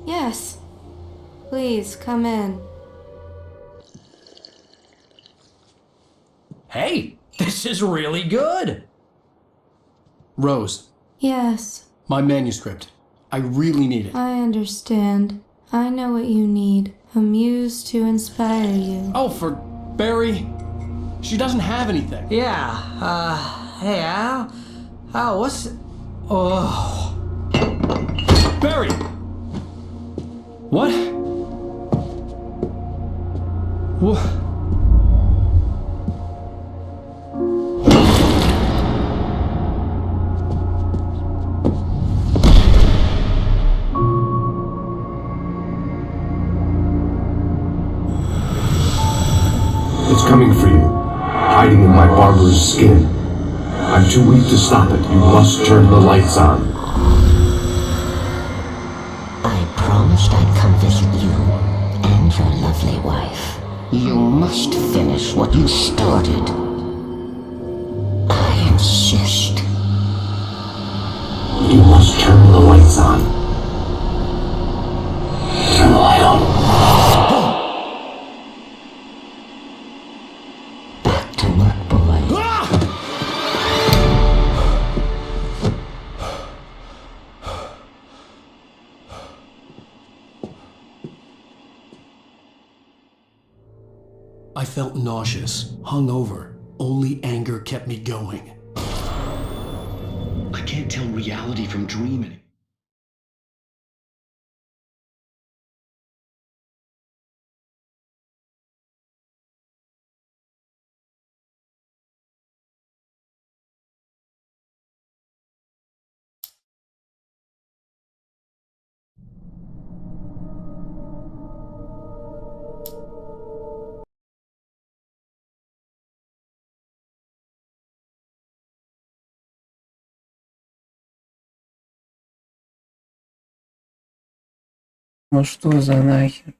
Yes. Please, come in. Hey, this is really good. Rose, Yes, my manuscript. I really need it. I understand. I know what you need. A muse to inspire you. Oh, for Barry. She doesn't have anything. Yeah, hey, Al? Al, what's... Oh... Barry! What? What? It's coming for you, hiding in my barber's skin. I'm too weak to stop it. You must turn the lights on. I promised I'd come visit you and your lovely wife. You must finish what you started. I insist. You must turn the lights on. Turn the light on. Back to work, boy. I felt nauseous, hungover. Only anger kept me going. I can't tell reality from dreaming. Ну что за нахер?